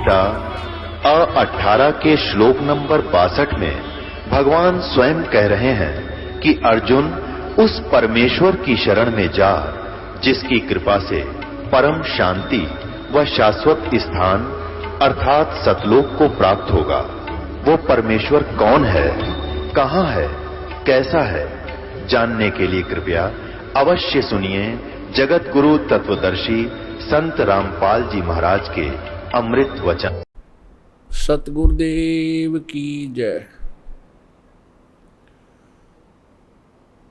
गीता अ18 के श्लोक नंबर 62 में भगवान स्वयं कह रहे हैं कि अर्जुन उस परमेश्वर की शरण में जा जिसकी कृपा से परम शांति व शाश्वत स्थान अर्थात सतलोक को प्राप्त होगा। वो परमेश्वर कौन है, कहां है, कैसा है, जानने के लिए कृपया अवश्य सुनिए जगत गुरु तत्वदर्शी संत रामपाल जी महाराज के अमृत वचन। सतगुरुदेव की जय।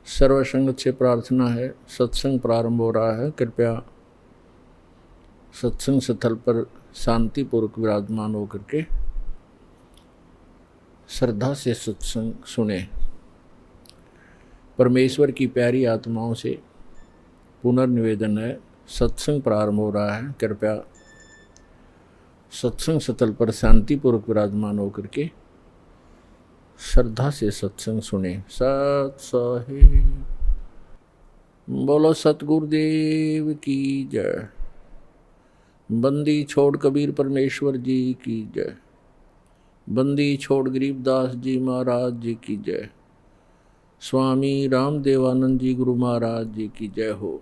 सर्वसंगत से प्रार्थना है, सत्संग प्रारंभ हो रहा है। कृपया सत्संग स्थल पर शांतिपूर्वक विराजमान होकर के श्रद्धा से सत्संग सुने। परमेश्वर की प्यारी आत्माओं से पुनर्निवेदन है, सत्संग प्रारंभ हो रहा है। कृपया सत्संग स्थल पर शांतिपूर्वक विराजमान होकर के श्रद्धा से सत्संग सुने। सत साहिब बोलो सतगुरुदेव की जय। बंदी छोड़ कबीर परमेश्वर जी की जय। बंदी छोड़ गरीबदास जी महाराज जी की जय। स्वामी रामदेवानंद जी गुरु महाराज जी की जय हो।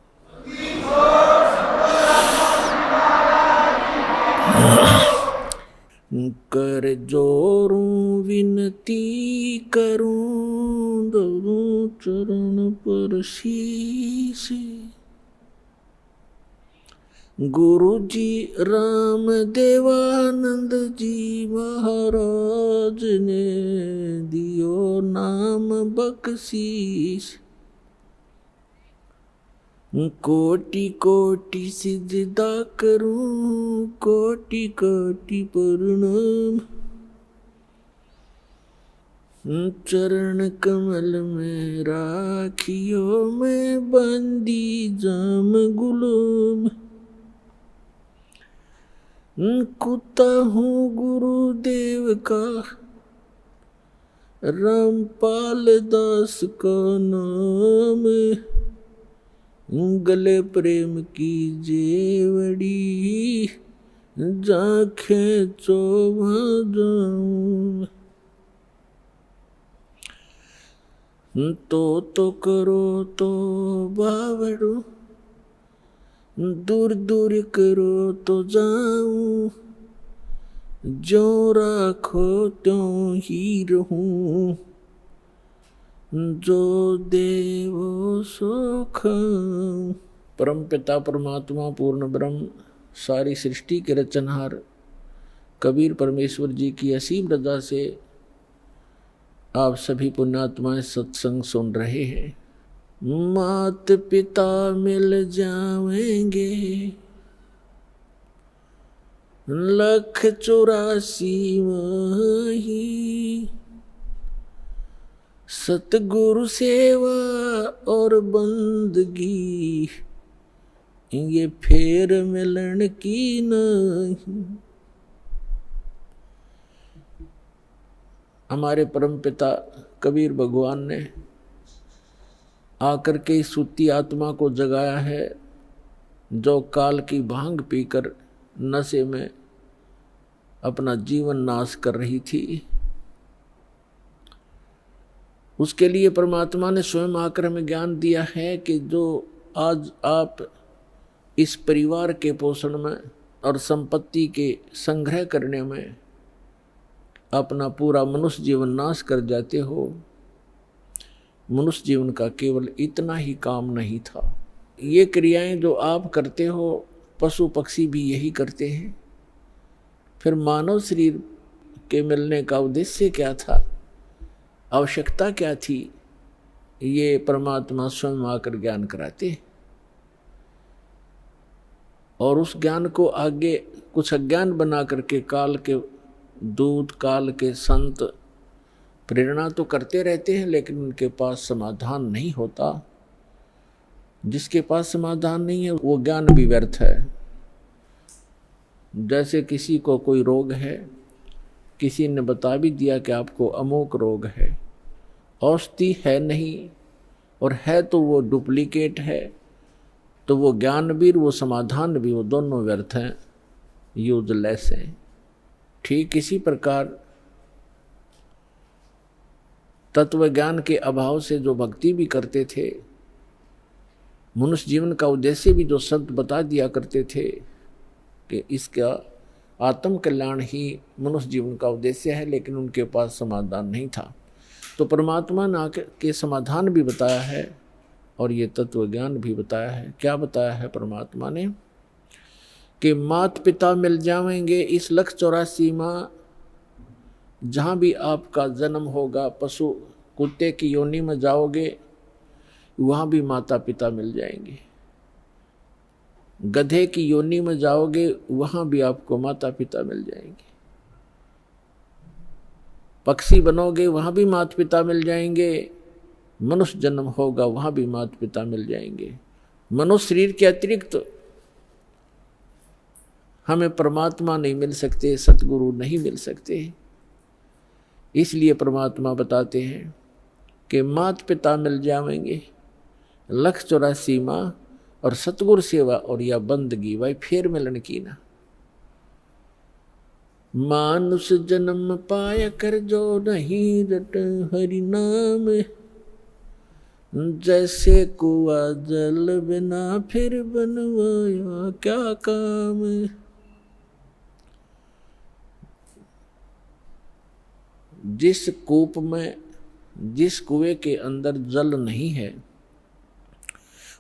कर जोरूं विनती करूं दोनों चरण पर शीश। गुरु जी राम देवानंद जी महाराज ने दियो नाम बख्शीश। कोटि कोटि सिजदा करूं कोटि कोटि प्रणाम। चरण कमल में राखियो मैं बंदी जाम गुलाम। कुत्ता हूँ गुरुदेव का रामपाल दास का नाम। गले प्रेम की जेवड़ी जाखे चोभा जाऊं। तो करो तो बावड़ो दूर दूर करो तो जाऊं। जो राखो त्यों ही रहूं जो देवो सो खाऊं। परम पिता परमात्मा पूर्ण ब्रह्म सारी सृष्टि के रचनहार कबीर परमेश्वर जी की असीम रजा से आप सभी पुण्यात्माएं सत्संग सुन रहे हैं। मात पिता मिल जाएंगे 184 माही। सतगुरु सेवा और बंदगी ये फेर मिलन की नहीं। हमारे परमपिता कबीर भगवान ने आकर के इस सूती आत्मा को जगाया है जो काल की भांग पीकर नशे में अपना जीवन नाश कर रही थी। उसके लिए परमात्मा ने स्वयं आकर हमें ज्ञान दिया है कि जो आज आप इस परिवार के पोषण में और संपत्ति के संग्रह करने में अपना पूरा मनुष्य जीवन नाश कर जाते हो, मनुष्य जीवन का केवल इतना ही काम नहीं था। ये क्रियाएं जो आप करते हो पशु पक्षी भी यही करते हैं। फिर मानव शरीर के मिलने का उद्देश्य क्या था, आवश्यकता क्या थी, ये परमात्मा स्वयं आकर ज्ञान कराते हैं। और उस ज्ञान को आगे कुछ अज्ञान बना करके काल के दूत काल के संत प्रेरणा तो करते रहते हैं, लेकिन उनके पास समाधान नहीं होता। जिसके पास समाधान नहीं है वो ज्ञान भी व्यर्थ है। जैसे किसी को कोई रोग है, किसी ने बता भी दिया कि आपको अमोक रोग है, औषधि है नहीं और है तो वो डुप्लीकेट है, तो वो ज्ञान भी वो समाधान भी वो दोनों व्यर्थ हैं, यूजलेस हैं। ठीक इसी प्रकार तत्व ज्ञान के अभाव से जो भक्ति भी करते थे, मनुष्य जीवन का उद्देश्य भी जो संत बता दिया करते थे कि इसका आत्म कल्याण ही मनुष्य जीवन का उद्देश्य है, लेकिन उनके पास समाधान नहीं था। तो परमात्मा ने आके समाधान भी बताया है और ये तत्व ज्ञान भी बताया है। क्या बताया है परमात्मा ने? कि मात पिता मिल जाएंगे इस 184 माह, जहाँ भी आपका जन्म होगा, पशु कुत्ते की योनि में जाओगे वहाँ भी माता पिता मिल जाएंगे, गधे की योनि में जाओगे वहाँ भी आपको माता पिता मिल जाएंगे, पक्षी बनोगे वहाँ भी माता पिता मिल जाएंगे, मनुष्य जन्म होगा वहाँ भी माता पिता मिल जाएंगे। मनुष्य शरीर के अतिरिक्त हमें परमात्मा नहीं मिल सकते, सतगुरु नहीं मिल सकते। इसलिए परमात्मा बताते हैं कि माता पिता मिल जाएंगे 184 माह, और सतगुरु सेवा और या बंदगी भाई फिर मिलन की ना। मानुष जन्म पाया कर जो नहीं रट हरि नाम, जैसे कुआ जल बिना फिर बनवाया क्या काम। जिस कूप में, जिस कुएं के अंदर जल नहीं है,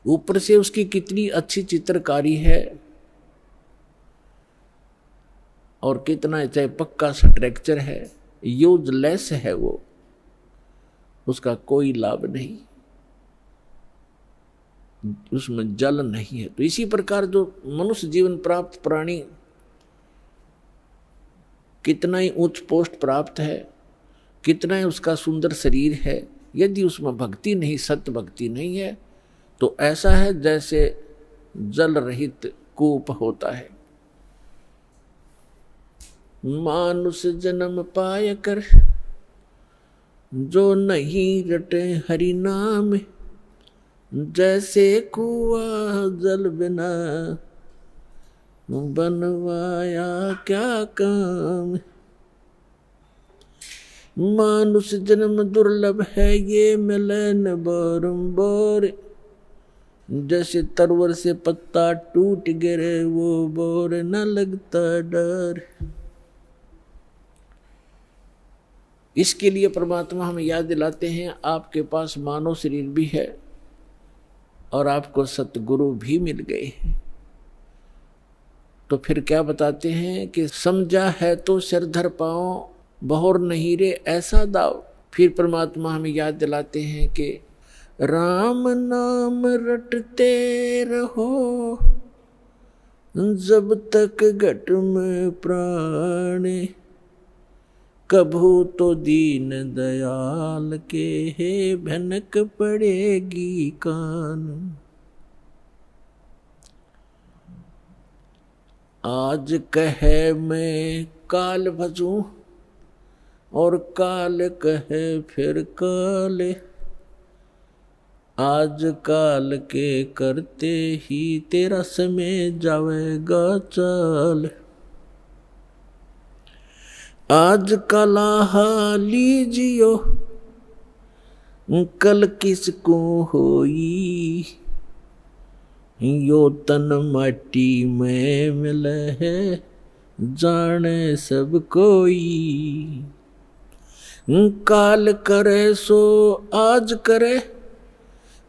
ऊपर से उसकी कितनी अच्छी चित्रकारी है और कितना चाहे पक्का स्ट्रक्चर है, यूजलेस है वो, उसका कोई लाभ नहीं, उसमें जल नहीं है। तो इसी प्रकार जो मनुष्य जीवन प्राप्त प्राणी कितना ही उच्च पोस्ट प्राप्त है, कितना ही उसका सुंदर शरीर है, यदि उसमें भक्ति नहीं, सत्य भक्ति नहीं है, तो ऐसा है जैसे जल रहित कूप होता है। मानुष जन्म पाय कर जो नहीं रटे हरि नाम, जैसे कुआ जल बिना बनवाया क्या काम। मानुष जन्म दुर्लभ है ये मिले न बारंबार, जैसे तरवर से पत्ता टूट गिरे वो बोर न लगता डर। इसके लिए परमात्मा हमें याद दिलाते हैं आपके पास मानव शरीर भी है और आपको सतगुरु भी मिल गए हैं। तो फिर क्या बताते हैं कि समझा है तो सिर धर पाओ, बहुर नहीं रे ऐसा दाव। फिर परमात्मा हमें याद दिलाते हैं कि राम नाम रटते रहो जब तक घट में प्राण, कभू तो दीन दयाल के है भनक पड़ेगी कान। आज कहे मैं काल भजूं और काल कहे फिर काल, आज काल के करते ही तेरा समय जावेगा चाल। आज कला लीजियो कल किसको होई, यो तन माटी में मिले है जाने सब कोई। काल करे सो आज करे,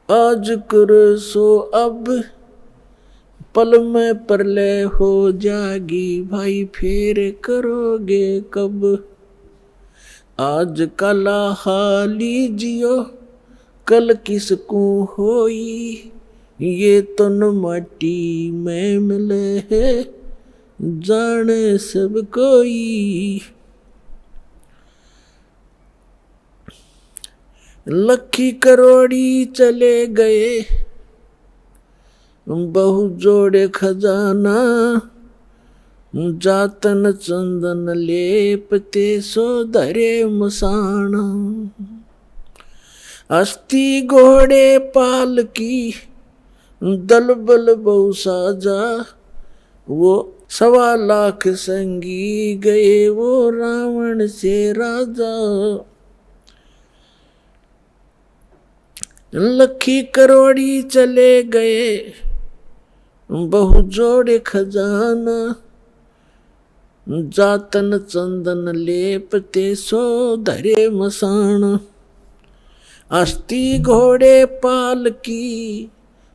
आज करे सो अब, पल में प्रलय हो जागी भाई फिर करोगे कब। आज कला हाली जियो कल किसको होई, ये तन माटी में मिले है जाने सब कोई। लखी करोड़ी चले गए बहु जोड़े खजाना, जातन चंदन लेपते सो धरे मसाना। अस्थि घोड़े पाल की दल बल बहु साजा, वो 1.25 लाख संगी गए वो रावण से राजा। लखी करोड़ी चले गए बहु जोड़े खजाना। जातन चंदन लेपते सो धरे मसान। अस्थि घोड़े पाल की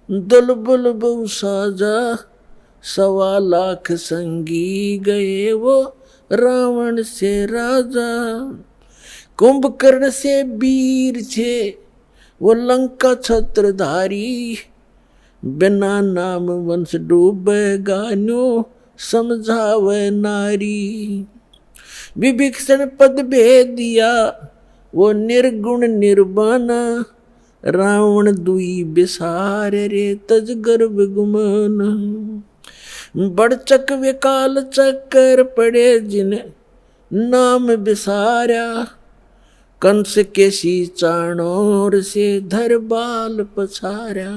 दुलबुल बहु साजा। 1.25 लाख संगी गए वो रावण से राजा। कुंभकर्ण से वीर छे वो लंका छत्रधारी। बिना नाम वंश डूबेगा न्यो समझावे नारी। विभीषण पद भेद दिया वो निर्गुण निर्वाणा। रावण दुई बिसार रे तज गर्भ गुमान। बड़चक विकाल चक्कर पड़े जिन नाम बिसारा। कंस के सी चाणोर से धर बाल पछारा।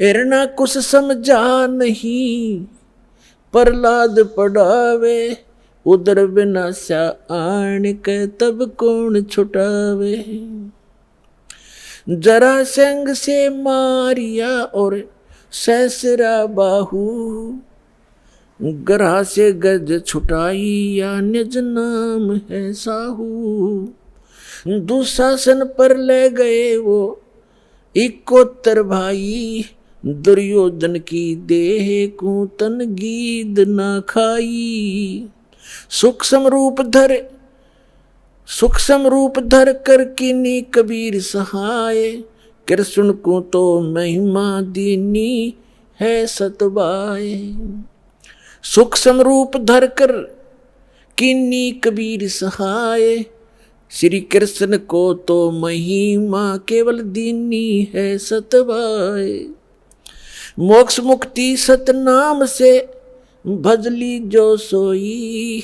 हिरणा कुछ समझा नहीं प्रहलाद पढ़ावे। उदर विनाशा आन के तब कौन छुटावे। जरासंध से मारिया और सहसरा बाहु। ग्रह से गज छुटाई या निज नाम है साहू। दुशासन पर ले गए वो 71 भाई। दुर्योधन की देह को तन गीद ना खाई। सूक्ष्म रूप धर कर किनी कबीर सहाय। कृष्ण को तो महिमा दीनी है सतबाए। सूक्ष्म रूप धर कर किन्नी कबीर सहाय। श्री कृष्ण को तो महिमा केवल दीनी है सतबाए। मोक्ष मुक्ति सतनाम से भजली जो सोई।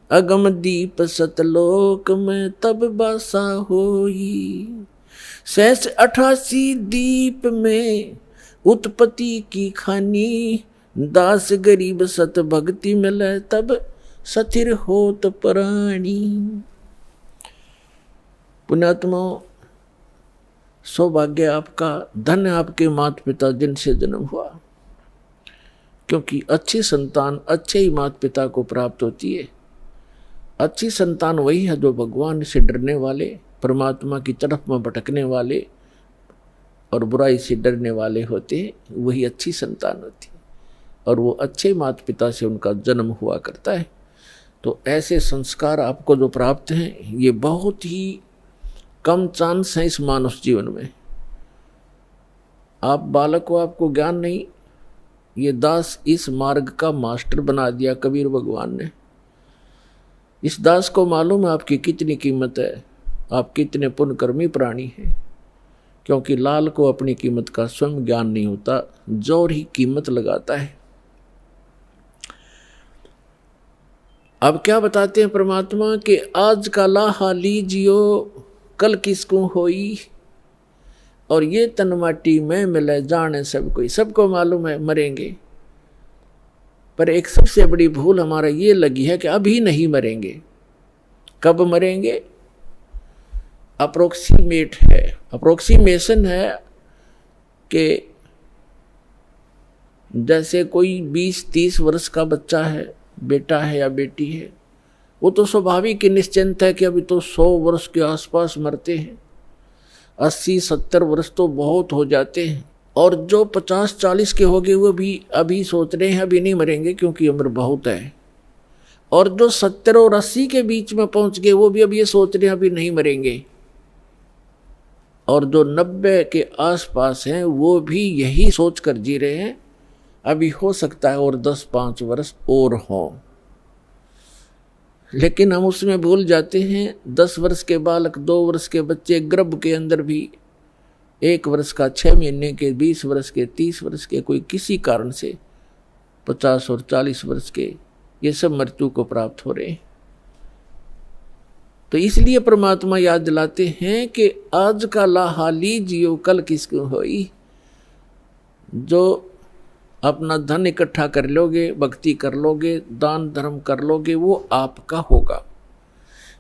अगम दीप सतलोक में तब बसा होई। 88 दीप में उत्पत्ति की खानी। दास गरीब सत भक्ति मिले तब सथिर होत प्राणी। पुण्यात्मा सौभाग्य आपका, धन्य आपके माता पिता जिनसे जन्म हुआ, क्योंकि अच्छी संतान अच्छे ही माता पिता को प्राप्त होती है। अच्छी संतान वही है जो भगवान से डरने वाले, परमात्मा की तरफ में भटकने वाले और बुराई से डरने वाले होते हैं, वही अच्छी संतान होती है। और वो अच्छे माता पिता से उनका जन्म हुआ करता है। तो ऐसे संस्कार आपको जो प्राप्त हैं, ये बहुत ही कम चांस है इस मानव जीवन में। आप बालक को आपको ज्ञान नहीं, ये दास इस मार्ग का मास्टर बना दिया कबीर भगवान ने। इस दास को मालूम है आपकी कितनी कीमत है, आप कितने पुण्यकर्मी प्राणी हैं, क्योंकि लाल को अपनी कीमत का स्वयं ज्ञान नहीं होता, जोर ही कीमत लगाता है। अब क्या बताते हैं परमात्मा कि आज का लाहा लीजियो कल किसको होई। और ये तन माटी में मिले जाने सब कोई, सबको मालूम है मरेंगे। पर एक सबसे बड़ी भूल हमारा ये लगी है कि अभी नहीं मरेंगे। कब मरेंगे? अप्रोक्सीमेट है, अप्रोक्सीमेशन है कि जैसे कोई 20-30 वर्ष का बच्चा है, बेटा है या बेटी है, वो तो स्वाभाविक ही निश्चिंत है कि अभी तो 100 वर्ष के आसपास मरते हैं। 80-70 वर्ष तो बहुत हो जाते हैं। और जो 50-40 के हो गए वो भी अभी सोच रहे हैं अभी नहीं मरेंगे क्योंकि उम्र बहुत है। और जो 70 और 80 के बीच में पहुंच गए वो भी अब ये सोच रहे हैं अभी नहीं मरेंगे। और जो 90 के आसपास हैं वो भी यही सोच कर जी रहे हैं अभी हो सकता है और 10-5 वर्ष और हों। लेकिन हम उसमें भूल जाते हैं 10 वर्ष के बालक, 2 वर्ष के बच्चे गर्भ के अंदर भी, 1 वर्ष का 6 महीने के, 20 वर्ष के, 30 वर्ष के, कोई किसी कारण से 50 और 40 वर्ष के, ये सब मृत्यु को प्राप्त हो रहे हैं। तो इसलिए परमात्मा याद दिलाते हैं कि आज का लाहा लीजियो कल किसको होई। जो अपना धन इकट्ठा कर लोगे, भक्ति कर लोगे, दान धर्म कर लोगे, वो आपका होगा।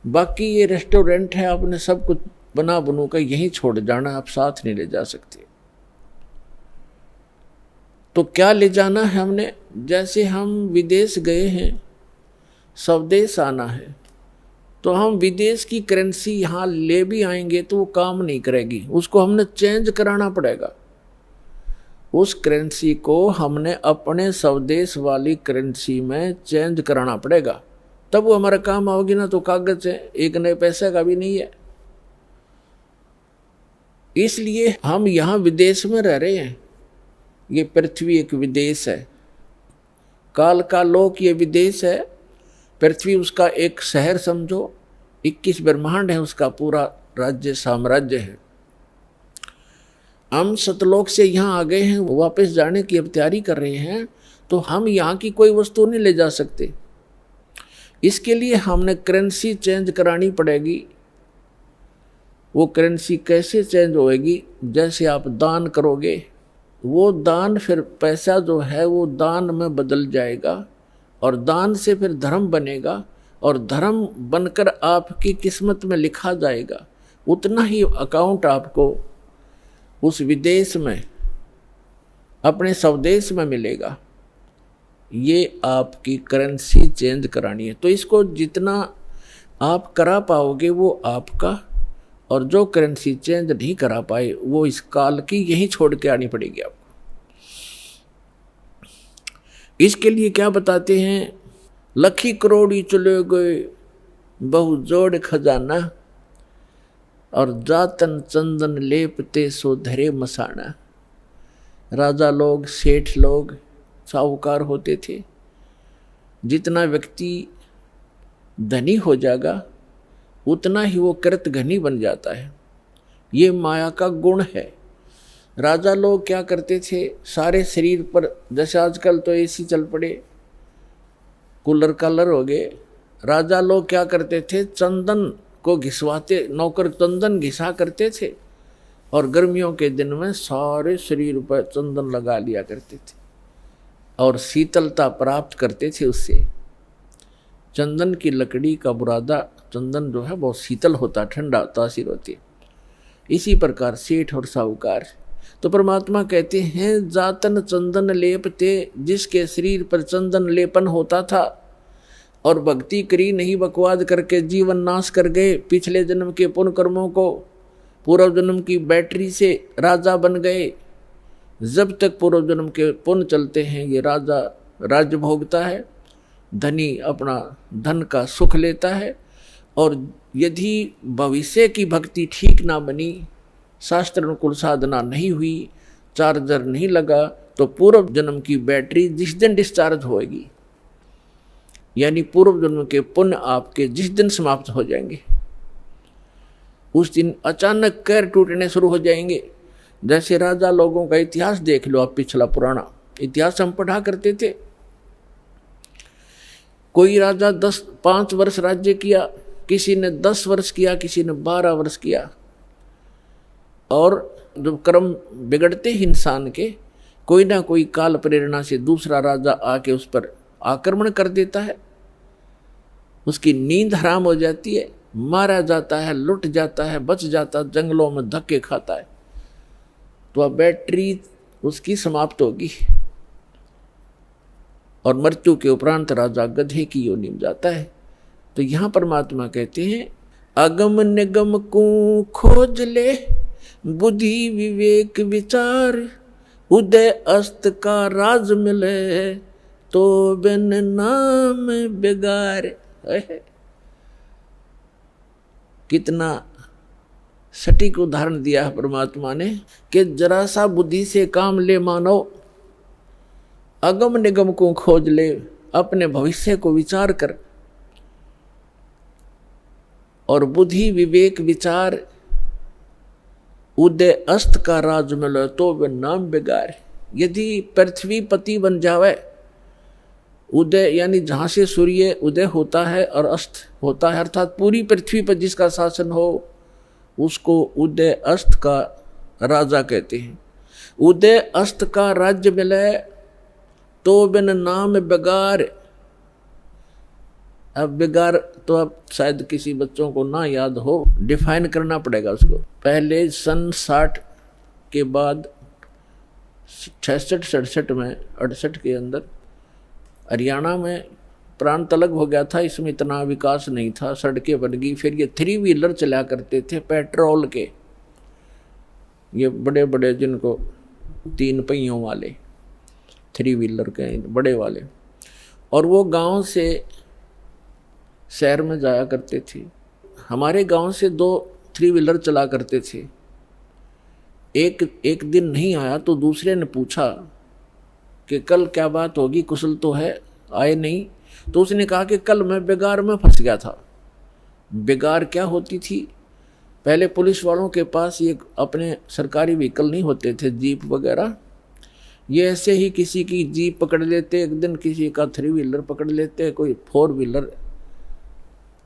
बाकी ये रेस्टोरेंट है, आपने सब कुछ बना बनू का यहीं छोड़ जाना, आप साथ नहीं ले जा सकते। तो क्या ले जाना है हमने? जैसे हम विदेश गए हैं, स्वदेश आना है, तो हम विदेश की करेंसी यहाँ ले भी आएंगे तो वो काम नहीं करेगी, उसको हमने चेंज कराना पड़ेगा। उस करेंसी को हमने अपने स्वदेश वाली करेंसी में चेंज कराना पड़ेगा, तब वो हमारा काम आओगी ना। तो कागज है, एक नए पैसे का भी नहीं है। इसलिए हम यहाँ विदेश में रह रहे हैं। ये पृथ्वी एक विदेश है, काल का लोक ये विदेश है। पृथ्वी उसका एक शहर समझो, 21 ब्रह्मांड है उसका पूरा राज्य साम्राज्य है। हम सतलोक से यहाँ आ गए हैं, वापस जाने की अब तैयारी कर रहे हैं, तो हम यहाँ की कोई वस्तु नहीं ले जा सकते। इसके लिए हमने करेंसी चेंज करानी पड़ेगी। वो करेंसी कैसे चेंज होएगी? जैसे आप दान करोगे, वो दान फिर पैसा जो है वो दान में बदल जाएगा, और दान से फिर धर्म बनेगा, और धर्म बनकर आपकी किस्मत में लिखा जाएगा। उतना ही अकाउंट आपको उस विदेश में, अपने स्वदेश में मिलेगा। ये आपकी करेंसी चेंज करानी है। तो इसको जितना आप करा पाओगे वो आपका, और जो करेंसी चेंज नहीं करा पाए वो इस काल की यहीं छोड़ के आनी पड़ेगी आपको। इसके लिए क्या बताते हैं? लखी करोड़ी चले गए बहु जोड़ खजाना, और जातन चंदन लेपते सो धरे मसाना। राजा लोग, सेठ लोग, साहूकार होते थे। जितना व्यक्ति धनी हो जाएगा उतना ही वो कृत घनी बन जाता है। ये माया का गुण है। राजा लोग क्या करते थे? सारे शरीर पर, जैसे आजकल तो एसी चल पड़े, कूलर कालर हो गए, राजा लोग क्या करते थे? चंदन को घिसवाते, नौकर चंदन घिसा करते थे, और गर्मियों के दिन में सारे शरीर पर चंदन लगा लिया करते थे, और शीतलता प्राप्त करते थे उससे। चंदन की लकड़ी का बुरादा, चंदन जो है बहुत शीतल होता, ठंडा तासीर होती है। इसी प्रकार सेठ और साहूकार। तो परमात्मा कहते हैं, जातन चंदन लेपते, जिसके शरीर पर चंदन लेपन होता था और भक्ति करी नहीं, बकवाद करके जीवन नाश कर गए, पिछले जन्म के पुण्य कर्मों को पूर्व जन्म की बैटरी से राजा बन गए। जब तक पूर्व जन्म के पुण्य चलते हैं ये राजा राज्य भोगता है, धनी अपना धन का सुख लेता है। और यदि भविष्य की भक्ति ठीक ना बनी, शास्त्र अनुकूल साधना नहीं हुई, चार्जर नहीं लगा, तो पूर्व जन्म की बैटरी जिस दिन डिस्चार्ज होएगी, यानी पूर्व जन्म के पुण्य आपके जिस दिन समाप्त हो जाएंगे, उस दिन अचानक कैर टूटने शुरू हो जाएंगे। जैसे राजा लोगों का इतिहास देख लो आप, पिछला पुराना इतिहास हम पढ़ा करते थे। कोई राजा 5 वर्ष राज्य किया, किसी ने 10 वर्ष किया, किसी ने 12 वर्ष किया। और जब कर्म बिगड़ते ही इंसान के, कोई ना कोई काल प्रेरणा से दूसरा राजा आके उस पर आक्रमण कर देता है, उसकी नींद हराम हो जाती है, मारा जाता है, लुट जाता है, बच जाता, जंगलों में धक्के खाता है, तो अब बैटरी उसकी समाप्त होगी। और मृत्यु के उपरांत राजा गधे की योनि में जाता है। तो यहाँ परमात्मा कहते हैं, अगम निगम को खोज ले, बुद्धि विवेक विचार, उदय अस्त का राज मिले, तो बिन नाम बेगार। कितना सटीक उदाहरण दिया है परमात्मा ने कि जरा सा बुद्धि से काम ले मानव, अगम निगम को खोज ले, अपने भविष्य को विचार कर, और बुद्धि विवेक विचार, उदय अस्त का राज मिले, तो वे नाम बेगार। यदि पृथ्वी पति बन जावे, उदय यानी जहाँ से सूर्य उदय होता है और अस्त होता है, अर्थात पूरी पृथ्वी पर जिसका शासन हो, उसको उदय अस्त का राजा कहते हैं। उदय अस्त का राज्य मिले, तो बिन नाम बेगार। अब बेगार तो अब शायद किसी बच्चों को ना याद हो, डिफाइन करना पड़ेगा उसको। पहले सन 60 के बाद 66-67 में 68 के अंदर हरियाणा में प्रांत अलग हो गया था, इसमें इतना विकास नहीं था, सड़कें बन गई। फिर ये 3 व्हीलर चला करते थे पेट्रोल के, ये बड़े बड़े जिनको 3 पहियों वाले 3 व्हीलर के बड़े वाले, और वो गांव से शहर में जाया करते थे। हमारे गांव से 2 3 व्हीलर चला करते थे। एक दिन नहीं आया तो दूसरे ने पूछा कि कल क्या बात होगी, कुशल तो है, आए नहीं। तो उसने कहा कि कल मैं बेगार में फंस गया था। बेगार क्या होती थी, पहले पुलिस वालों के पास ये अपने सरकारी व्हीकल नहीं होते थे, जीप वगैरह, ये ऐसे ही किसी की जीप पकड़ लेते, एक दिन किसी का 3 व्हीलर पकड़ लेते, कोई 4 व्हीलर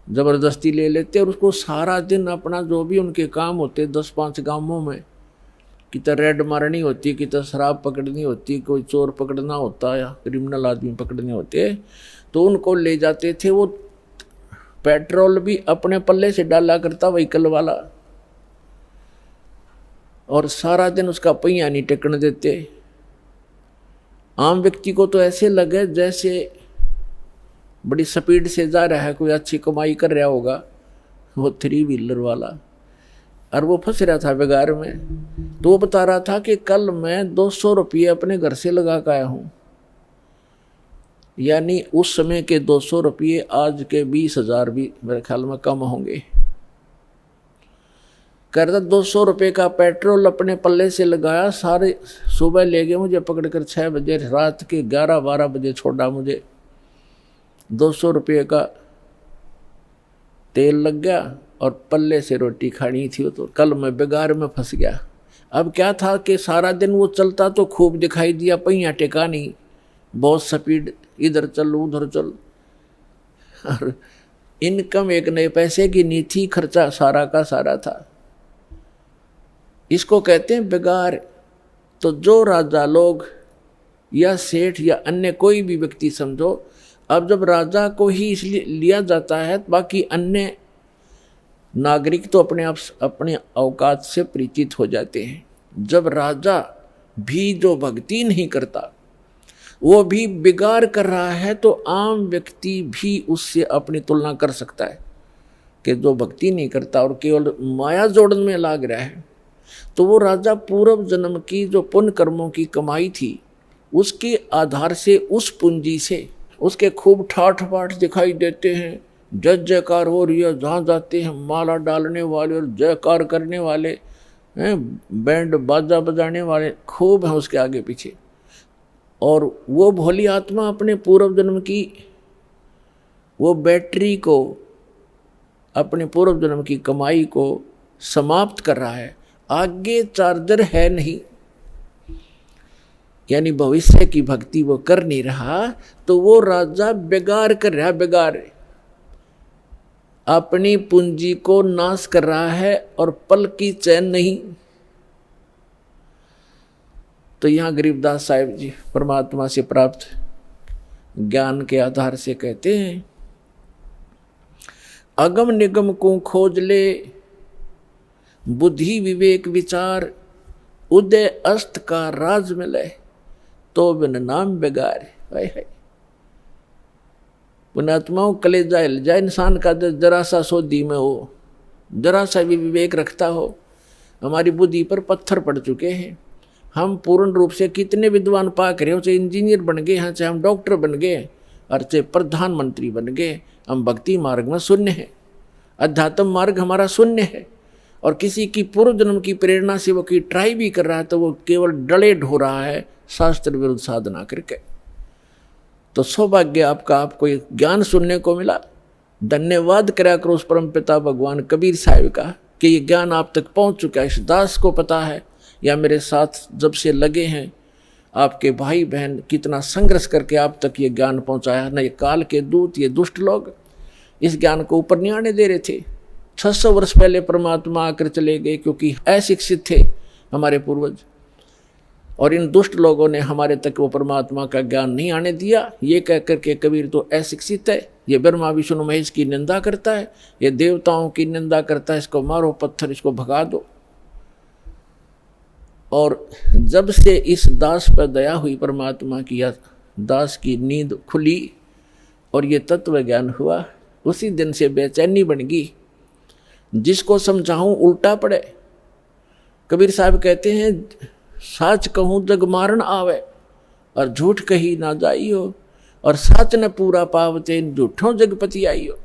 ज़बरदस्ती ले लेते, और उसको सारा दिन अपना जो भी उनके काम होते 10-5 गांवों में, कितना रेड मारनी होती, कितना शराब पकड़नी होती, कोई चोर पकड़ना होता या क्रिमिनल आदमी पकड़ने होते, तो उनको ले जाते थे। वो पेट्रोल भी अपने पल्ले से डाला करता व्हीकल वाला, और सारा दिन उसका पहिया नहीं टेकने देते। आम व्यक्ति को तो ऐसे लगे जैसे बड़ी स्पीड से जा रहा है, कोई अच्छी कमाई कर रहा होगा वो 3 व्हीलर वाला, और वो फंस रहा था बेगार में। तो वो बता रहा था कि कल मैं 200 रुपये अपने घर से लगा कर आया हूँ, यानी उस समय के 200 रुपये आज के 20,000 भी मेरे ख्याल में कम होंगे। कह रहा था 200 रुपये का पेट्रोल अपने पल्ले से लगाया, सारे सुबह ले गए मुझे पकड़कर 6 बजे, रात के 11-12 बजे छोड़ा मुझे। 200 रुपये का तेल लग गया और पल्ले से रोटी खानी थी। तो कल मैं बेगार में फंस गया। अब क्या था कि सारा दिन वो चलता तो खूब दिखाई दिया, पहिया टेका नहीं, बहुत स्पीड, इधर चल उधर चल, और इनकम 1 नए पैसे की नहीं थी, खर्चा सारा का सारा था। इसको कहते हैं बेगार। तो जो राजा लोग या सेठ या अन्य कोई भी व्यक्ति समझो, अब जब राजा को ही इसलिए लिया जाता है, बाकी अन्य नागरिक तो अपने आप अपने औकात से परिचित हो जाते हैं। जब राजा भी जो भक्ति नहीं करता, वो भी बिगाड़ कर रहा है, तो आम व्यक्ति भी उससे अपनी तुलना कर सकता है कि जो भक्ति नहीं करता और केवल माया जोड़न में लाग रहा है, तो वो राजा पूर्व जन्म की जो पुण्य कर्मों की कमाई थी, उसके आधार से, उस पूंजी से उसके खूब ठाठ बाट दिखाई देते हैं, जय जयकार हो रही है, जहाँ जाते हैं माला डालने वाले और जयकार करने वाले हैं, बैंड बाजा बजाने वाले खूब हैं उसके आगे पीछे। और वो भोली आत्मा अपने पूर्व जन्म की वो बैटरी को, अपने पूर्व जन्म की कमाई को समाप्त कर रहा है, आगे चार्जर है नहीं, यानी भविष्य की भक्ति वो कर नहीं रहा। तो वो राजा बेगार कर रहा है, बेगार अपनी पूंजी को नाश कर रहा है और पल की चैन नहीं। तो यहां गरीबदास साहिब जी परमात्मा से प्राप्त ज्ञान के आधार से कहते हैं, अगम निगम को खोज ले, बुद्धि विवेक विचार, उदय अस्त का राज मिले, तो बिन नाम बेगार। है पुण्यात्माओं, कलेजा हिल जाए इंसान का, जरा सा सोधी में हो, जरा सा भी विवेक रखता हो। हमारी बुद्धि पर पत्थर पड़ चुके हैं। हम पूर्ण रूप से कितने विद्वान पाक रहे हो, चाहे इंजीनियर बन गए हैं, चाहे हम डॉक्टर बन गए और चाहे प्रधानमंत्री बन गए, हम भक्ति मार्ग में शून्य है, अध्यात्म मार्ग हमारा शून्य है। और किसी की पूर्व जन्म की प्रेरणा से वो की ट्राई भी कर रहा है, तो वो केवल डले ढो रहा है शास्त्र विरुद्ध साधना करके। तो सौभाग्य आपका, आपको ये ज्ञान सुनने को मिला। धन्यवाद करा करो उस परम पिता भगवान कबीर साहिब का कि ये ज्ञान आप तक पहुंच चुका है। इस दास को पता है, या मेरे साथ जब से लगे हैं आपके भाई बहन, कितना संघर्ष करके आप तक ये ज्ञान पहुंचाया। न ये काल के दूत, ये दुष्ट लोग इस ज्ञान को ऊपर नहीं आने दे रहे थे। 600 वर्ष पहले परमात्मा आकर चले गए, क्योंकि अशिक्षित थे हमारे पूर्वज। और इन दुष्ट लोगों ने हमारे तक वो परमात्मा का ज्ञान नहीं आने दिया। ये कह करके कबीर तो अशिक्षित है, ये ब्रह्मा विष्णु महेश की निंदा करता है, ये देवताओं की निंदा करता है, इसको मारो पत्थर, इसको भगा दो। और जब से इस दास पर दया हुई परमात्मा की, या दास की नींद खुली और ये तत्व ज्ञान हुआ, उसी दिन से बेचैनी बन गई। जिसको समझाऊं उल्टा पड़े। कबीर साहब कहते हैं, साच कहूं जग मारन आवे और झूठ कही ना जाइयो, और साच न पूरा पावते झूठों जगपति आइयो।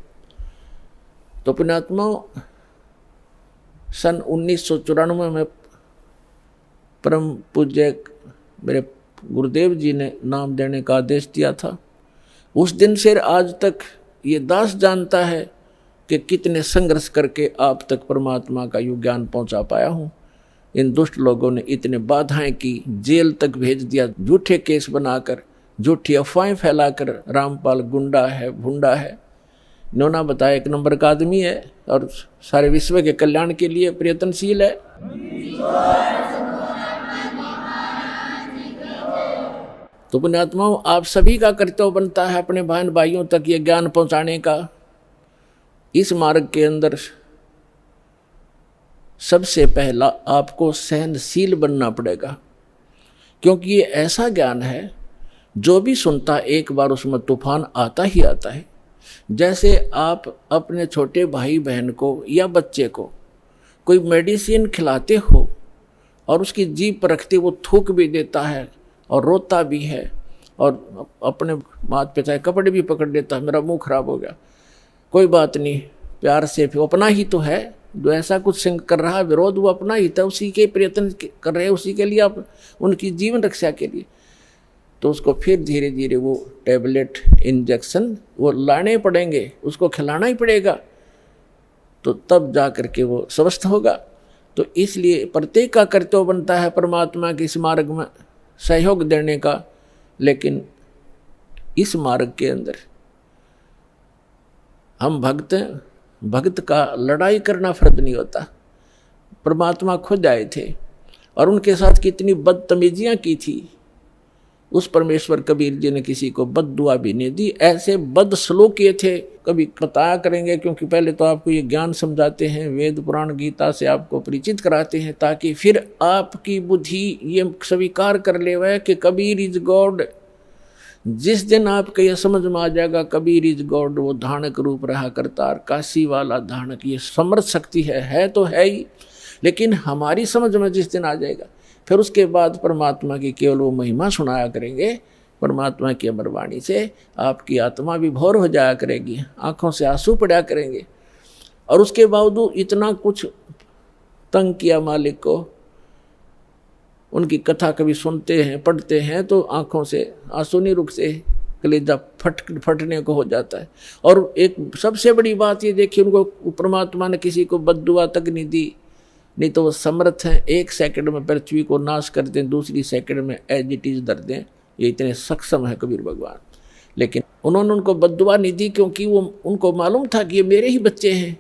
तो पुण्यात्मा, सन 1994 में परम पूज्य मेरे गुरुदेव जी ने नाम देने का आदेश दिया था। उस दिन से आज तक ये दास जानता है कि कितने संघर्ष करके आप तक परमात्मा का यू ज्ञान पहुंचा पाया हूं। इन दुष्ट लोगों ने इतने बाधाएं की, जेल तक भेज दिया, झूठे केस बनाकर, झूठी अफवाहें फैलाकर, रामपाल गुंडा है, भुंडा है। इन्होंने बताया 1 नंबर का आदमी है और सारे विश्व के कल्याण के लिए प्रयत्नशील है। तो पुण्यात्माओं, आप सभी का कर्तव्य बनता है अपने बहन भाइयों तक ये ज्ञान पहुंचाने का। इस मार्ग के अंदर सबसे पहला आपको सहनशील बनना पड़ेगा, क्योंकि ये ऐसा ज्ञान है जो भी सुनता एक बार उसमें तूफान आता ही आता है। जैसे आप अपने छोटे भाई बहन को या बच्चे को कोई मेडिसिन खिलाते हो और उसकी जीभ पर रखते वो थूक भी देता है और रोता भी है, और अपने माता पिता के कपड़े भी पकड़ लेता है, मेरा मुंह खराब हो गया, कोई बात नहीं, प्यार से, फिर अपना ही तो है जो ऐसा कुछ कर रहा है विरोध, वो अपना ही था, उसी के प्रयत्न कर रहे हैं, उसी के लिए आप उनकी जीवन रक्षा के लिए। तो उसको फिर धीरे धीरे वो टैबलेट, इंजेक्शन वो लाने पड़ेंगे, उसको खिलाना ही पड़ेगा, तो तब जा करके वो स्वस्थ होगा। तो इसलिए प्रत्येक का कर्तव्य बनता है परमात्मा के इस मार्ग में सहयोग देने का। लेकिन इस मार्ग के अंदर हम भक्त हैं, भक्त का लड़ाई करना फर्ज नहीं होता। परमात्मा खुद आए थे और उनके साथ कितनी बदतमीजियां की थी, उस परमेश्वर कबीर जी ने किसी को बद्दुआ भी नहीं दी। ऐसे बद सलूक किए थे, कभी बताया करेंगे, क्योंकि पहले तो आपको ये ज्ञान समझाते हैं, वेद पुराण गीता से आपको परिचित कराते हैं, ताकि फिर आपकी बुद्धि ये स्वीकार कर ले वह कि कबीर इज गॉड। जिस दिन आपको यह समझ में आ जाएगा कबीर इज गॉड, वो धानक रूप रहा करतार, काशी वाला धानक, ये समर्थ शक्ति है तो है ही, लेकिन हमारी समझ में जिस दिन आ जाएगा, फिर उसके बाद परमात्मा की केवल वो महिमा सुनाया करेंगे। परमात्मा की अमर वाणी से आपकी आत्मा विभोर हो जाया करेगी, आंखों से आंसू पड़ा करेंगे। और उसके बावजूद इतना कुछ तंग किया मालिक को, उनकी कथा कभी सुनते हैं, पढ़ते हैं, तो आंखों से आंसू नहीं रुक से, कलेजा फटने को हो जाता है। और एक सबसे बड़ी बात ये देखिए, उनको परमात्मा ने किसी को बद्दुआ तक नहीं दी, नहीं तो वो समर्थ हैं 1 सेकंड में पृथ्वी को नाश कर दें, दूसरी सेकंड में एज इट इज धर दें, ये इतने सक्षम है कबीर भगवान। लेकिन उन्होंने उनको बद्दुआ नहीं दी, क्योंकि वो उनको मालूम था कि ये मेरे ही बच्चे हैं,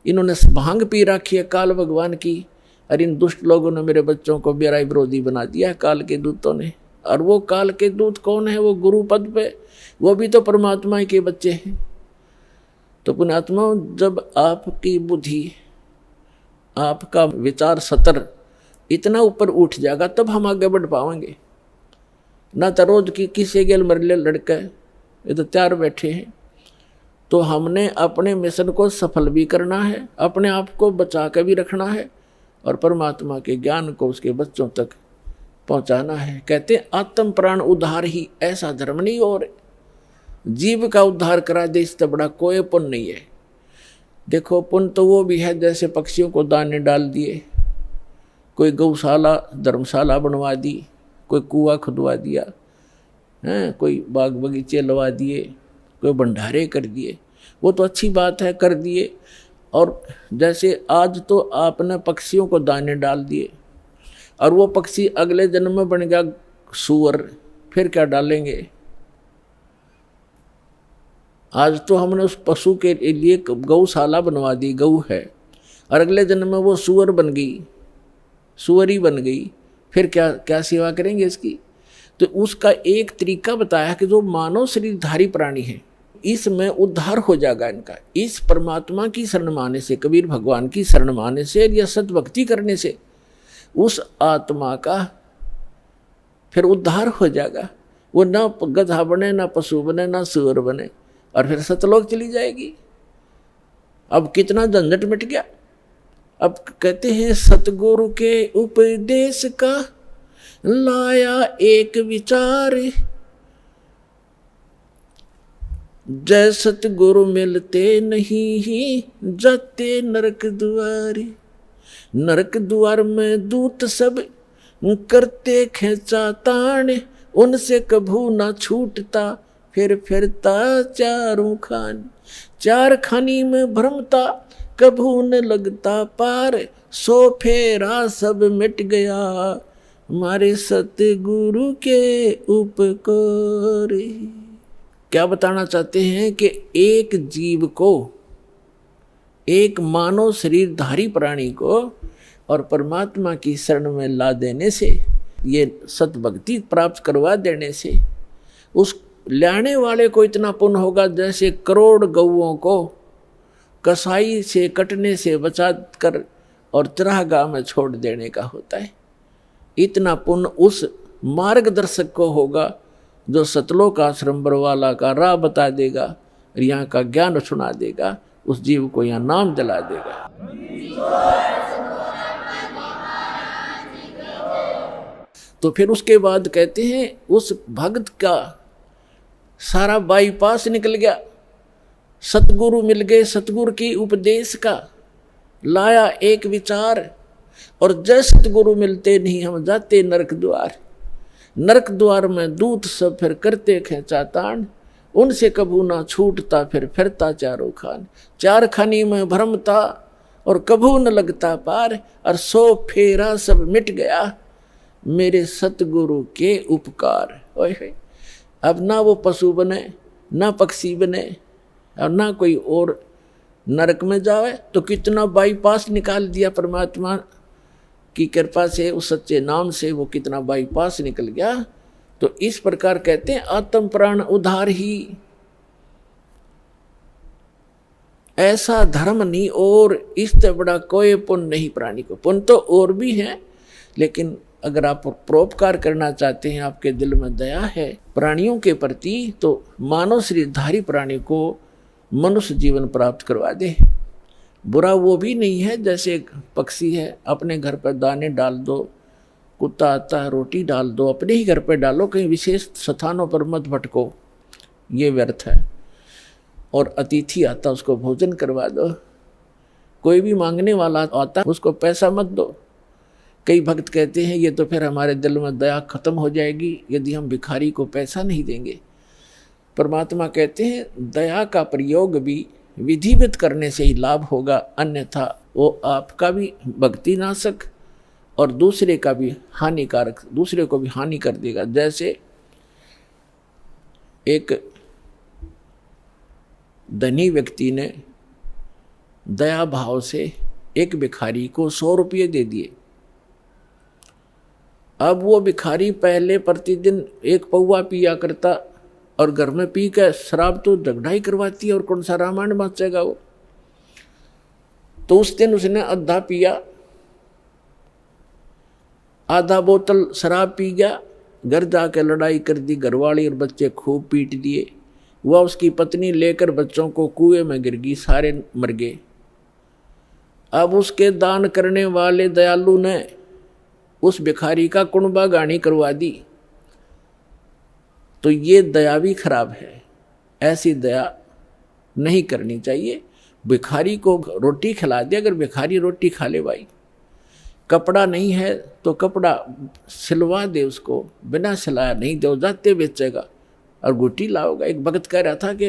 इन्होंने भांग पी रखी है काल भगवान की, और इन दुष्ट लोगों ने मेरे बच्चों को मेरा विरोधी बना दिया काल के दूतों ने। और वो काल के दूत कौन है? वो गुरु पद पे, वो भी तो परमात्मा के बच्चे हैं। तो पुण्यात्मा, जब आपकी बुद्धि, आपका विचार सतर इतना ऊपर उठ जाएगा, तब हम आगे बढ़ पाएंगे। ना तो रोज की किसी गेल मरले लड़के ये तो 4 बैठे हैं। तो हमने अपने मिशन को सफल भी करना है, अपने आप को बचा के भी रखना है, और परमात्मा के ज्ञान को उसके बच्चों तक पहुंचाना है। कहते हैं आत्म प्राण उद्धार ही ऐसा धर्म नहीं, और जीव का उद्धार करा दे इससे बड़ा कोई पुण्य नहीं है। देखो, पुण्य तो वो भी है जैसे पक्षियों को दाने डाल दिए, कोई गौशाला धर्मशाला बनवा दी, कोई कुआं खुदवा दिया है, कोई बाग बगीचे लगा दिए, कोई भंडारे कर दिए, वो तो अच्छी बात है, कर दिए। और जैसे आज तो आपने पक्षियों को दाने डाल दिए, और वो पक्षी अगले जन्म में बन गया सूअर, फिर क्या डालेंगे? आज तो हमने उस पशु के लिए गौशाला बनवा दी, गऊ है, और अगले जन्म में वो सूअर बन गई, सुअरी बन गई, फिर क्या क्या सेवा करेंगे इसकी। तो उसका एक तरीका बताया कि जो मानव शरीरधारी प्राणी है इसमें उद्धार हो जाएगा इनका, इस परमात्मा की शरण माने से, कबीर भगवान की शरण माने से या सत भक्ति करने से उस आत्मा का फिर उद्धार हो जाएगा। वो ना गधा बने, ना पशु बने, ना सुअर बने, और फिर सतलोक चली जाएगी। अब कितना झंझट मिट गया। अब कहते हैं सतगुरु के उपदेश का लाया एक विचार, जय सतगुरु मिलते नहीं जाते नरक द्वार। नरक द्वार में दूत सब करते खेचा तान, उनसे कभू ना छूटता फिर फिरता चारों खान। चार खानी में भ्रमता कभू न लगता पार, सो फेरा सब मिट गया हमारे सतगुरु के उपकार। क्या बताना चाहते हैं कि एक जीव को, एक मानव शरीरधारी प्राणी को और परमात्मा की शरण में ला देने से, ये सतभक्ति प्राप्त करवा देने से उस लाने वाले को इतना पुण्य होगा जैसे करोड़ गौओं को कसाई से कटने से बचा कर और चरागाह में छोड़ देने का होता है। इतना पुण्य उस मार्गदर्शक को होगा जो सतलोक आश्रम बरवाला का राह बता देगा और यहाँ का ज्ञान सुना देगा, उस जीव को यहाँ नाम दिला देगा। तो फिर उसके बाद कहते हैं उस भक्त का सारा बाईपास निकल गया, सतगुरु मिल गए, सतगुरु की उपदेश का लाया एक विचार, और जय सतगुरु मिलते नहीं हम जाते नरक द्वार। नरक द्वार में दूत सब फिर करते खेचा तान, उनसे कभू ना छूटता फिर फिरता चारों खान। चार खानी में भ्रमता और कभू न लगता पार, और सो फेरा सब मिट गया मेरे सतगुरु के उपकार। ओए अब ना वो पशु बने, ना पक्षी बने, और ना कोई और नरक में जावे। तो कितना बाईपास निकाल दिया परमात्मा की कृपा से, उस सच्चे नाम से वो कितना बाईपास निकल गया। तो इस प्रकार कहते हैं आत्म प्राण उद्धार ही, ऐसा धर्म नहीं और इससे बड़ा कोई पुण्य नहीं प्राणी को। पुण्य तो और भी है, लेकिन अगर आप परोपकार करना चाहते हैं, आपके दिल में दया है प्राणियों के प्रति, तो मानव शरीरधारी प्राणी को मनुष्य जीवन प्राप्त करवा दे। बुरा वो भी नहीं है जैसे एक पक्षी है, अपने घर पर दाने डाल दो, कुत्ता आता है रोटी डाल दो, अपने ही घर पर डालो, कहीं विशेष स्थानों पर मत भटको, ये व्यर्थ है। और अतिथि आता उसको भोजन करवा दो, कोई भी मांगने वाला आता उसको पैसा मत दो। कई भक्त कहते हैं ये तो फिर हमारे दिल में दया खत्म हो जाएगी यदि हम भिखारी को पैसा नहीं देंगे। परमात्मा कहते हैं दया का प्रयोग भी विधिवत करने से ही लाभ होगा, अन्यथा वो आपका भी भक्ति नाशक और दूसरे का भी हानिकारक, दूसरे को भी हानि कर देगा। जैसे एक धनी व्यक्ति ने दया भाव से एक भिखारी को 100 रुपये दे दिए। अब वो भिखारी पहले प्रतिदिन 1 पौवा पिया करता और घर में पी कर शराब तो झगड़ा ही करवाती है और कौन सा रामायण बाँचेगा वो। तो उस दिन उसने आधा पिया, आधा बोतल शराब पी गया, घर जाकर लड़ाई कर दी, घरवाली और बच्चे खूब पीट दिए। वह उसकी पत्नी लेकर बच्चों को कुएं में गिर गई, सारे मर गए। अब उसके दान करने वाले दयालु ने उस भिखारी का कुणबा गानी करवा दी। तो ये दया भी खराब है, ऐसी दया नहीं करनी चाहिए। भिखारी को रोटी खिला दे, अगर भिखारी रोटी खा ले भाई, कपड़ा नहीं है तो कपड़ा सिलवा दे उसको, बिना सिलाया नहीं दो जाते बेचेगा और गुटी लाओगा। एक भगत कह रहा था कि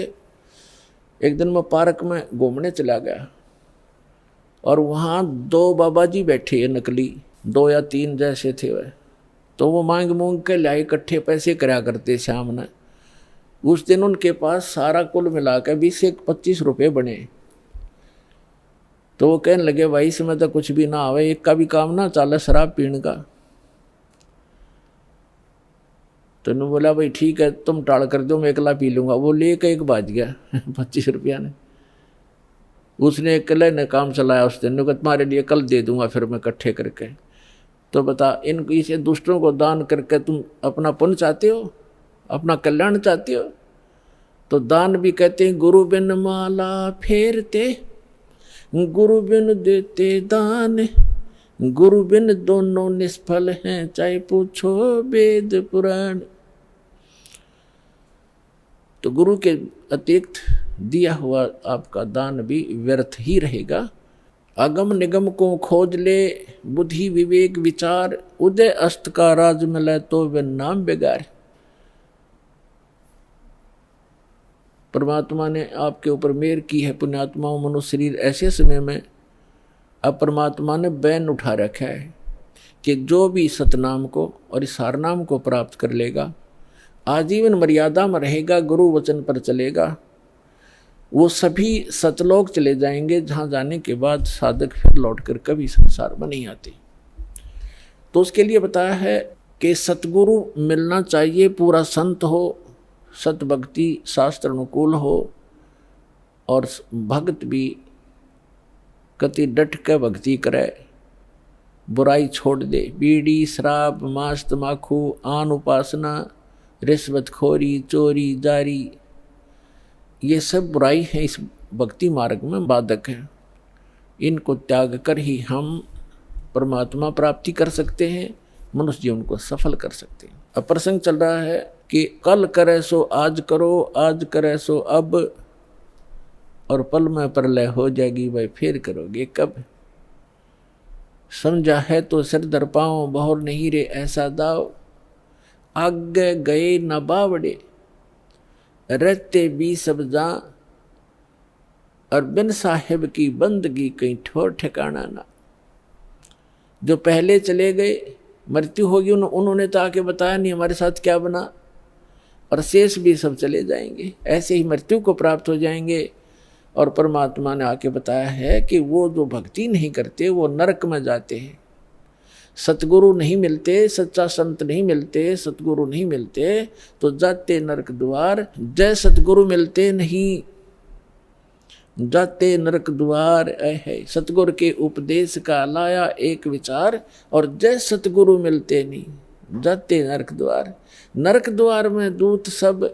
एक दिन मैं पार्क में घूमने चला गया और वहाँ 2 बाबा जी बैठे, नकली 2 या 3 जैसे थे वह। तो वो मांग मूंग के लाए, इकट्ठे पैसे करा करते शाम ने। उस दिन उनके पास सारा कुल मिलाकर 20 से 25 रुपये बने। तो वो कहने लगे भाई इसमें तो कुछ भी ना आवे, एक का भी काम ना चले शराब पीने का। तो उन्होंने बोला भाई ठीक है तुम टाल कर दो, मैं अकेला पी लूँगा। वो लेकर एक बाज गया 25 रुपया ने। उसने अकेले ने काम चलाया उस दिन, तुम्हारे लिए कल दे दूंगा फिर मैं इकट्ठे करके। तो बता, इन इसे दूसरों को दान करके तुम अपना पुण्य चाहते हो, अपना कल्याण चाहते हो? तो दान भी कहते हैं गुरु बिन माला फेरते, गुरु बिन देते दान, गुरु बिन दोनों निष्फल हैं, चाहे पूछो वेद पुराण। तो गुरु के अतिरिक्त दिया हुआ आपका दान भी व्यर्थ ही रहेगा। अगम निगम को खोज ले, बुद्धि विवेक विचार, उदय अस्त का राज मिले तो वे नाम बेगार। परमात्मा ने आपके ऊपर मेहर की है पुण्यात्माओं। मनुष्य शरीर ऐसे समय में अब परमात्मा ने बैन उठा रखा है कि जो भी सतनाम को और इस हारनाम को प्राप्त कर लेगा, आजीवन मर्यादा में रहेगा, गुरु वचन पर चलेगा, वो सभी सतलोक चले जाएंगे, जहाँ जाने के बाद साधक फिर लौटकर कभी संसार में नहीं आते। तो उसके लिए बताया है कि सतगुरु मिलना चाहिए, पूरा संत हो, सत भक्ति शास्त्र अनुकूल हो, और भक्त भी कति डट के भक्ति करे, बुराई छोड़ दे। बीड़ी शराब मांस तमाकू आन उपासना रिश्वतखोरी चोरी जारी, ये सब बुराई है, इस भक्ति मार्ग में बाधक है। इनको त्याग कर ही हम परमात्मा प्राप्ति कर सकते हैं, मनुष्य जीवन को सफल कर सकते हैं। अब प्रसंग चल रहा है कि कल करे सो आज करो, आज करे सो अब, और पल में प्रलय हो जाएगी, भाई फिर करोगे कब। समझा है तो सिर दर पाओ, बहुर नहीं रे ऐसा दाव, आगे गए न बावड़े, रहते भी सब जा, और बिन साहिब की बंदगी कहीं ठोर ठिकाना ना। जो पहले चले गए, मृत्यु होगी, उन्होंने तो आके बताया नहीं हमारे साथ क्या बना, और शेष भी सब चले जाएंगे, ऐसे ही मृत्यु को प्राप्त हो जाएंगे। और परमात्मा ने आके बताया है कि वो जो भक्ति नहीं करते वो नरक में जाते हैं। सतगुरु नहीं मिलते, सच्चा संत नहीं मिलते, सतगुरु नहीं मिलते तो जाते नरक द्वार। जय सतगुरु मिलते नहीं, जाते नरक द्वार। है सतगुरु के उपदेश का लाया एक विचार, और जय सतगुरु मिलते नहीं, जाते नरक द्वार। नरक द्वार में दूत सब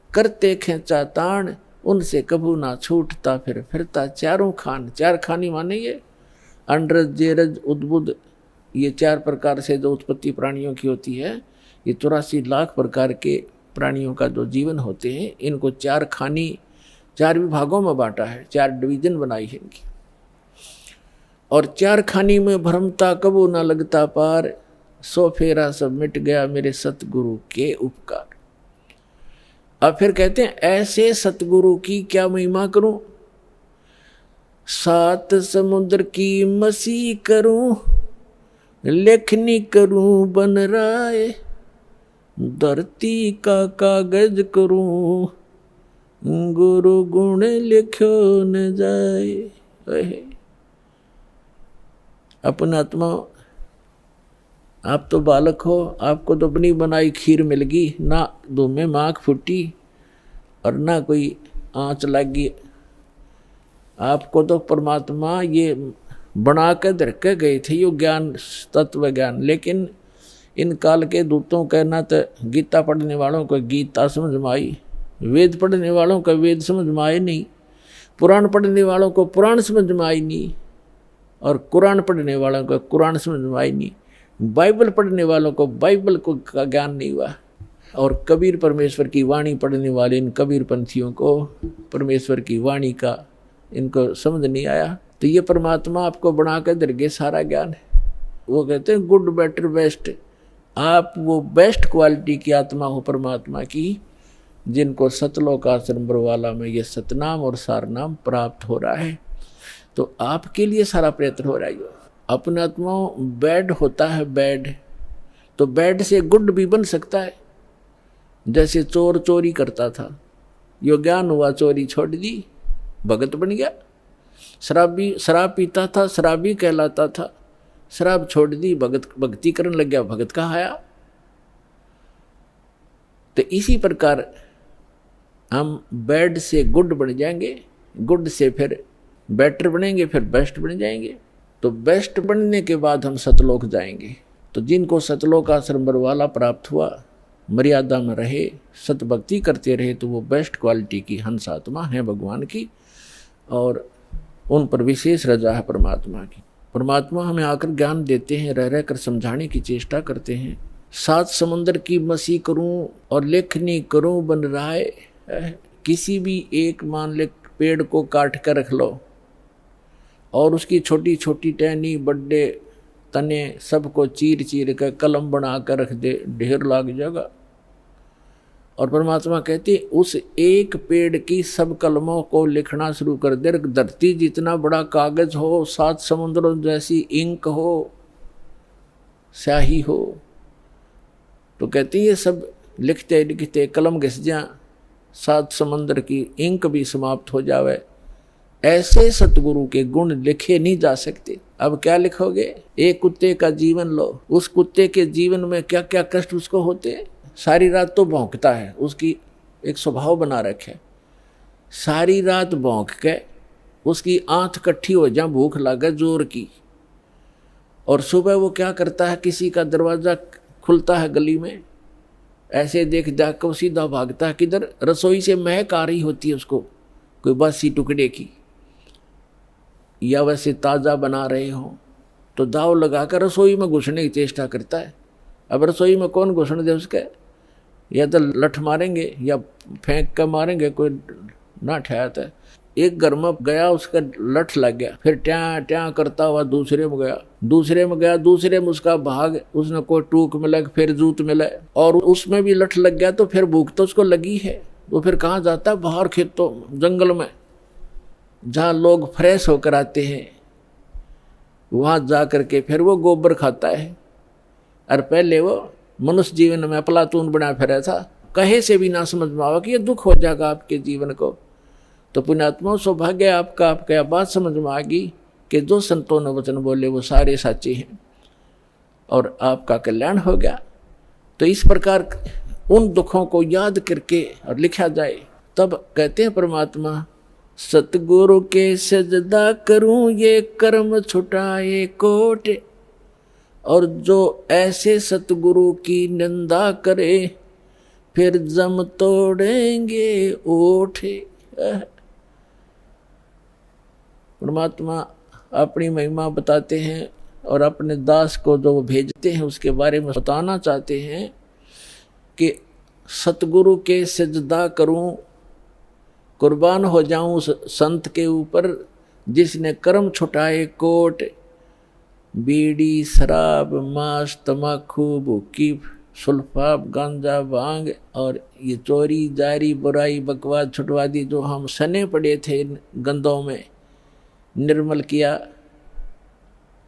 करते खेचा ताण, उनसे कभू ना छूटता फिर फिरता चारों खान। चार खानी माने ये अंडरज जेरज उद्बुद, ये 4 प्रकार से जो उत्पत्ति प्राणियों की होती है, ये 84 लाख प्रकार के प्राणियों का जो जीवन होते हैं, इनको 4 खानी 4 विभागों में बांटा है, 4 डिवीजन बनाई है इनकी। और 4 खानी में भ्रमता कबू ना लगता पार, सो फेरा सब मिट गया मेरे सतगुरु के उपकार। अब फिर कहते हैं ऐसे सतगुरु की क्या महिमा करूं, 7 समुद्र की मसी करूं, लेखनी करूं बन राय, धरती का कागज करूं, गुरु गुण लिखो न जाए। अपन आत्मा, आप तो बालक हो, आपको तो अपनी बनाई खीर मिल गई, ना दूध में माख फूटी और ना कोई आँच लगी। आपको तो परमात्मा ये बना के धर के गए थे, यो ज्ञान तत्व ज्ञान। लेकिन इन काल के दूतों का ना तो गीता पढ़ने वालों को गीता समझ में आई, वेद पढ़ने वालों का वेद समझ में आए नहीं, पुराण पढ़ने वालों को पुराण समझ में आई नहीं, और कुरान पढ़ने वालों को कुरान समझ में आई नहीं, बाइबल पढ़ने वालों को बाइबल को का ज्ञान नहीं हुआ, और कबीर परमेश्वर की वाणी पढ़ने वाले इन कबीर पंथियों को परमेश्वर की वाणी का इनको समझ नहीं आया। तो ये परमात्मा आपको बना कर दरगे सारा ज्ञान है। वो कहते हैं गुड बेटर बेस्ट, आप वो बेस्ट क्वालिटी की आत्मा हो परमात्मा की, जिनको सतलोक आश्रम बरवाला में ये सतनाम और सारनाम प्राप्त हो रहा है। तो आपके लिए सारा प्रयत्न हो रहा है। अपने आत्मा बैड होता है, बैड तो बैड से गुड भी बन सकता है। जैसे चोर चोरी करता था, यो ज्ञान हुआ, चोरी छोड़ दी, भगत बन गया। शराब पीता था, शराबी कहलाता था, शराब छोड़ दी, भक्ति करने लग गया, भगत कहा आया। तो इसी प्रकार हम बैड से गुड बन जाएंगे, गुड से फिर बेटर बनेंगे, फिर बेस्ट बन जाएंगे। तो बेस्ट बनने के बाद हम सतलोक जाएंगे। तो जिनको सतलोक आश्रम बरवाला प्राप्त हुआ, मर्यादा में रहे, सतभक्ति करते रहे, तो वो बेस्ट क्वालिटी की हंस आत्मा है भगवान की, और उन पर विशेष रजा है परमात्मा की। परमात्मा हमें आकर ज्ञान देते हैं, रह रह कर समझाने की चेष्टा करते हैं। 7 समुद्र की मसी करूं और लेखनी करूं बन रहा है। किसी भी एक मान ले पेड़ को काट कर रख लो और उसकी छोटी छोटी टहनी बड़े तने सबको चीर चीर कर कलम बना कर रख दे, ढेर लाग जाएगा। और परमात्मा कहते उस एक पेड़ की सब कलमों को लिखना शुरू कर दे। धरती जितना बड़ा कागज हो, 7 समुद्रों जैसी इंक हो, स्याही हो, तो कहती ये सब लिखते लिखते कलम घिस जा, 7 समुद्र की इंक भी समाप्त हो जावे। ऐसे सतगुरु के गुण लिखे नहीं जा सकते। अब क्या लिखोगे? एक कुत्ते का जीवन लो, उस कुत्ते के जीवन में क्या क्या कष्ट उसको होते हैं। सारी रात तो भौंकता है, उसकी एक स्वभाव बना रखे, सारी रात भौंक के उसकी आंख इकट्ठी हो जा, भूख लगे जोर की, और सुबह वो क्या करता है, किसी का दरवाजा खुलता है गली में, ऐसे देख देख कर सीधा भागता है किधर, रसोई से महक आ रही होती है उसको कोई बासी टुकड़े की, या वैसे ताज़ा बना रहे हो तो दाव लगाकर रसोई में घुसने की चेष्टा करता है। अब रसोई में कौन घुसने दे उसके, या तो लठ मारेंगे या फेंक कर मारेंगे, कोई ना ठहरता है। एक घर में गया, उसका लठ लग गया, फिर ट्या ट्या करता हुआ दूसरे में गया, दूसरे में गया, दूसरे में उसका भाग, उसने कोई टूक मिला, फिर जूत मिला, और उसमें भी लठ लग गया, तो फिर भूख तो उसको लगी है, तो फिर कहाँ जाता है, बाहर खेतों जंगल में जहाँ लोग फ्रेश होकर आते हैं, वहाँ जा करके फिर वो गोबर खाता है। और पहले वो मनुष्य जीवन में प्लातून बना फिरा था, कहे से भी ना समझ में आवा कि ये दुख हो जाएगा आपके जीवन को। तो पुण्यात्मा सौभाग्य आपका, आपका बात समझ में आ गई कि जो संतों ने वचन बोले वो सारे साचे हैं और आपका कल्याण हो गया। तो इस प्रकार उन दुखों को याद करके और लिखा जाए, तब कहते हैं परमात्मा, सतगुरु के सजदा करूं ये कर्म छुटाए कोट, और जो ऐसे सतगुरु की निंदा करे फिर जम तोड़ेंगे ओठे। परमात्मा अपनी महिमा बताते हैं और अपने दास को जो भेजते हैं उसके बारे में बताना चाहते हैं कि सतगुरु के सजदा करूं, कुर्बान हो जाऊं उस संत के ऊपर जिसने कर्म छुटाए कोट, बीड़ी शराब मांस तमाकू भूकी सुल्फाब गांजा भांग और ये चोरी जारी बुराई बकवास छुटवा दी, जो हम सने पड़े थे गंदों में, निर्मल किया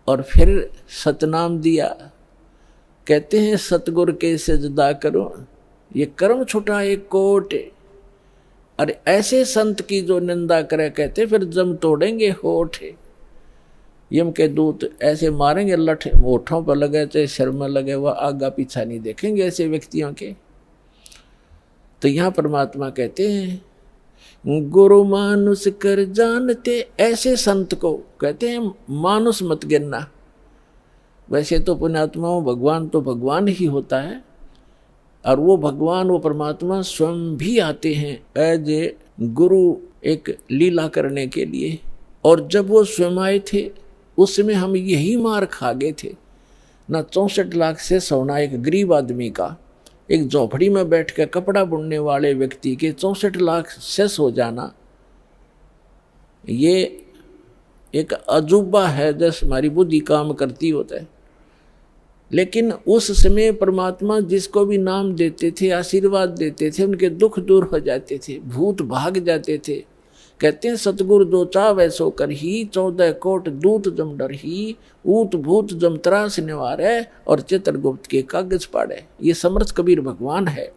और फिर सतनाम दिया। कहते हैं सतगुरु के सजदा करो ये कर्म छुटाए कोट, और ऐसे संत की जो निंदा करे कहते फिर जम तोड़ेंगे होठ। यम के दूत ऐसे मारेंगे लठ, होठों पर लगे चाहे सिर में लगे, वह आगा पीछा नहीं देखेंगे ऐसे व्यक्तियों के। तो यहाँ परमात्मा कहते हैं गुरु मानुष कर जानते, ऐसे संत को कहते हैं मानुष मत गिनना। वैसे तो पुण्यात्माओं भगवान तो भगवान ही होता है, और वो भगवान वो परमात्मा स्वयं भी आते हैं एज ए गुरु एक लीला करने के लिए। और जब वो स्वयं आए थे उसमें हम यही मार खा गए थे ना। 64 लाख से सोना एक गरीब आदमी का, एक झोपड़ी में बैठ कर कपड़ा बुनने वाले व्यक्ति के 64 लाख से सो जाना, ये एक अजूबा है जैसे हमारी बुद्धि काम करती होता है। लेकिन उस समय परमात्मा जिसको भी नाम देते थे, आशीर्वाद देते थे, उनके दुख दूर हो जाते थे, भूत भाग जाते थे। कहते हैं सतगुरु दो चाव ऐसो कर ही, 14 कोट दूत जम डर ही, ऊत भूत जम त्रास निवारे, और चित्रगुप्त के कागज पाड़े। ये समर्थ कबीर भगवान है।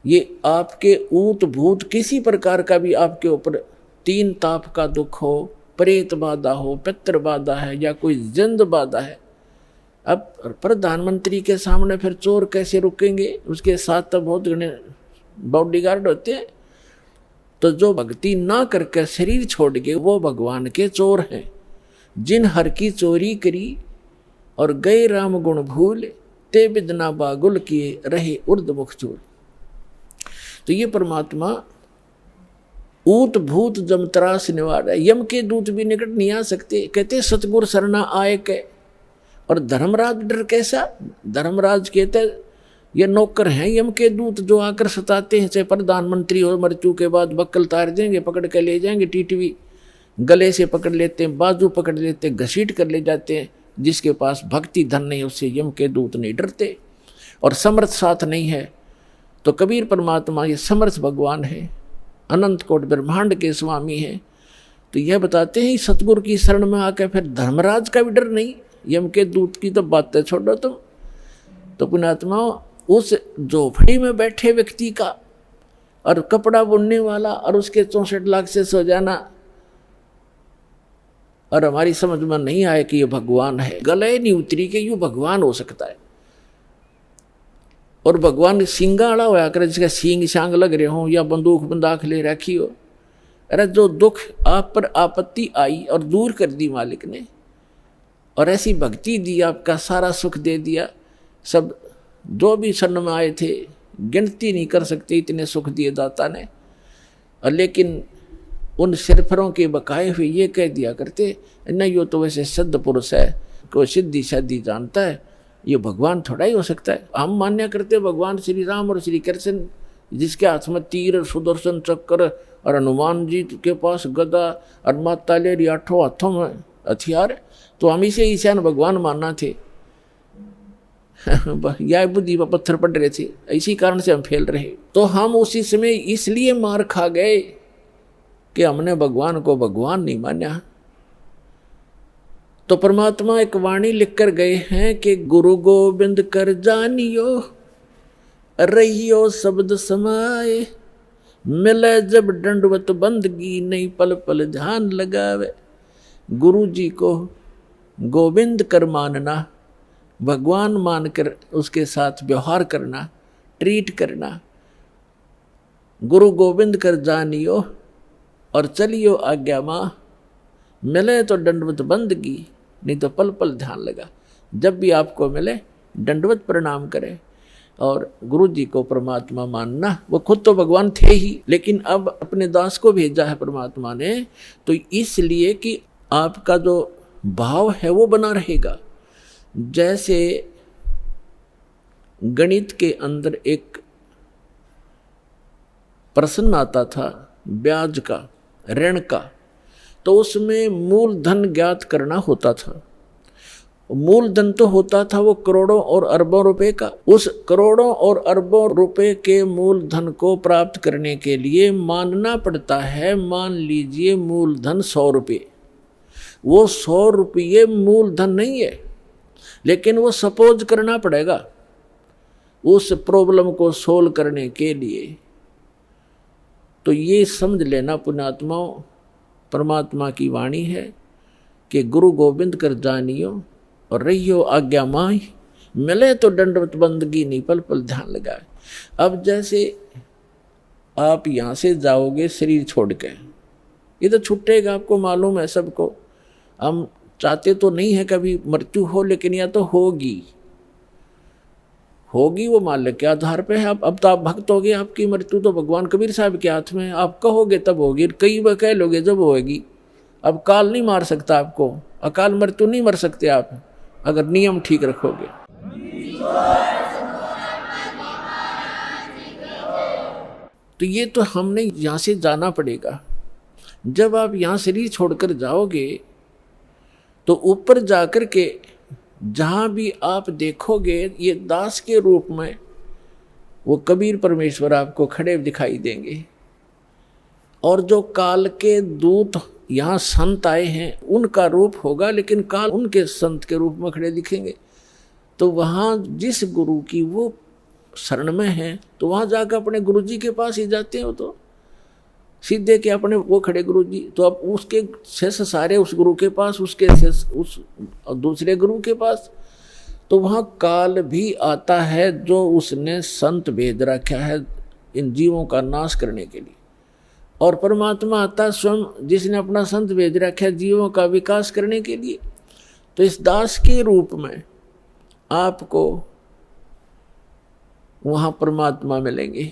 ये आपके ऊत भूत किसी प्रकार का भी आपके ऊपर 3 ताप का दुख हो, प्रेत बाधा हो, पितृ बाधा है या कोई जिंद बाधा है, अब प्रधानमंत्री के सामने फिर चोर कैसे रुकेंगे? उसके साथ तो बहुत घने बॉडीगार्ड होते हैं। तो जो भक्ति ना करके शरीर छोड़ के वो भगवान के चोर हैं। जिन हर की चोरी करी और गए राम गुण भूल, ते बिदना बागुल किए रहे उर्द मुख चूर। तो ये परमात्मा ऊत भूत जमत्रास निवार है। यम के दूत भी निकट नहीं आ सकते। कहते सतगुर सरना आए के। और धर्मराज डर कैसा? धर्मराज कहते ये नौकर हैं यम के दूत जो आकर सताते हैं। चाहे प्रधानमंत्री हो, मृत्यु के बाद बक्कल तार देंगे, पकड़ के ले जाएंगे, टीटवी गले से पकड़ लेते हैं, बाजू पकड़ लेते हैं, घसीट कर ले जाते हैं। जिसके पास भक्ति धन नहीं उससे यम के दूत नहीं डरते। और समर्थ साथ नहीं है तो कबीर परमात्मा ये समर्थ भगवान है, अनंत कोट ब्रह्मांड के स्वामी हैं। तो यह बताते हैं सतगुरु की शरण में आकर फिर धर्मराज का भी डर नहीं, यम के दूत की तो बातें छोड़ो तुम। तो पुण्यात्मा उस झोपड़ी में बैठे व्यक्ति का और कपड़ा बुनने वाला और उसके 64 लाख से सो जाना और हमारी समझ में नहीं आए कि ये भगवान है, गले नहीं उतरी कि ये भगवान हो सकता है। और भगवान सींगा आड़ा होया करे, जिसका सींग शांग लग रहे हो या बंदूक बंदाख ले रखी हो। अरे जो दुख आप पर आपत्ति आई और दूर कर दी मालिक ने, और ऐसी भक्ति दी, आपका सारा सुख दे दिया। सब जो भी शरण में आए थे गिनती नहीं कर सकते इतने सुख दिए दाता ने। और लेकिन उन सिरफरों के बकाए हुए ये कह दिया करते नहीं, यो तो वैसे सिद्ध पुरुष है, कोई सिद्धि शादी जानता है, ये भगवान थोड़ा ही हो सकता है। हम मान्य करते भगवान श्री राम और श्री कृष्ण, जिसके हाथ में तीर, सुदर्शन चक्र और हनुमान जी के पास गदा और माता ले 8 हाथों में हथियार, तो हम इसे ईशान भगवान मानना थे। यह बुद्धि पर पत्थर पड़ रहे थे, इसी कारण से हम फेल रहे। तो हम उसी समय इसलिए मार खा गए कि हमने भगवान को भगवान नहीं माना। तो परमात्मा एक वाणी लिखकर गए हैं कि गुरु गोविंद कर जानियो, रहियो शब्द समाए, मिले जब दंडवत बंदगी, नहीं पल पल ध्यान लगावे। गुरु जी को गोविंद कर मानना, भगवान मानकर उसके साथ व्यवहार करना, ट्रीट करना। गुरु गोविंद कर जानियो और चलियो आज्ञा माँ, मिले तो दंडवत बंदगी, नहीं तो पल पल ध्यान लगा। जब भी आपको मिले दंडवत प्रणाम करें और गुरु जी को परमात्मा मानना। वो खुद तो भगवान थे ही, लेकिन अब अपने दास को भेजा है परमात्मा ने, तो इसलिए कि आपका जो भाव है वो बना रहेगा। जैसे गणित के अंदर एक प्रश्न आता था ब्याज का, ऋण का, तो उसमें मूलधन ज्ञात करना होता था। मूलधन तो होता था वो करोड़ों और अरबों रुपए का। उस करोड़ों और अरबों रुपए के मूलधन को प्राप्त करने के लिए मानना पड़ता है, मान लीजिए मूलधन 100 रुपये। वो 100 रुपये मूलधन नहीं है, लेकिन वो सपोज करना पड़ेगा उस प्रॉब्लम को सोल्व करने के लिए। तो ये समझ लेना पुण्यात्माओं, परमात्मा की वाणी है कि गुरु गोविंद कर जानियो और रहियो आज्ञा माही, मिले तो दंडवत बंदगी, नहीं पल पल ध्यान लगाए। अब जैसे आप यहाँ से जाओगे शरीर छोड़ के, ये तो छूटेगा, आपको मालूम है सबको। हम चाहते तो नहीं है कभी मृत्यु हो, लेकिन या तो होगी वो मालिक के आधार पे है। अब तो आप भक्त हो गए, आपकी मृत्यु तो भगवान कबीर साहब के हाथ में। आप कहोगे तब होगी, कई बार कह लोगे जब होगी। अब काल नहीं मार सकता आपको, अकाल मृत्यु नहीं मर सकते आप अगर नियम ठीक रखोगे। तो ये तो हमने यहाँ से जाना पड़ेगा। जब आप यहाँ शरीर छोड़कर जाओगे तो ऊपर जाकर के जहाँ भी आप देखोगे ये दास के रूप में वो कबीर परमेश्वर आपको खड़े दिखाई देंगे। और जो काल के दूत यहाँ संत आए हैं उनका रूप होगा, लेकिन काल उनके संत के रूप में खड़े दिखेंगे। तो वहाँ जिस गुरु की वो शरण में है तो वहाँ जाकर अपने गुरु जी के पास ही जाते हैं। वो तो सीधे के अपने वो खड़े गुरु जी, तो अब उसके शेष सारे उस गुरु के पास, उसके शेष उस दूसरे गुरु के पास। तो वहाँ काल भी आता है जो उसने संत भेज रखा है इन जीवों का नाश करने के लिए, और परमात्मा आता है स्वयं जिसने अपना संत भेज रखा है जीवों का विकास करने के लिए। तो इस दास के रूप में आपको वहाँ परमात्मा मिलेंगे।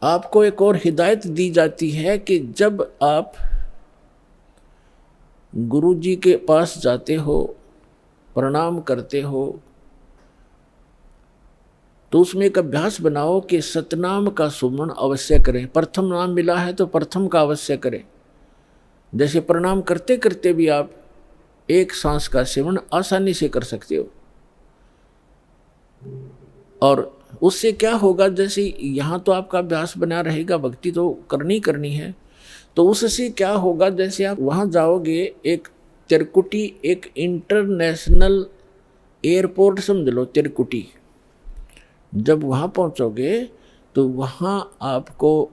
आपको एक और हिदायत दी जाती है कि जब आप गुरु जी के पास जाते हो, प्रणाम करते हो, तो उसमें एक अभ्यास बनाओ कि सतनाम का सुमरण अवश्य करें। प्रथम नाम मिला है तो प्रथम का अवश्य करें। जैसे प्रणाम करते करते भी आप एक सांस का सेवन आसानी से कर सकते हो। और उससे क्या होगा, जैसे यहाँ तो आपका अभ्यास बना रहेगा, भक्ति तो करनी है, तो उससे क्या होगा, जैसे आप वहाँ जाओगे, एक तिरकुटी, एक इंटरनेशनल एयरपोर्ट समझ लो तिरकुटी, जब वहाँ पहुँचोगे तो वहाँ आपको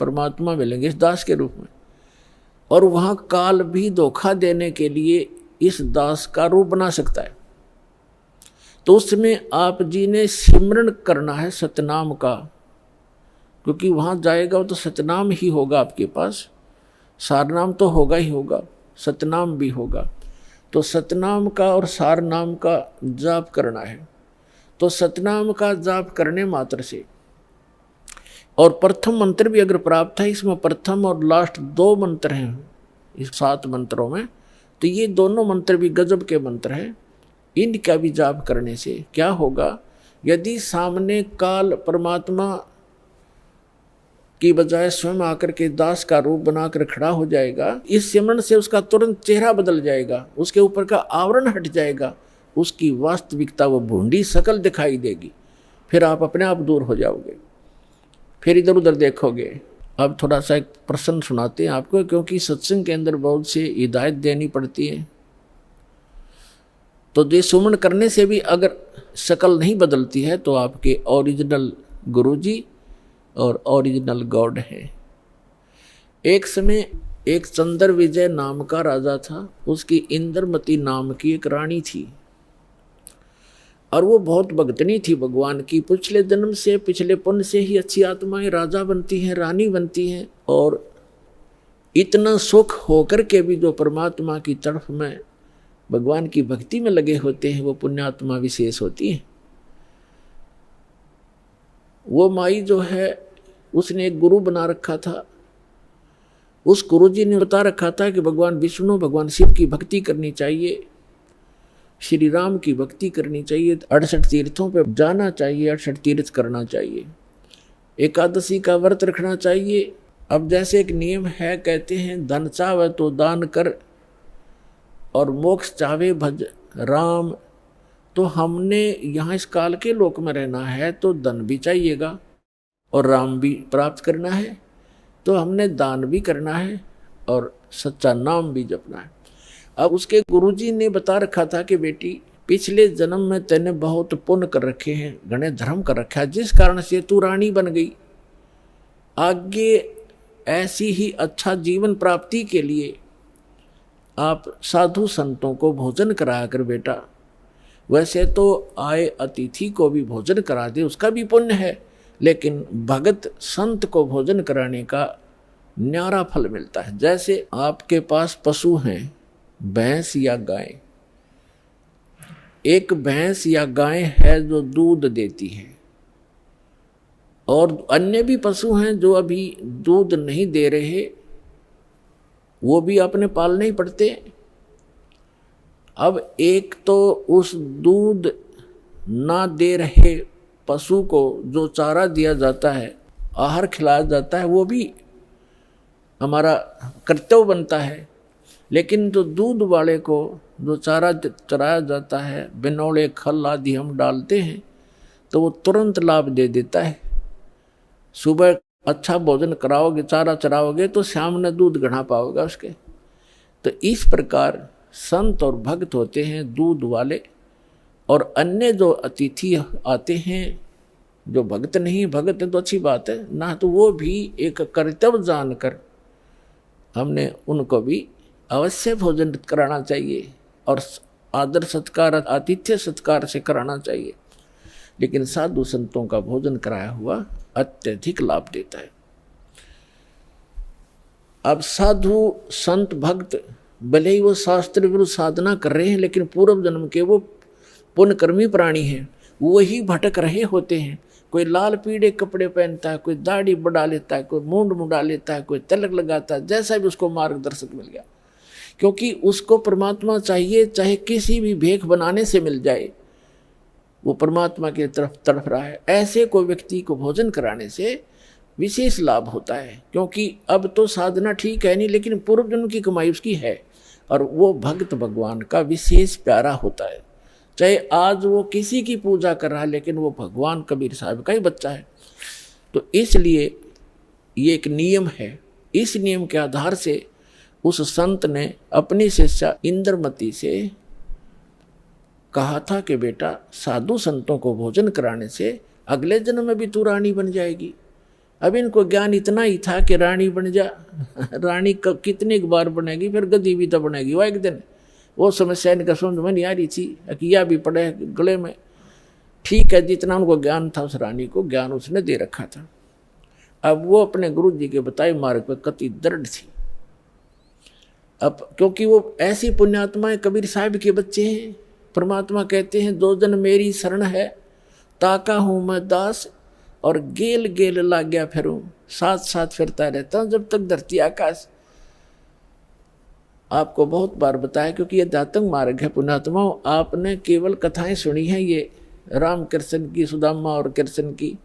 परमात्मा मिलेंगे इस दास के रूप में। और वहाँ काल भी धोखा देने के लिए इस दास का रूप बना सकता है। तो उसमें आप जी ने सिमरण करना है सतनाम का, क्योंकि वहाँ जाएगा वो तो सतनाम ही होगा आपके पास, सारनाम तो होगा ही होगा, सतनाम भी होगा। तो सतनाम का और सारनाम का जाप करना है। तो सतनाम का जाप करने मात्र से, और प्रथम मंत्र भी अगर प्राप्त है, इसमें प्रथम और लास्ट 2 मंत्र हैं इस 7 मंत्रों में, तो ये दोनों मंत्र भी गजब के मंत्र हैं। इनका भी जाप करने से क्या होगा, यदि सामने काल परमात्मा की बजाय स्वयं आकर के दास का रूप बनाकर खड़ा हो जाएगा, इस सिमरण से उसका तुरंत चेहरा बदल जाएगा, उसके ऊपर का आवरण हट जाएगा, उसकी वास्तविकता वो भूंडी शकल दिखाई देगी। फिर आप अपने आप दूर हो जाओगे, फिर इधर उधर देखोगे। अब थोड़ा सा एक प्रश्न सुनाते हैं आपको, क्योंकि सत्संग के अंदर बहुत से हिदायत देनी पड़ती है। तो ये सुमन करने से भी अगर शकल नहीं बदलती है तो आपके ओरिजिनल गुरुजी और ओरिजिनल गॉड है। एक समय एक चंद्र विजय नाम का राजा था, उसकी इंद्रमती नाम की एक रानी थी, और वो बहुत भक्तनी थी भगवान की। पिछले जन्म से, पिछले पुण्य से ही अच्छी आत्माएं राजा बनती हैं, रानी बनती हैं, और इतना सुख होकर के भी जो परमात्मा की तरफ में भगवान की भक्ति में लगे होते हैं वो पुण्यात्मा विशेष होती हैं। वो माई जो है उसने एक गुरु बना रखा था। उस गुरु जी ने बता रखा था कि भगवान विष्णु, भगवान शिव की भक्ति करनी चाहिए, श्री राम की भक्ति करनी चाहिए, 68 तीर्थों पे जाना चाहिए, 68 तीर्थ करना चाहिए, एकादशी का व्रत रखना चाहिए। अब जैसे एक नियम है, कहते हैं धन चाहे तो दान कर और मोक्ष चाहे भज राम। तो हमने यहाँ इस काल के लोक में रहना है तो धन भी चाहिएगा और राम भी प्राप्त करना है, तो हमने दान भी करना है और सच्चा नाम भी जपना है। अब उसके गुरुजी ने बता रखा था कि बेटी पिछले जन्म में तेने बहुत पुण्य कर रखे हैं, घने धर्म कर रखा है, जिस कारण से तू रानी बन गई। आगे ऐसी ही अच्छा जीवन प्राप्ति के लिए आप साधु संतों को भोजन करा कर बेटा, वैसे तो आए अतिथि को भी भोजन करा दे, उसका भी पुण्य है, लेकिन भगत संत को भोजन कराने का न्यारा फल मिलता है। जैसे आपके पास पशु हैं, भैंस या गाय, एक भैंस या गाय है जो दूध देती है, और अन्य भी पशु हैं जो अभी दूध नहीं दे रहे, वो भी अपने पालने ही पड़ते। अब एक तो उस दूध ना दे रहे पशु को जो चारा दिया जाता है, आहार खिलाया जाता है, वो भी हमारा कर्तव्य बनता है। लेकिन जो दूध वाले को जो चारा चराया जाता है, बिनौले खल आदि हम डालते हैं, तो वो तुरंत लाभ दे देता है। सुबह अच्छा भोजन कराओगे, चारा चराओगे, तो शाम में दूध घड़ा पाओगे उसके। तो इस प्रकार संत और भक्त होते हैं दूध वाले, और अन्य जो अतिथि आते हैं जो भक्त नहीं, भक्त है तो अच्छी बात है ना, तो वो भी एक कर्तव्य जानकर हमने उनको भी अवश्य भोजन कराना चाहिए। और आदर सत्कार, आतिथ्य सत्कार से कराना चाहिए, लेकिन साधु संतों का भोजन कराया हुआ अत्यधिक लाभ देता है। अब साधु संत भक्त भले ही वो शास्त्र विरुद्ध साधना कर रहे हैं, लेकिन पूर्व जन्म के वो पुण्यकर्मी प्राणी हैं, वही भटक रहे होते हैं। कोई लाल पीले कपड़े पहनता है, कोई दाढ़ी बढ़ा लेता है, कोई मूंड मुंडा लेता है, कोई तिलक लगाता है, जैसा भी उसको मार्गदर्शक मिल गया, क्योंकि उसको परमात्मा चाहिए, चाहे किसी भी भेख बनाने से मिल जाए, वो परमात्मा की तरफ तड़प रहा है। ऐसे कोई व्यक्ति को भोजन कराने से विशेष लाभ होता है, क्योंकि अब तो साधना ठीक है नहीं, लेकिन पूर्व जन्म की कमाई उसकी है, और वो भक्त भगवान का विशेष प्यारा होता है। चाहे आज वो किसी की पूजा कर रहा है, लेकिन वो भगवान कबीर साहब का ही बच्चा है। तो इसलिए ये एक नियम है। इस नियम के आधार से उस संत ने अपनी शिष्या इंद्रमती से कहा था कि बेटा, साधु संतों को भोजन कराने से अगले जन्म में भी तू रानी बन जाएगी। अब इनको ज्ञान इतना ही था कि रानी बन जा, रानी कितनी बार बनेगी, फिर गद्दी भी तो बनेगी। वह एक दिन वो समस्या इनका समझ में नहीं आ रही थी, अकिया भी पड़े गले में। ठीक है, जितना उनको ज्ञान था उस रानी को ज्ञान उसने दे रखा था। अब वो अपने गुरु जी के बताए मार्ग पर कति दृढ़ थी। अब क्योंकि वो ऐसी पुण्यात्माएं कबीर साहब के बच्चे हैं, परमात्मा कहते हैं दो जन मेरी शरण है, ताका हूं मैं दास और गेल गेल लाग गया फिरूं, साथ साथ फिरता रहता हूं जब तक धरती आकाश। आपको बहुत बार बताया, क्योंकि ये दातंग मार्ग है पुण्यात्माओं। आपने केवल कथाएं सुनी हैं, ये राम कृष्ण की, सुदामा और कृष्ण की,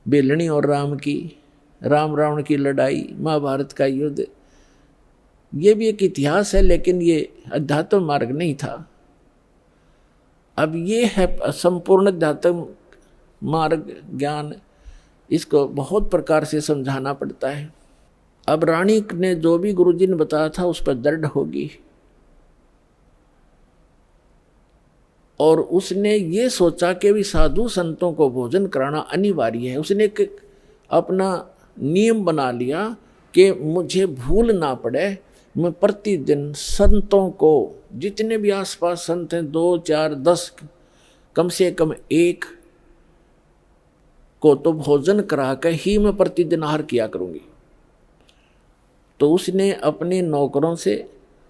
बेलनी और राम की, राम रावण की लड़ाई, महाभारत का युद्ध, ये भी एक इतिहास है, लेकिन ये अध्यात्म मार्ग नहीं था। अब ये है संपूर्ण अध्यात्म मार्ग ज्ञान, इसको बहुत प्रकार से समझाना पड़ता है। अब रानी ने जो भी गुरुजी ने बताया था उस पर दृढ़ होगी, और उसने ये सोचा कि भी साधु संतों को भोजन कराना अनिवार्य है। उसने एक अपना नियम बना लिया कि मुझे भूल ना पड़े, मैं प्रतिदिन संतों को, जितने भी आसपास संत हैं, 2, 4, 10, कम से कम एक को तो भोजन करा कर ही मैं प्रतिदिन आहार किया करूंगी। तो उसने अपने नौकरों से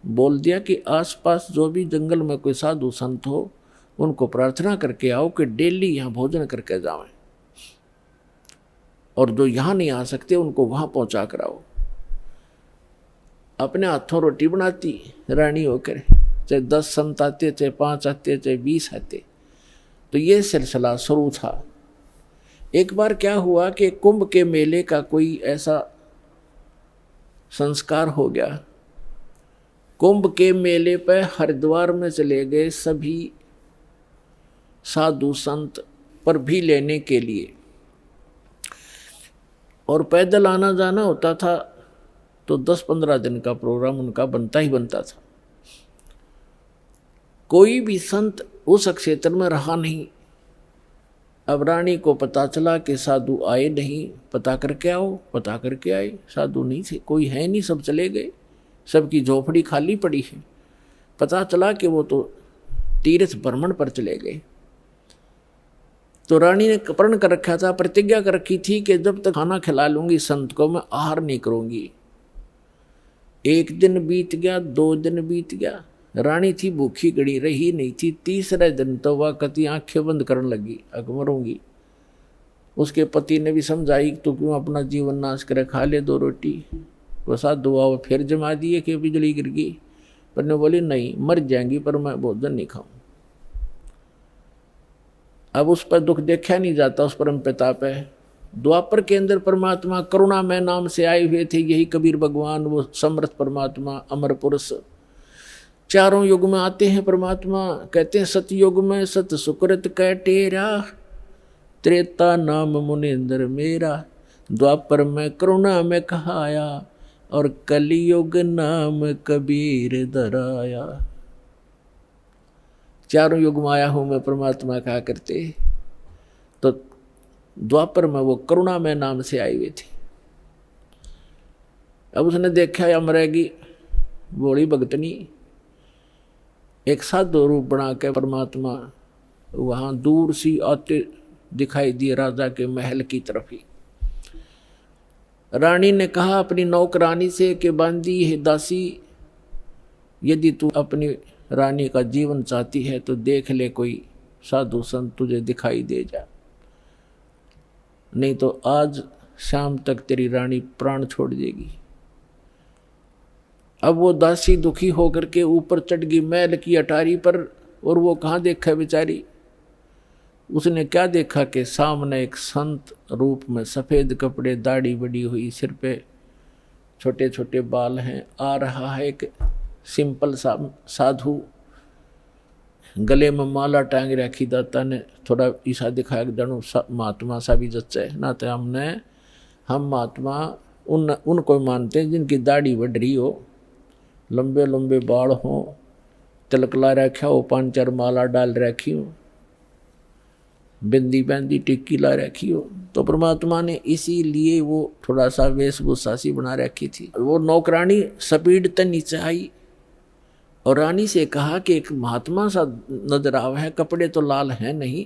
बोल दिया कि आसपास जो भी जंगल में कोई साधु संत हो, उनको प्रार्थना करके आओ कि डेली यहाँ भोजन करके जावें, और जो यहाँ नहीं आ सकते उनको वहाँ पहुँचा कर आओ। अपने हाथों रोटी बनाती रानी होकर, चाहे 10 संत आते, चाहे 5 आते, चाहे 20 आते। तो ये सिलसिला शुरू था। एक बार क्या हुआ कि कुंभ के मेले का कोई ऐसा संस्कार हो गया। कुंभ के मेले पर हरिद्वार में चले गए सभी साधु संत पर भी लेने के लिए, और पैदल आना जाना होता था, तो 10-15 दिन का प्रोग्राम उनका बनता ही बनता था। कोई भी संत उस क्षेत्र में रहा नहीं। अब रानी को पता चला कि साधु आए नहीं, पता करके आओ। पता करके आए, साधु नहीं थे, कोई है नहीं, सब चले गए, सबकी झोपड़ी खाली पड़ी है। पता चला कि वो तो तीर्थ भ्रमण पर चले गए। तो रानी ने प्रण कर रखा था, प्रतिज्ञा कर रखी थी कि जब तक खाना खिला लूंगी संत को, मैं आहार नहीं करूंगी। 1 दिन बीत गया, 2 दिन बीत गया, रानी थी भूखी गड़ी, रही नहीं थी। 3रे दिन तो वह कति आंखें बंद करने लगी, अब मरूंगी। उसके पति ने भी समझाई, तो क्यों अपना जीवन नाश करे, खा ले 2 रोटी। वो साधु आओ फिर जमा दिए कि बिजली गिर गई, पर ने बोली नहीं, मर जाएंगी पर मैं भोजन नहीं खाऊं। अब उस पर दुख देखा नहीं जाता, उस परम पिता पे। द्वापर के अंदर परमात्मा करुणा में नाम से आए हुए थे, यही कबीर भगवान, वो समर्थ परमात्मा, अमर पुरुष। चारों युग में आते हैं परमात्मा। कहते हैं सतयुग में सत सुकृत कह टेरा, त्रेता नाम मुनिंद्र मेरा, द्वापर में करुणा में कहाया, और कलियुग नाम कबीर धराया। चारों युग में आया हूं मैं, परमात्मा कहा करते। तो द्वापर में वो करुणा में नाम से आए हुए थे। अब उसने देखा या मरेगी, बोली भगतनी, एक साधु रूप बना के परमात्मा वहां दूर सी आते दिखाई दिए राजा के महल की तरफ ही। रानी ने कहा अपनी नौकरानी से कि बांदी है दासी, यदि तू अपनी रानी का जीवन चाहती है तो देख ले कोई साधु संत तुझे दिखाई दे जा, नहीं तो आज शाम तक तेरी रानी प्राण छोड़ देगी। अब वो दासी दुखी होकर के ऊपर चढ़ गई महल की अटारी पर, और वो कहाँ देखा बेचारी, उसने क्या देखा कि सामने एक संत रूप में सफ़ेद कपड़े, दाढ़ी बड़ी हुई, सिर पे छोटे छोटे बाल हैं, आ रहा है एक सिंपल सा साधु, गले में माला टांग रखी। दाता ने थोड़ा ईसा दिखाया कि जणु महात्मा सा भी जच्चा है ना, तो हम महात्मा उनको मानते हैं जिनकी दाढ़ी बढ़ रही हो, लंबे लंबे बाल हों, तिलक ला रखा हो, 5-4 माला डाल रखी हो, बिंदी बैंदी टिक्की ला रखी हो। तो परमात्मा ने इसीलिए वो थोड़ा सा वेशभूषा सी बना रखी थी। वो नौकरानी स्पीड तक नीचे आई और रानी से कहा कि एक महात्मा सा नजर आवा है, कपड़े तो लाल हैं नहीं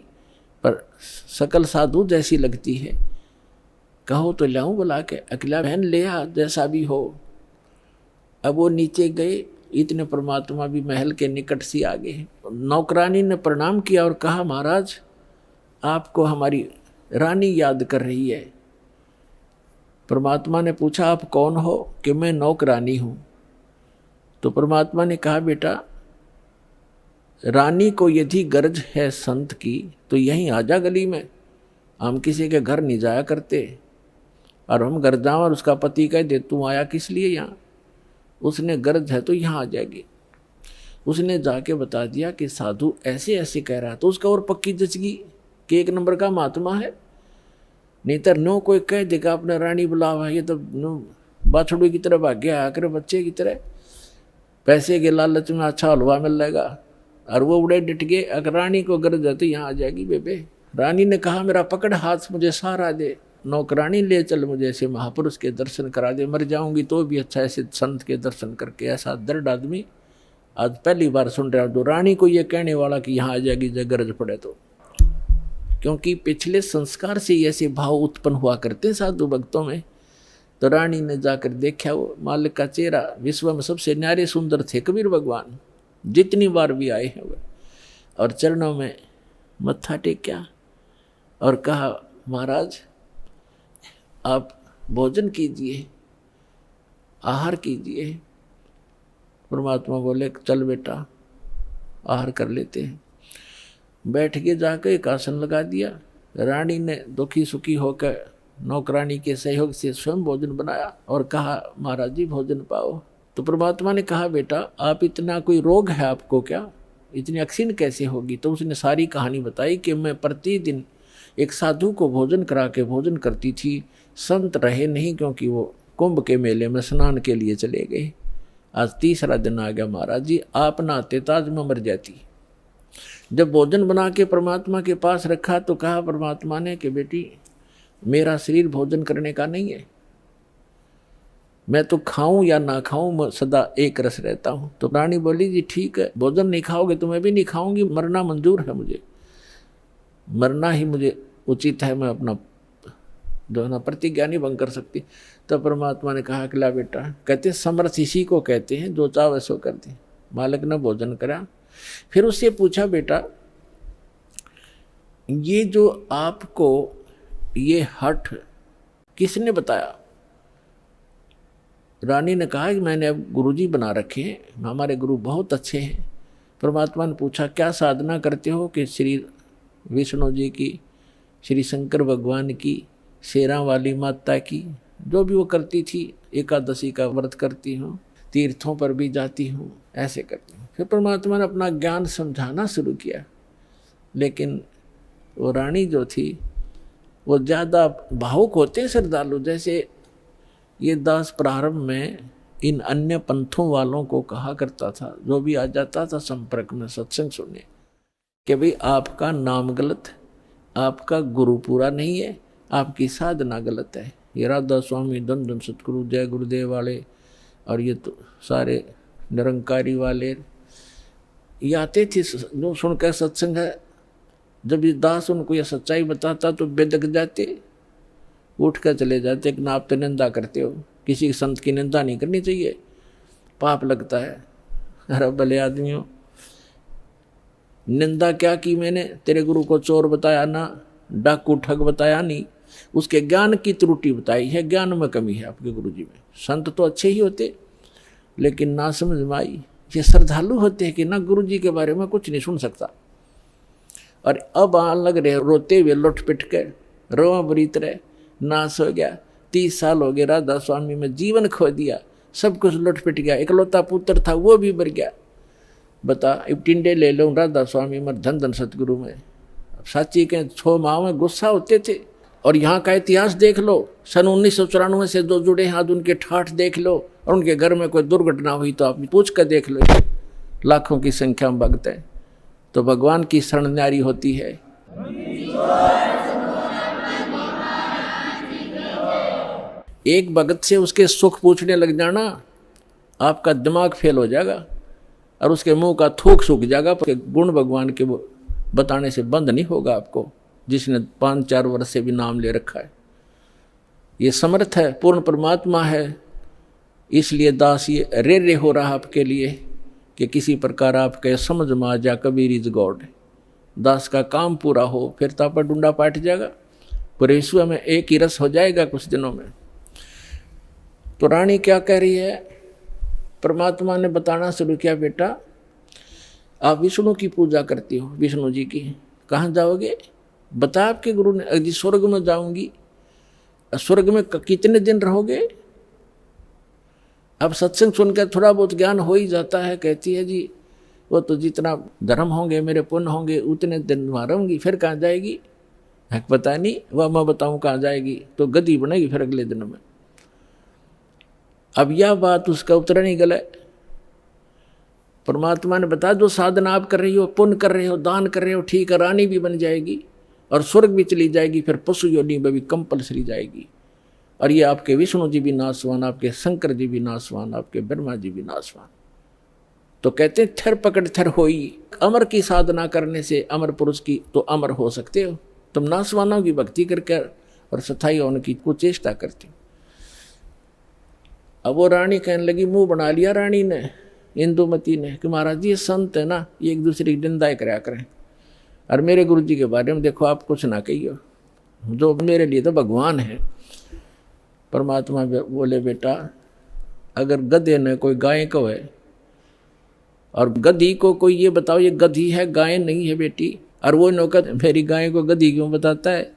पर सकल साधु जैसी लगती है, कहो तो लाऊं बुला के। अकेला बहन ले आ जैसा भी हो। अब वो नीचे गए, इतने परमात्मा भी महल के निकट से आ गए। नौकरानी ने प्रणाम किया और कहा महाराज आपको हमारी रानी याद कर रही है। परमात्मा ने पूछा आप कौन हो? कि मैं नौकरानी हूं। तो परमात्मा ने कहा बेटा रानी को यदि गरज है संत की तो यहीं आजा गली में, हम किसी के घर नहीं जाया करते, और हम घर जाओ और उसका पति कह दे तू आया किस लिए यहाँ, उसने गरज है तो यहाँ आ जाएगी। उसने जाके बता दिया कि साधु ऐसे ऐसे कह रहा, तो उसका और पक्की जच गई कि 1 नंबर का महात्मा है। नहीं तो नो कोई कह देगा अपना रानी बुलावा, ये तो बाछड़ू की तरह भाग्य आकर बच्चे की तरह पैसे के लालच में अच्छा हलवा मिल जाएगा, और वो उड़े डिट गए। अगर रानी को गरज है तो यहाँ आ जाएगी बेबे। रानी ने कहा मेरा पकड़ हाथ, मुझे सहारा दे, नौकरानी ले चल, मुझे ऐसे महापुरुष के दर्शन करा दे, मर जाऊंगी तो भी अच्छा ऐसे संत के दर्शन करके। ऐसा दर्द आदमी आज पहली बार सुन रहा हूं। तो रानी को ये कहने वाला कि यहाँ आ जाएगी जब गरज पड़े तो, क्योंकि पिछले संस्कार से ऐसे भाव उत्पन्न हुआ करते हैं साधु भक्तों में। तो रानी ने जाकर देखा वो मालिक का चेहरा, विश्व में सबसे न्यारे सुंदर थे कबीर भगवान, जितनी बार भी आए हैं वह, और चरणों में मत्था टेका और कहा महाराज आप भोजन कीजिए, आहार कीजिए। परमात्मा बोले चल बेटा आहार कर लेते हैं। बैठ के जाकर एक आसन लगा दिया। रानी ने दुखी सुखी होकर नौकरानी के सहयोग से स्वयं भोजन बनाया और कहा महाराज जी भोजन पाओ। तो परमात्मा ने कहा बेटा आप इतना कोई रोग है आपको क्या, इतनी अक्सीन कैसे होगी? तो उसने सारी कहानी बताई कि मैं प्रतिदिन एक साधु को भोजन करा के भोजन करती थी, संत रहे नहीं क्योंकि वो कुंभ के मेले में स्नान के लिए चले गए। आज 3रा दिन आ गया महाराज जी, आप नहाते ताज में मर जाती। जब भोजन बना के परमात्मा के पास रखा तो कहा परमात्मा ने कि बेटी मेरा शरीर भोजन करने का नहीं है, मैं तो खाऊं या ना खाऊं मैं सदा एक रस रहता हूं। तो रानी बोली जी ठीक है, भोजन नहीं खाओगे तो मैं भी नहीं खाऊंगी, मरना मंजूर है मुझे, मरना ही मुझे उचित है, मैं अपना जो है ना प्रतिज्ञा नहीं भंग कर सकती। तो परमात्मा ने कहा कि ला बेटा, कहते समर्थ इसी को कहते हैं जो चाहे सो कर दे। मालिक ने भोजन करा, फिर उससे पूछा बेटा ये जो आपको ये हठ किसने बताया? रानी ने कहा कि मैंने अब गुरुजी बना रखे हैं, हमारे गुरु बहुत अच्छे हैं। परमात्मा ने पूछा क्या साधना करते हो? कि श्री विष्णु जी की, श्री शंकर भगवान की, शेरा वाली माता की, जो भी वो करती थी, एकादशी का व्रत करती हूँ, तीर्थों पर भी जाती हूँ, ऐसे करती हूँ। फिर परमात्मा ने अपना ज्ञान समझाना शुरू किया, लेकिन वो रानी जो थी वो ज़्यादा भावुक होते हैं श्रद्धालु। जैसे ये दास प्रारंभ में इन अन्य पंथों वालों को कहा करता था, जो भी आ जाता था संपर्क में सत्संग सुनने, कि भाई आपका नाम गलत, आपका गुरु पूरा नहीं है, आपकी साधना गलत है। ये राधा स्वामी, धन धन सतगुरु, जय गुरुदेव वाले और ये तो सारे निरंकारी वाले ये आते थे जो सुनकर सत्संग है, जब ये दास उनको यह सच्चाई बताता तो बेदक जाते, उठ कर चले जाते कि ना आप तो निंदा करते हो, किसी संत की निंदा नहीं करनी चाहिए, पाप लगता है। अरे भले आदमियों, निंदा क्या की मैंने? तेरे गुरु को चोर बताया ना, डाकू ठग बताया नहीं, उसके ज्ञान की त्रुटि बताई है, ज्ञान में कमी है आपके गुरु जी में। संत तो अच्छे ही होते लेकिन ना समझ में आई। ये श्रद्धालु होते हैं कि ना गुरु जी के बारे में कुछ नहीं सुन सकता, और अब आन लग रहे रोते हुए लुट पिट के, रोआ बरीत रहे, नाश हो गया, 30 साल हो गए राधा स्वामी में जीवन खो दिया, सब कुछ लुट पिट गया, इकलौता पुत्र था वो भी मर गया। बता, अब टिंडे ले लो राधा स्वामी में, धन धन सतगुरु में। अब साची के 6 माह में गुस्सा होते थे। और यहाँ का इतिहास देख लो, सन 1994 से जो जुड़े हाथ उनके ठाठ देख लो, और उनके घर में कोई दुर्घटना हुई तो आप पूछ कर देख लो, लाखों की संख्या में भक्त हैं। तो भगवान की शरण न्यारी होती है। एक भगत से उसके सुख पूछने लग जाना, आपका दिमाग फेल हो जाएगा और उसके मुंह का थूक सूख जाएगा, गुण भगवान के बताने से बंद नहीं होगा आपको, जिसने 5-4 वर्ष से भी नाम ले रखा है। ये समर्थ है, पूर्ण परमात्मा है, इसलिए दास ये रे हो रहा आपके लिए कि किसी प्रकार आपके समझ में आ जा कबीर इज गॉड। दास का काम पूरा हो, फिर तापा डूंडा पाट जाएगा, पूरे विश्व में एक ही रस हो जाएगा कुछ दिनों में। तो रानी क्या कह रही है? परमात्मा ने बताना शुरू किया, बेटा आप विष्णु की पूजा करती हो, विष्णु जी की, कहाँ जाओगे? बता आपके गुरु ने। अजी स्वर्ग में जाऊंगी। स्वर्ग में कितने दिन रहोगे? अब सत्संग सुनकर थोड़ा बहुत ज्ञान हो ही जाता है। कहती है जी वो तो जितना धर्म होंगे मेरे पुण्य होंगे उतने दिन वहाँ रहूंगी, फिर कहाँ जाएगी? पता नहीं, वह मैं बताऊं कहाँ जाएगी, तो गद्दी बनेगी फिर अगले दिन में। अब यह बात उसका उत्तर नहीं गला। परमात्मा ने बताया जो साधना आप कर रही हो, पुण्य कर रहे हो, दान कर रहे हो, ठीक है, रानी भी बन जाएगी और स्वर्ग भी चली जाएगी, फिर पशु योनि में भी कंपलसरी जाएगी। और ये आपके विष्णु जी भी नाशवान, आपके शंकर जी भी नाशवान, आपके ब्रह्मा जी भी नाशवान। तो कहते हैं थर पकड़ थर होई, अमर की साधना करने से अमर पुरुष की तो अमर हो सकते हो। तुम नाशवानों की भक्ति करके और सथाई होने की कुचेष्टा करती। अब वो रानी कहने लगी, मुंह बना लिया रानी ने, इंदुमती ने, कि महाराज जी ये संत है ना, ये एक दूसरे की निंदाएं कराया करें, और मेरे गुरु जी के बारे में देखो आप कुछ ना कहियो, जो मेरे लिए तो भगवान है। परमात्मा बोले, बेटा अगर गधे ने कोई गाय को है और गधी को कोई ये बताओ ये गधी है गाय नहीं है बेटी, और वो नौकर मेरी गाय को गधी क्यों बताता है,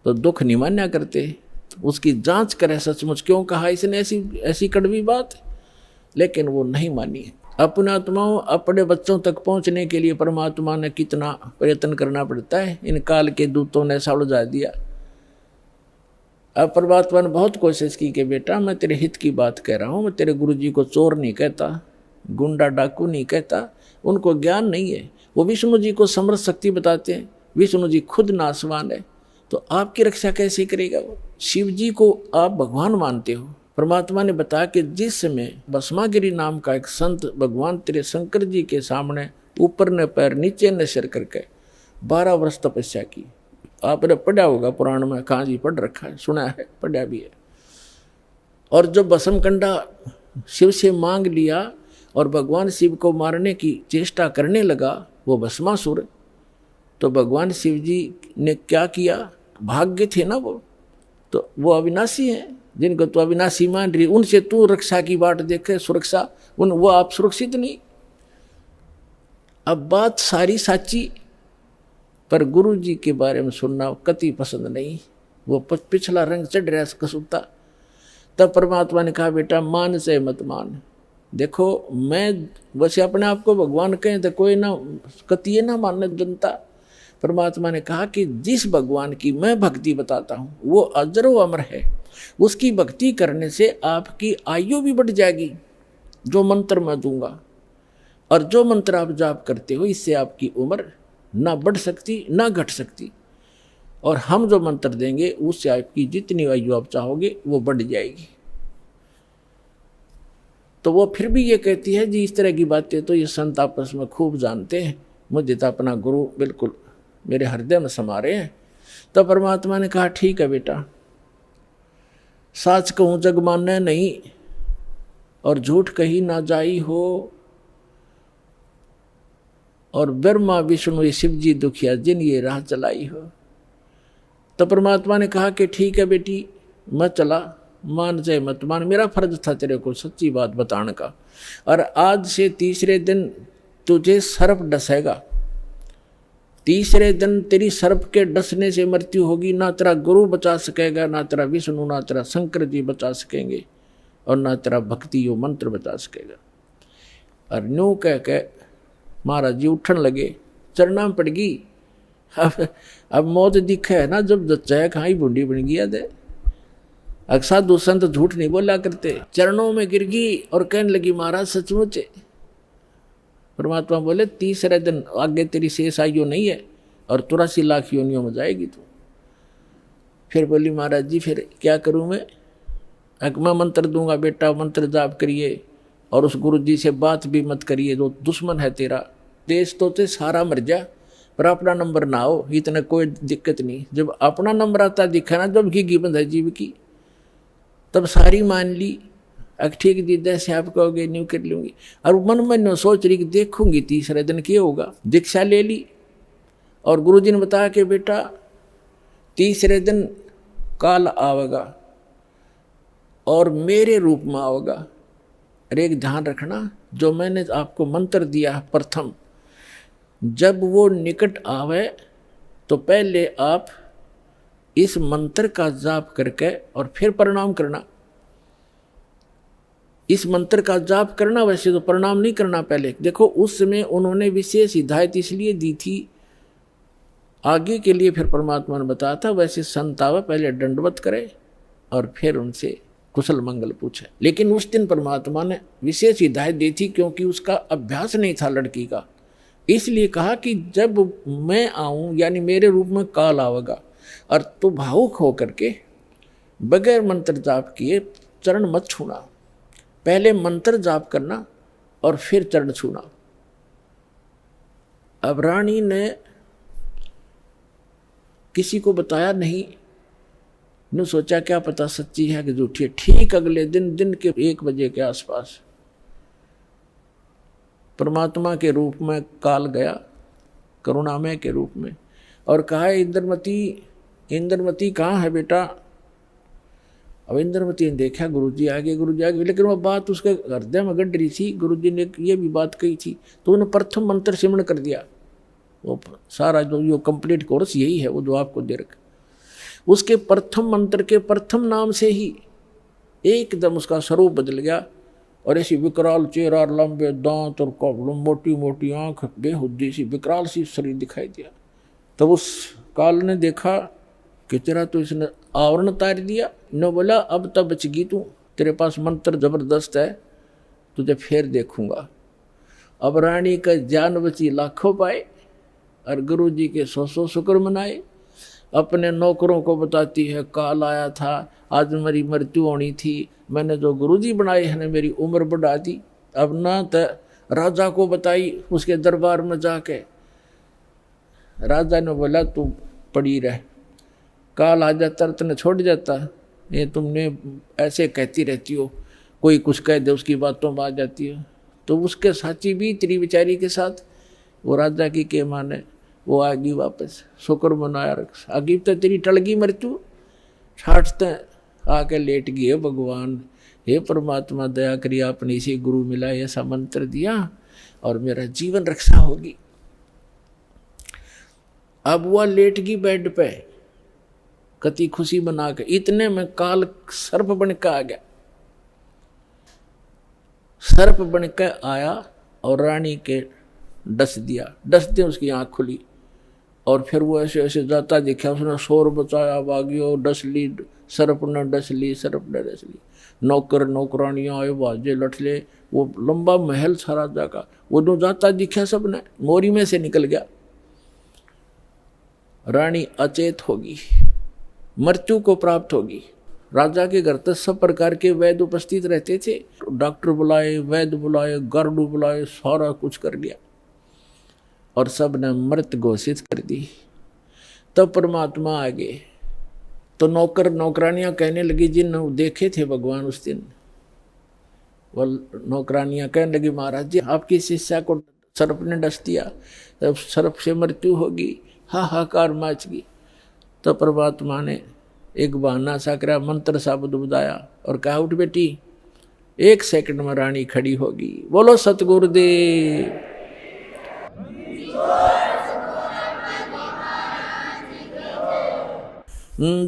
तो दुख नहीं मान्या करते। उसकी जांच करे सचमुच क्यों कहा इसने ऐसी कड़वी बात, लेकिन वो नहीं मानी। अपने आत्माओं अपने बच्चों तक पहुंचने के लिए परमात्मा ने कितना प्रयत्न करना पड़ता है, इन काल के दूतों ने सावझा दिया। अब परमात्मा ने बहुत कोशिश की कि बेटा मैं तेरे हित की बात कह रहा हूँ, मैं तेरे गुरु जी को चोर नहीं कहता, गुंडा डाकू नहीं कहता, उनको ज्ञान नहीं है, वो विष्णु जी को समर्थ शक्ति बताते हैं, विष्णु जी खुद नाशवान है, तो आपकी रक्षा कैसे करेगा वो? शिव जी को आप भगवान मानते हो, परमात्मा ने बताया कि जिस समय भस्मागिरी नाम का एक संत भगवान तेरे शंकर जी के सामने ऊपर ने पैर नीचे ने सिर करके 12 वर्ष तपस्या की। आपने पढ़ा होगा पुराण में, कहाँ जी पढ़ रखा है, सुना है, पढ़ा भी है। और जब भस्मकंडा शिव से मांग लिया और भगवान शिव को मारने की चेष्टा करने लगा वो भस्मासुर, तो भगवान शिव जी ने क्या किया? भाग्य थे ना वो, तो वो अविनाशी हैं, जिनको तो अविनाशी मान रही, उनसे तू रक्षा की बाट देखे, सुरक्षा, वो आप सुरक्षित नहीं। अब बात सारी साची, पर गुरु जी के बारे में सुनना कति पसंद नहीं, वो पिछला रंग चढ़ रहा कसूता। तब परमात्मा ने कहा, बेटा मान से मत मान। देखो मैं वैसे अपने आप को भगवान कहें तो कोई ना कतिये ना मानने जनता। परमात्मा ने कहा कि जिस भगवान की मैं भक्ति बताता हूँ वो अजरो अमर है, उसकी भक्ति करने से आपकी आयु भी बढ़ जाएगी, जो मंत्र मैं दूंगा, और जो मंत्र आप जाप करते हो इससे आपकी उम्र ना बढ़ सकती ना घट सकती, और हम जो मंत्र देंगे उससे आपकी जितनी आयु आप चाहोगे वो बढ़ जाएगी। तो वो फिर भी ये कहती है जी इस तरह की बातें तो ये संत आपस में खूब जानते हैं, मुझे तो अपना गुरु बिल्कुल मेरे हृदय में समा रहे हैं। तो परमात्मा ने कहा ठीक है बेटा, साच कहूँ जग माने नहीं और झूठ कही ना जाई हो, और ब्रह्मा विष्णु शिव जी दुखिया जिन ये राह चलाई हो। तो परमात्मा ने कहा कि ठीक है बेटी, मैं चला, मान जाए मत मान, मेरा फर्ज था तेरे को सच्ची बात बताने का। और आज से तीसरे दिन तुझे सर्प डसेगा, तीसरे दिन तेरी सर्प के डसने से मृत्यु होगी। ना तेरा गुरु बचा सकेगा, ना तेरा विष्णु, ना तेरा शंकर जी बचा सकेंगे, और ना तेरा भक्ति यो मंत्र बचा सकेगा। और न्यू कह के महाराज जी उठन लगे, चरना पड़ गई। अब मौत दिखे है ना, जब जच्चा खाई बूंदी बन गया दे। साधु संत झूठ नहीं बोला करते। चरणों में गिर गई और कहने लगी महाराज सचमुच। परमात्मा बोले तीसरे दिन आगे तेरी शेष आयु नहीं है और 83 लाख योनियों में जाएगी तू। फिर बोली महाराज जी फिर क्या करूं मैं? मैं मंत्र दूंगा बेटा, मंत्र जाप करिए और उस गुरु जी से बात भी मत करिए, जो दुश्मन है तेरा। देश तो ते सारा मर जा पर अपना नंबर ना हो, इतना कोई दिक्कत नहीं। जब अपना नंबर आता दिखा ना, जब घी बंद है जीव की, तब सारी मान ली। ठीक दी जैसे आप कहोगे न्यू कर लूंगी। और मन में सोच रही कि देखूंगी तीसरे दिन क्या होगा। दीक्षा ले ली और गुरुजी ने बताया कि बेटा तीसरे दिन काल आवेगा और मेरे रूप में आवेगा। अरे एक ध्यान रखना, जो मैंने आपको मंत्र दिया प्रथम, जब वो निकट आवे तो पहले आप इस मंत्र का जाप करके और फिर प्रणाम करना। इस मंत्र का जाप करना, वैसे तो प्रणाम नहीं करना पहले। देखो उस समय उन्होंने विशेष हिदायत इसलिए दी थी, आगे के लिए फिर परमात्मा ने बताया था। वैसे संत आवे पहले दंडवत करे और फिर उनसे कुशल मंगल पूछे। लेकिन उस दिन परमात्मा ने विशेष हिदायत दी थी, क्योंकि उसका अभ्यास नहीं था लड़की का। इसलिए कहा कि जब मैं आऊं, यानी मेरे रूप में काल आवेगा, और तू भावुक होकर के बगैर मंत्र जाप किए चरण मत छूना। पहले मंत्र जाप करना और फिर चरण छूना। अब रानी ने किसी को बताया नहीं, ने सोचा क्या पता सच्ची है कि झूठी है। ठीक अगले दिन के 1 बजे के आसपास परमात्मा के रूप में काल गया, करुणामय के रूप में, और कहा इंद्रमती कहाँ है बेटा? अब इंद्रमती ने देखा गुरुजी आगे, लेकिन वह बात उसके हृदय में गड़ रही थी। गुरुजी ने ये भी बात कही थी, तो उन्होंने प्रथम मंत्र सिमरण कर दिया। वो सारा जो कंप्लीट कोर्स यही है, वो जो आपको दे रखा, उसके प्रथम मंत्र के प्रथम नाम से ही एकदम उसका स्वरूप बदल गया। और ऐसी विकराल चेहरा, लंबे दांत और मोटी मोटी आंख, बेहुद्दी सी विकराल सी शरीर दिखाई दिया। तब उस काल ने देखा कि तेरा तो इसने आवरण उतार दिया। न बोला अब तब बचगी तू, तेरे पास मंत्र जबरदस्त है, तुझे फिर देखूंगा। अब रानी का जान बची लाखों पाए और गुरु जी के 100 शुक्र मनाए। अपने नौकरों को बताती है काल आया था, आज मेरी मृत्यु होनी थी, मैंने जो गुरुजी बनाए हैं मेरी उम्र बढ़ा दी। अब ना तो राजा को बताई, उसके दरबार में जाके राजा ने बोला तू पड़ी रह, काल आ जाता तने छोड़ जाता, ये तुमने ऐसे कहती रहती हो, कोई कुछ कह दे उसकी बातों में आ जाती हो। तो उसके साथी भी तेरी बेचारी के साथ वो राजा की के माने वो आगी वापस, शुक्र मनाया रख। आगी तो तेरी टलगी मृत्यु, छाटते आके लेट गई। भगवान हे परमात्मा दया करिए, आपने इसी गुरु मिला, ऐसा मंत्र दिया और मेरा जीवन रक्षा होगी। अब वह लेट गई बेड पे, कति खुशी बना के। इतने में काल सर्प बन के आ गया। सर्प बन के आया और रानी के डस दिया। डसते उसकी आंख खुली और फिर वो ऐसे ऐसे जाता दिखा। उसने शोर बचाया, भागियो, डस ली, सर्प ने डस ली, सर्प ने डस ली। नौकर नौकरानियां आए, बाजे लठले, वो लंबा महल था राजा का, वो जो जाता दिखा सबने, मोरी में से निकल गया। रानी अचेत होगी, मृत्यु को प्राप्त होगी। राजा के घर तक सब प्रकार के वैद्य उपस्थित रहते थे। डॉक्टर बुलाए, वैद्य बुलाए, गार्डू बुलाए, सारा कुछ कर लिया और सब ने मृत घोषित कर दी। तब परमात्मा आ गए तो नौकर नौकरानियां कहने लगी, जिन देखे थे भगवान उस दिन, वो नौकरानियां कहने लगी, महाराज जी आपकी शिष्या को सर्प ने डस दिया, तब सर्प से मृत्यु होगी, हाहाकार मच गई। तो परमात्मा ने एक बहाना सा करा, मंत्र सा बुदाया और कहा, उठ बेटी, 1 सेकंड में रानी खड़ी होगी। बोलो सतगुरुदेव।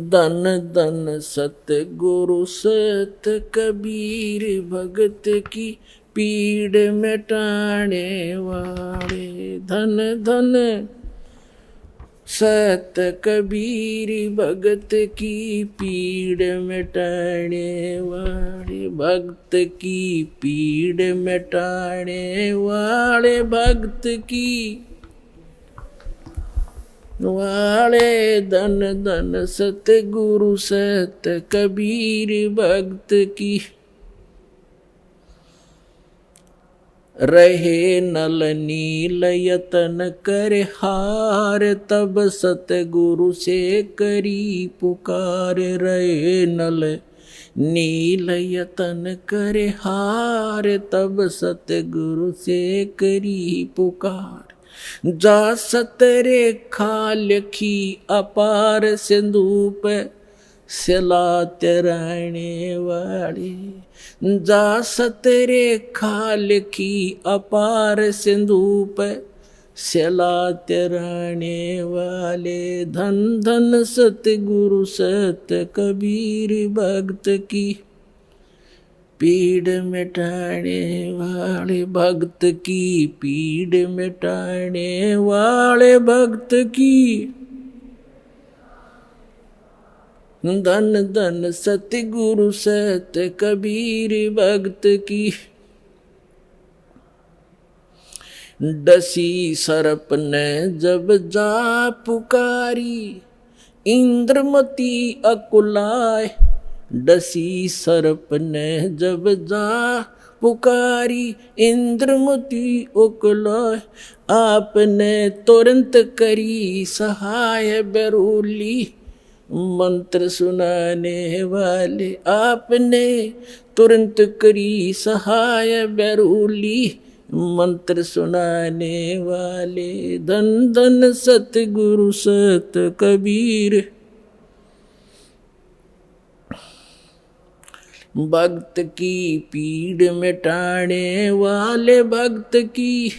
धन धन सतगुरु सत कबीर भगत की पीड़ मिटाने वाले। धन धन सत कबीर भगत की पीड़ मिटाने वाले, भक्त की पीड़ मिटाने वाले, भक्त की वाले। धन धन सतगुरु सत कबीर भक्त की। रहे नल नील यतन कर हार, तब सतगुरु से करी पुकार। रहे नल नील यतन कर हार, तब सतगुरु से करी पुकार। जा सतरे खालखी अपार, सिंधु पे सिलात रहने वाले। जा सतरे खालखी अपार, सिंधु पे सिलात रहने वाले। धन धन सतगुरु सत कबीर भक्त की पीड़ मिटाने वाले, भक्त की पीड़ मिटाने वाले, भक्त की। धन धन सतगुरु सत कबीर भक्त की। डसी सर्प ने जब जा पुकारी, इंद्रमती अकुलाए। डसी सर्प ने जब जा पुकारी, इंद्रमती अकुलाए। आपने तुरंत करी सहाय बेरूली, मंत्र सुनाने वाले। आपने तुरंत करी सहाय बेरूली, मंत्र सुनाने वाले। धन धन सतगुरु सत कबीर भक्त की पीड़ मिटाने वाले, भक्त की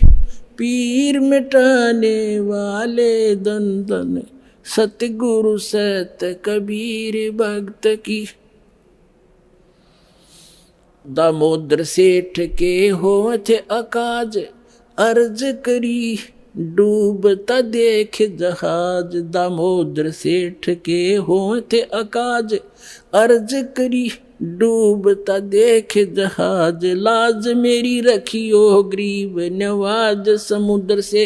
पीर मिटाने वाले। धन धन सतगुरु सत कबीर भक्त की। दामोदर सेठ के होठ अकाज, अर्ज करी डूबता देख जहाज। दामोदर सेठ के होठ अकाज, अर्ज करी डूबता देख जहाज। लाज मेरी रखियो गरीब नवाज, समुद्र से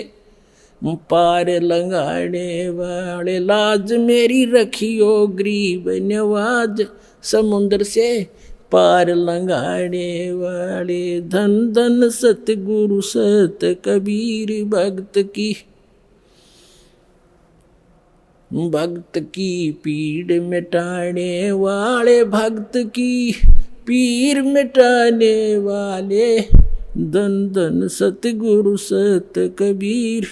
पार लंघाने वाले। लाज मेरी रखियो गरीब नवाज, समुद्र से पार लंघाने वाले। धन धन सतगुरु सत कबीर भक्त की। भक्त की पीड़ मिटाने वाले, भक्त की पीर मिटाने वाले। धन धन सतगुरु सत कबीर।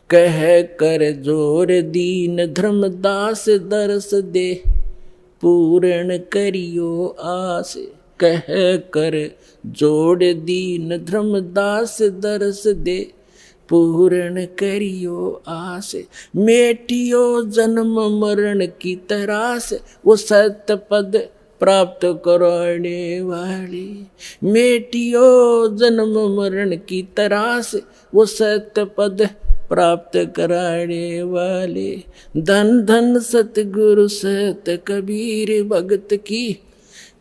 कह कर जोर दीन धर्मदास, दरस दे पूर्ण करियो आस। कह कर जोड़ दीन धर्मदास, दरस दे पूर्ण करियो आस। मेटियो जन्म मरण की तरास, वो सत्य पद प्राप्त कराने वाले। मेटियो जन्म मरण की तरास, वो सत्य पद प्राप्त कराने वाले। धन धन सतगुरु सत कबीर भक्त की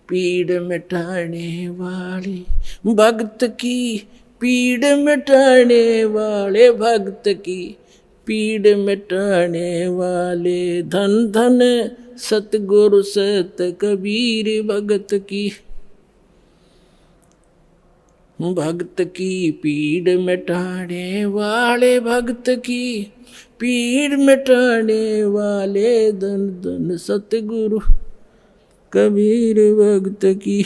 पीड़ मिटाने वाले। भक्त की पीड़ मिटाने वाले, भक्त की पीड़ मिटाने वाले, धन धन सतगुरु सत कबीर भगत की। भक्त की पीड़ मिटाने वाले, भक्त की पीड़ मिटाने वाले, धन धन सतगुरु कबीर भगत की।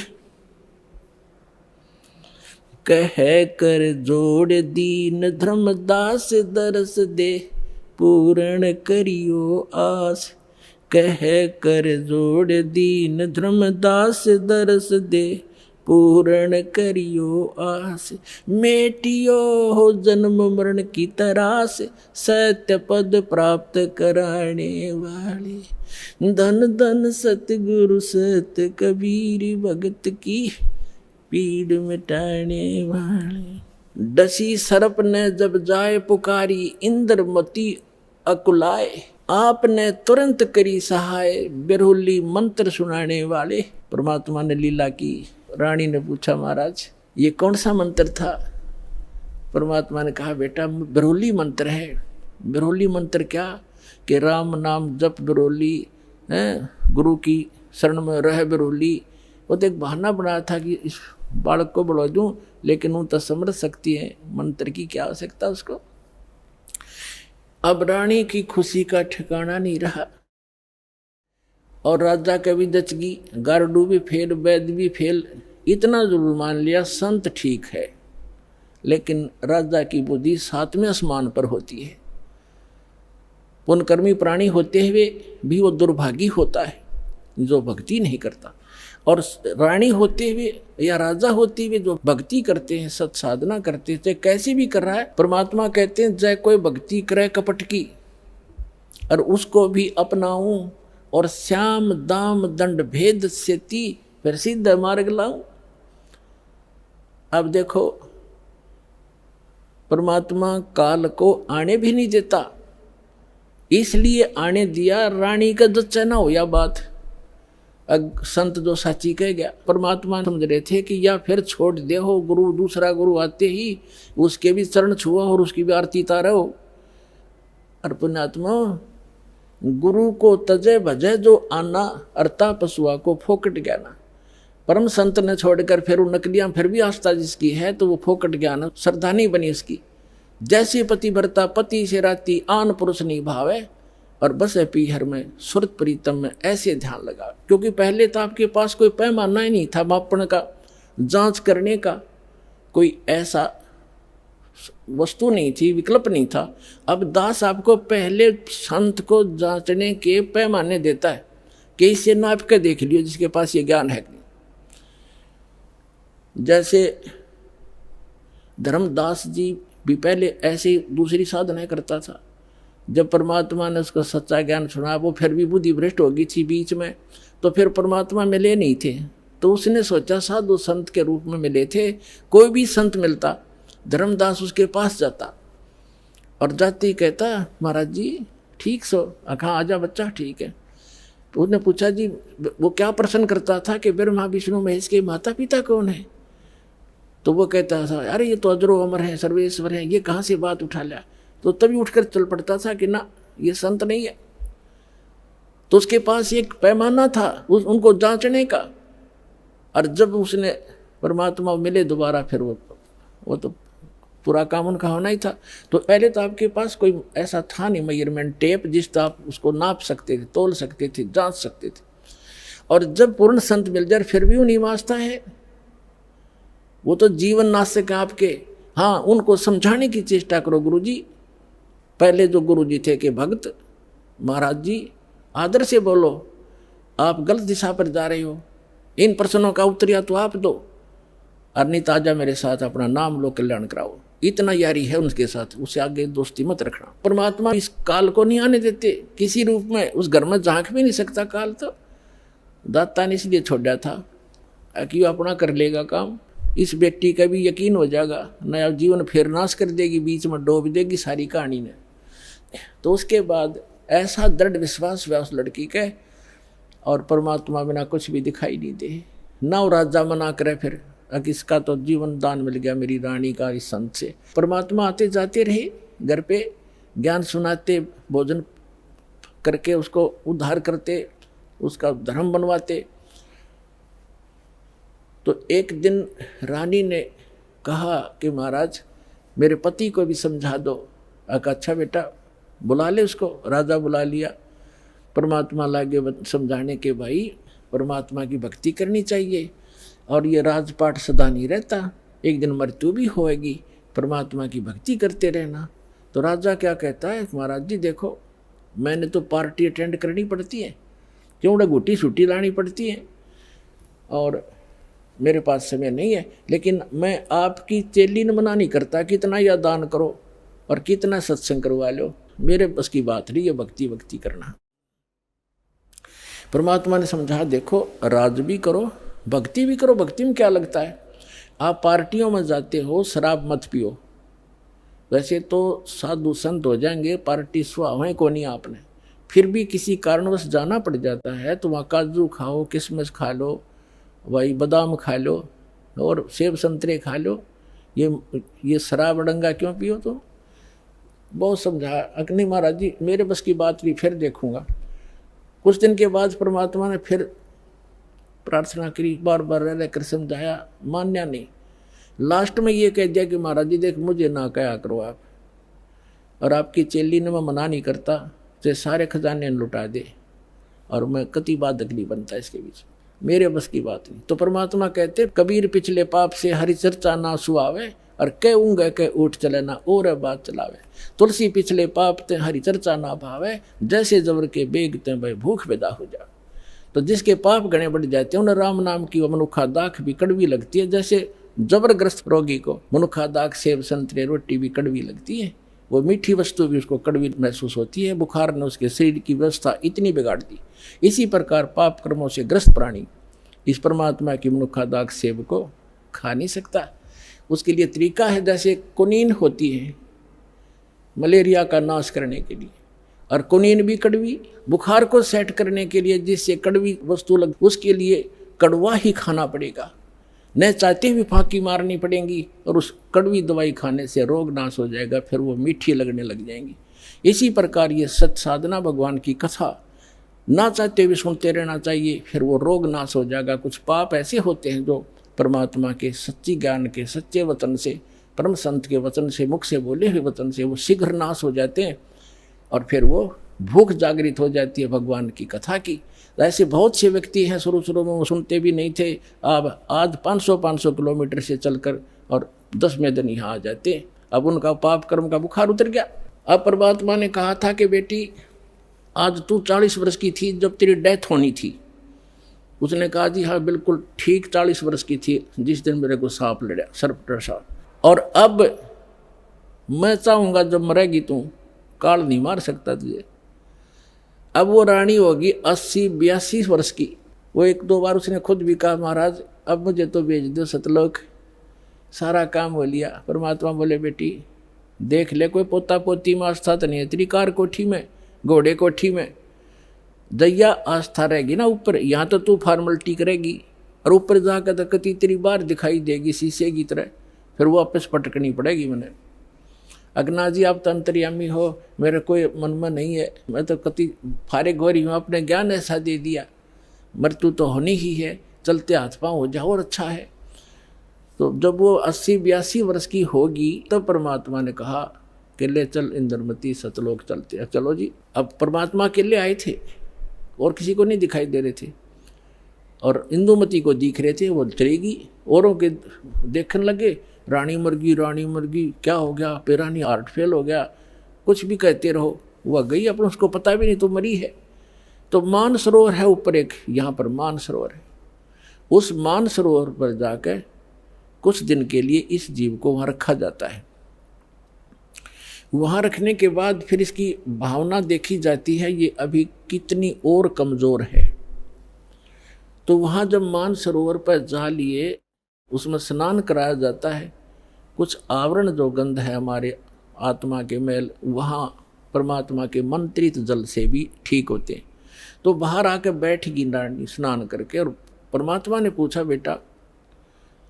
कह कर जोड़ दीन धर्मदास, दरस दे पूर्ण करियो आस। कह कर जोड़ दीन धर्मदास, दरस दे पूर्ण करियो आस। मेटियो हो जन्म मरण की तरास, सत्य पद प्राप्त कराने वाले, धन धन सतगुरु सत कबीर भगत की। पीड़ मिटाने वाले। डसी सर्प ने जब जाए पुकारी, इंद्रमती अकुलाए। आपने तुरंत करी सहाय, बिरहुली मंत्र सुनाने वाले। परमात्मा ने लीला की। रानी ने पूछा महाराज ये कौन सा मंत्र था? परमात्मा ने कहा बेटा बिरहुली मंत्र है। बिरहुली मंत्र क्या कि राम नाम जप बिरहुली, गुरु की शरण में रह बिरहुली। वो तो एक बहाना बनाया था कि इस बालक को बढ़ा दूं, लेकिन वो तो समझ सकती है मंत्र की क्या आवश्यकता उसको। अब रानी की खुशी का ठिकाना नहीं रहा और राजा का भी दचगी, गारडू भी फेल, वैद्य भी फेल। इतना जरूर मान लिया संत ठीक है, लेकिन राजा की बुद्धि 7वें आसमान पर होती है। पुण्यकर्मी प्राणी होते हुए भी वो दुर्भागी होता है जो भक्ति नहीं करता, और रानी होते हुए या राजा होते हुए जो भक्ति करते हैं, सत साधना करते हैं, चाहे कैसी भी कर रहा है। परमात्मा कहते हैं चाहे कोई भक्ति करे कपट की और उसको भी अपनाऊं, और श्याम दाम दंड भेद से ती फिर सिद्ध मार्ग लाऊं। अब देखो परमात्मा काल को आने भी नहीं देता, इसलिए आने दिया रानी का जच्चा ना हो या बात। संत जो साची कह गया, परमात्मा समझ रहे थे कि या फिर छोड़ दे हो गुरु, दूसरा गुरु आते ही उसके भी चरण छुआ और उसकी भी आरती तारा हो। और पुण्यात्मा गुरु को तजे भजे जो आना, अर्ता पशुआ को फोकट ज्ञाना। परम संत ने छोड़कर फिर वो नकलियां फिर भी आस्था जिसकी है तो वो फोकट ज्ञान श्रद्धा नहीं बनी उसकी। जैसे पति भरता पति से राती, आन पुरुष नहीं भावे और बस है पीहर में सुरत प्रीतम में, ऐसे ध्यान लगा। क्योंकि पहले तो आपके पास कोई पैमाना ही नहीं था मापन का, जांच करने का कोई ऐसा वस्तु नहीं थी, विकल्प नहीं था। अब दास आपको पहले संत को जांचने के पैमाने देता है कि इससे नाप के देख लियो जिसके पास ये ज्ञान है। जैसे धर्मदास जी भी पहले ऐसी दूसरी साधना करता था। जब परमात्मा ने उसको सच्चा ज्ञान सुना, वो फिर भी बुद्धि भ्रष्ट हो गई थी बीच में, तो फिर परमात्मा मिले नहीं थे। तो उसने सोचा साधु संत के रूप में मिले थे, कोई भी संत मिलता धर्मदास उसके पास जाता और जाते ही कहता महाराज जी ठीक सो, कहाँ आजा बच्चा ठीक है। तो उसने पूछा जी वो क्या प्रश्न करता था कि ब्रह्मा विष्णु महेश के माता पिता कौन है? तो वो कहता था अरे ये तो अजरो अमर है, सर्वेश्वर है, ये कहाँ से बात उठा लिया। तो तभी उठकर चल पड़ता था कि ना ये संत नहीं है। तो उसके पास एक पैमाना था उनको जांचने का। और जब उसने परमात्मा मिले दोबारा, फिर वो तो पूरा काम उनका होना ही था। तो पहले तो आपके पास कोई ऐसा था नहीं मेजरमेंट टेप जिससे आप उसको नाप सकते थे, तोल सकते थे, जांच सकते थे। और जब पूर्ण संत मिल जाए फिर भी वो नहीं वास्ता है, वो तो जीवन नाशक है आपके। हाँ, उनको समझाने की चेष्टा करो गुरुजी। पहले जो गुरुजी थे कि भक्त महाराज जी आदर से बोलो, आप गलत दिशा पर जा रहे हो, इन प्रश्नों का उत्तर तो आप दो, और नहीं ताजा मेरे साथ अपना नाम लो, कल्याण कराओ। इतना यारी है उनके साथ, उससे आगे दोस्ती मत रखना। परमात्मा इस काल को नहीं आने देते किसी रूप में, उस घर में झांक भी नहीं सकता काल। तो दाता ने इसलिए छोड़ा था कि अपना कर लेगा काम। इस बेटी का भी यकीन हो जाएगा, नया जीवन फिर नाश कर देगी, बीच में डूब देगी सारी कहानी ने। तो उसके बाद ऐसा दृढ़ विश्वास हुआ उस लड़की के, और परमात्मा बिना कुछ भी दिखाई नहीं दे। ना राजा मना करे फिर, इसका तो जीवन दान मिल गया मेरी रानी का इस संत से। परमात्मा आते जाते रहे घर पे, ज्ञान सुनाते, भोजन करके उसको उद्धार करते, उसका धर्म बनवाते। तो एक दिन रानी ने कहा कि महाराज मेरे पति को भी समझा दो। अच्छा बेटा बुला ले उसको। राजा बुला लिया। परमात्मा लागे समझाने के भाई परमात्मा की भक्ति करनी चाहिए और ये राजपाट सदा नहीं रहता, एक दिन मृत्यु भी होएगी, परमात्मा की भक्ति करते रहना। तो राजा क्या कहता है, महाराज जी देखो मैंने तो पार्टी अटेंड करनी पड़ती है, क्यों घुटी छुट्टी लानी पड़ती है और मेरे पास समय नहीं है, लेकिन मैं आपकी चेली न मना नहीं करता, कितना या दान करो और कितना सत्संग करवा लो, मेरे बस की बात नहीं है भक्ति करना। परमात्मा ने समझा देखो राज भी करो भक्ति भी करो। भक्ति में क्या लगता है, आप पार्टियों में जाते हो शराब मत पियो, वैसे तो साधु संत हो जाएंगे, पार्टी सुहावें को नहीं आपने, फिर भी किसी कारणवश जाना पड़ जाता है तो वहाँ काजू खाओ, किशमिश खा लो, भाई बादाम खा लो और सेब संतरे खा लो, ये शराब डंगा क्यों पियो। तो बहुत समझा, अग्नि महाराज जी मेरे बस की बात नहीं, फिर देखूंगा। कुछ दिन के बाद परमात्मा ने फिर प्रार्थना करी, बार बार रह कर समझाया, मान्या नहीं। लास्ट में ये कह दिया कि महाराज जी देख मुझे ना कहा करो आप, और आपकी चेली ने मैं मना नहीं करता, तो सारे खजाने लुटा दे और मैं कति बाधक नहीं बनता इसके बीच, मेरे बस की बात नहीं। तो परमात्मा कहते कबीर पिछले पाप से हरि चर्चा ना सुहावे और कह ऊँगे कह उठ चले ना और बात चलावे। तुलसी पिछले पाप ते हरि चर्चा ना भावे, जैसे जबर के बेग ते भाई भूख पैदा हो जा। तो जिसके पाप गणे बढ़ जाते हैं उन्हें राम नाम की मनुखा दाख भी कड़वी लगती है, जैसे जबरग्रस्त रोगी को मनुखा दाख सेब संतरे रोटी भी कड़वी लगती है, वो मीठी वस्तु भी उसको कड़वी महसूस होती है। बुखार ने उसके शरीर की व्यवस्था इतनी बिगाड़ दी। इसी प्रकार पाप कर्मों से ग्रस्त प्राणी इस परमात्मा की मनुखा दाग सेब को खा नहीं सकता। उसके लिए तरीका है, जैसे कुनीन होती है मलेरिया का नाश करने के लिए, और कुनीन भी कड़वी, बुखार को सेट करने के लिए जिससे कड़वी वस्तु लग, उसके लिए कड़वा ही खाना पड़ेगा, न चाहते हुए फांकी मारनी पड़ेगी, और उस कड़वी दवाई खाने से रोग नाश हो जाएगा, फिर वो मीठी लगने लग जाएंगी। इसी प्रकार ये सत साधना भगवान की कथा ना चाहते हुए सुनते रहना चाहिए, फिर वो रोग नाश हो जाएगा। कुछ पाप ऐसे होते हैं जो परमात्मा के सच्ची ज्ञान के सच्चे वचन से, परम संत के वचन से, मुख से बोले हुए वचन से वो शीघ्र नाश हो जाते हैं, और फिर वो भूख जागृत हो जाती है भगवान की कथा की। ऐसे बहुत से व्यक्ति हैं शुरू में वो सुनते भी नहीं थे, अब आज 500 किलोमीटर से चलकर और 10वें दिन यहाँ आ जाते, अब उनका पाप कर्म का बुखार उतर गया। अब परमात्मा ने कहा था कि बेटी आज तू 40 वर्ष की थी जब तेरी डेथ होनी थी। उसने कहा जी हाँ बिल्कुल ठीक 40 वर्ष की थी जिस दिन मेरे को सांप लड़ा, सर्प डसा, और अब मैं चाहूँगा जब मरेगी तू, काल नहीं मार सकता तुझे। अब वो रानी होगी 80-82 वर्ष की। वो 1-2 बार उसने खुद भी कहा महाराज अब मुझे तो भेज दो सतलोक, सारा काम हो लिया। परमात्मा बोले बेटी देख ले कोई पोता पोती में आस्था तो नहीं है, त्रिकार कोठी में, घोड़े कोठी में दैया आस्था रहेगी ना ऊपर, यहाँ तो तू फॉर्मलिटी करेगी, और ऊपर जाकर तो कति तेरी बार दिखाई देगी शीशे की तरह, फिर वो वापस पटकनी पड़ेगी। मैंने अगना जी आप तो अंतर्यामी हो, मेरे कोई मन में नहीं है, मैं तो कति फारिग हो रही हूँ, अपने ज्ञान ऐसा दे दिया, मृत्यु तो होनी ही है, चलते हाथ पाँव हो जाओ और अच्छा है। तो जब वो 80-82 वर्ष की होगी तब परमात्मा ने कहा कि ले चल इंद्रमती सतलोक चलते हैं। चलो जी, अब परमात्मा अकेले आए थे और किसी को नहीं दिखाई दे रहे थे, और इंदुमती को दिख रहे थे, वो चलेगी। औरों के देखने लगे रानी मर गई, क्या हो गया, पेरानी हार्ट फेल हो गया, कुछ भी कहते रहो, वह गई अपन उसको पता भी नहीं तो मरी है। तो मान सरोवर है ऊपर एक, यहाँ पर मान सरोवर है, उस मान सरोवर पर जाकर कुछ दिन के लिए इस जीव को वहाँ रखा जाता है। वहाँ रखने के बाद फिर इसकी भावना देखी जाती है ये अभी कितनी और कमज़ोर है। तो वहाँ जब मान सरोवर पर जा लिए उसमें स्नान कराया जाता है, कुछ आवरण जो गंध है हमारे आत्मा के मैल वहाँ परमात्मा के मंत्रित जल से भी ठीक होते हैं। तो बाहर आकर बैठगी रानी स्नान करके, और परमात्मा ने पूछा बेटा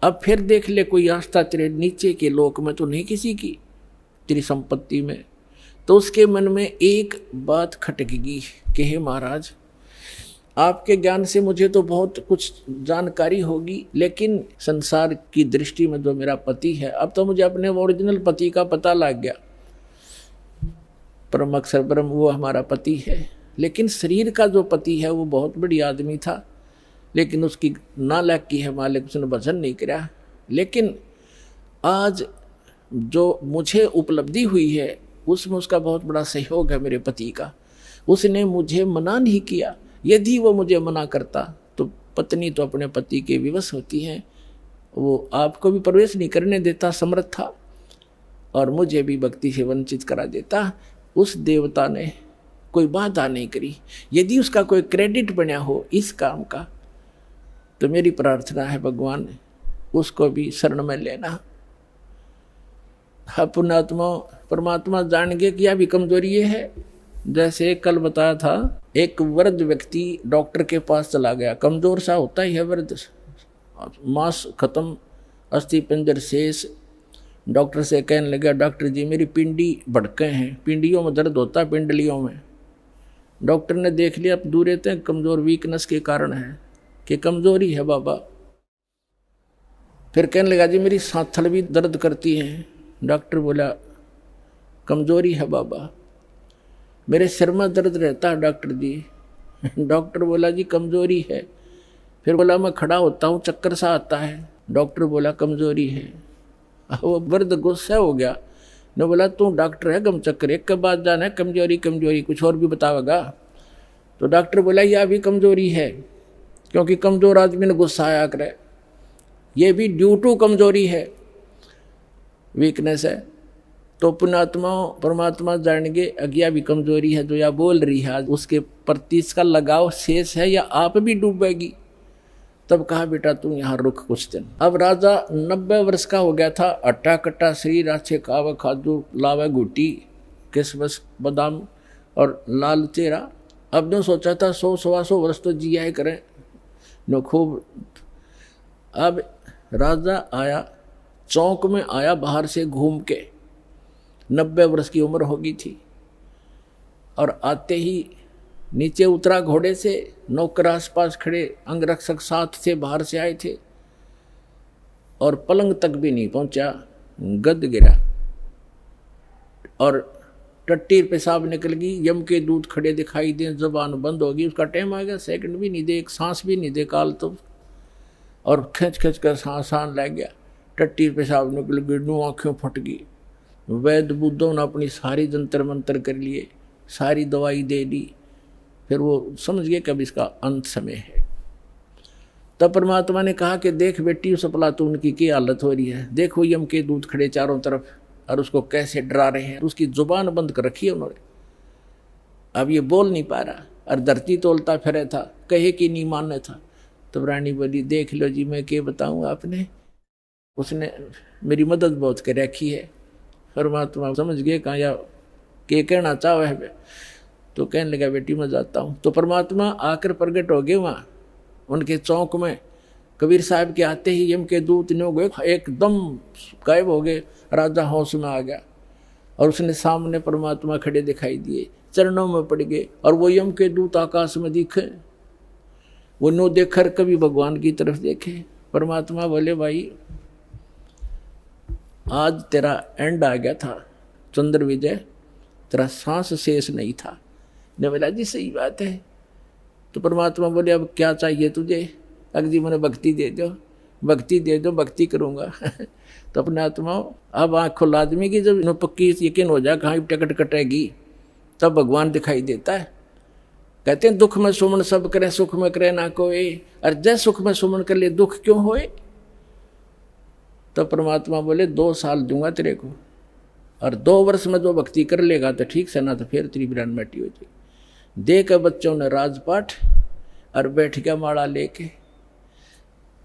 अब फिर देख ले कोई आस्था तेरे नीचे के लोक में तो नहीं किसी की, तेरी संपत्ति में। तो उसके मन में एक बात खटकेगी कि हे महाराज, आपके ज्ञान से मुझे तो बहुत कुछ जानकारी होगी, लेकिन संसार की दृष्टि में जो मेरा पति है, अब तो मुझे अपने ओरिजिनल पति का पता लग गया। परम अक्षर ब्रह्म वो हमारा पति है, लेकिन शरीर का जो पति है वो बहुत बड़ी आदमी था, लेकिन उसकी नालायकी है मालिक, उसने भजन नहीं किया। लेकिन आज जो मुझे उपलब्धि हुई है उसमें उसका बहुत बड़ा सहयोग है मेरे पति का। उसने मुझे मना नहीं किया। यदि वो मुझे मना करता तो पत्नी तो अपने पति के विवश होती है, वो आपको भी प्रवेश नहीं करने देता समर्थ था, और मुझे भी भक्ति से वंचित करा देता। उस देवता ने कोई बाधा नहीं करी। यदि उसका कोई क्रेडिट बना हो इस काम का, तो मेरी प्रार्थना है भगवान उसको भी शरण में लेना। पुण्यात्मा परमात्मा जान गए कि यह भी कमजोरी है। जैसे कल बताया था, एक वृद्ध व्यक्ति डॉक्टर के पास चला गया, कमजोर सा होता ही है वृद्ध, मांस खत्म, अस्थि पंजर शेष। डॉक्टर से कहने लगा, डॉक्टर जी मेरी पिंडी भड़के हैं, पिंडियों में दर्द होता है, पिंडलियों में। डॉक्टर ने देख लिया, अब दूर रहते हैं, कमजोर वीकनेस के कारण है कि कमजोरी है बाबा। फिर कहने लगा जी मेरी सांथल भी दर्द करती है। डॉक्टर बोला कमजोरी है बाबा। मेरे सिर में दर्द रहता है डॉक्टर जी। डॉक्टर बोला जी कमजोरी है। फिर बोला मैं खड़ा होता हूँ चक्कर सा आता है। डॉक्टर बोला कमजोरी है। वो वृद्ध गुस्सा हो गया ने बोला तू डॉक्टर है गम चक्कर, एक के बाद जाना है कमजोरी कमजोरी, कुछ और भी बतावेगा। तो डॉक्टर बोला यह भी कमजोरी है, क्योंकि कमजोर आदमी ने गुस्सा आया करे, ये भी ड्यू टू कमजोरी है, वीकनेस है। तो पुण्यात्मा परमात्मा जानेंगे अज्ञा भी कमजोरी है जो या बोल रही है, उसके प्रति इसका लगाव शेष है या आप भी डूबेगी। तब कहा बेटा तू यहाँ रुक कुछ दिन। अब राजा 90 वर्ष का हो गया था, अट्टा कट्टा शरीर, अच्छे कावा खादू लावा गुटी किसमस बादाम और लाल चेहरा। अब ने सोचा था 100-125 वर्ष तो जिया ही करें न खूब। अब राजा आया, चौक में आया बाहर से घूम के, 90 वर्ष की उम्र होगी थी, और आते ही नीचे उतरा घोड़े से। नौकर आसपास खड़े, अंगरक्षक साथ थे, बाहर से आए थे, और पलंग तक भी नहीं पहुंचा, गद गिरा और टट्टी पेशाब निकल गई। यम के दूत खड़े दिखाई दे, जबान बंद होगी, उसका टाइम आ गया, सेकंड भी नहीं दे, एक सांस भी नहीं दे काल तो, और खिंच खिंच कर सांस लग गया, टट्टी पेशाब निकल गई, नू आँखें फट गई। वैद्य बुद्धों ने अपनी सारी जंतर मंतर कर लिए, सारी दवाई दे दी, फिर वो समझ गए कि अब इसका अंत समय है। तब परमात्मा ने कहा कि देख बेटी उस अफलातून की क्या हालत हो रही है, देखो यम के दूत खड़े चारों तरफ और उसको कैसे डरा रहे हैं। उसकी जुबान बंद कर रखी है उन्होंने, अब ये बोल नहीं पा रहा, और धरती तोलता फिरे था, कहे कि नहीं मानने था। तब रानी बोली देख लो जी मैं क्या बताऊँ आपने, उसने मेरी मदद बहुत कर रखी है। परमात्मा समझ गए कहाँ या के कहना चाहो है। तो कहने लगा बेटी मैं जाता हूँ। तो परमात्मा आकर प्रकट हो गए वहाँ उनके चौक में। कबीर साहब के आते ही यम के दूत ने हो गए, एकदम गायब हो गए। राजा होश में आ गया और उसने सामने परमात्मा खड़े दिखाई दिए, चरणों में पड़ गए, और वो यम के दूत आकाश में दिखे। वो नो देखकर कभी भगवान की तरफ देखे। परमात्मा बोले भाई आज तेरा एंड आ गया था चंद्र विजय, तेरा सांस शेष नहीं था। ने बोला जी सही बात है। तो परमात्मा बोले अब क्या चाहिए तुझे? अगर जी मैंने भक्ति दे दो, भक्ति दे दो, भक्ति करूँगा। तो अपने आत्मा अब आँख खुल आदमी की जब पक्की यकीन हो जाए कहाँ टिकट कटेगी, तब भगवान दिखाई देता है। कहते हैं दुख में सुमन सब करे, सुख में करे ना कोई, और जय सुख में सुमन कर ले दुख क्यों होए। तो परमात्मा बोले 2 साल दूंगा तेरे को, और 2 वर्ष में जो भक्ति कर लेगा तो ठीक से, ना तो फिर तेरी बिरान मिट्टी हो जाएगी। दे के बच्चों ने राजपाठ और बैठ गया माला लेके।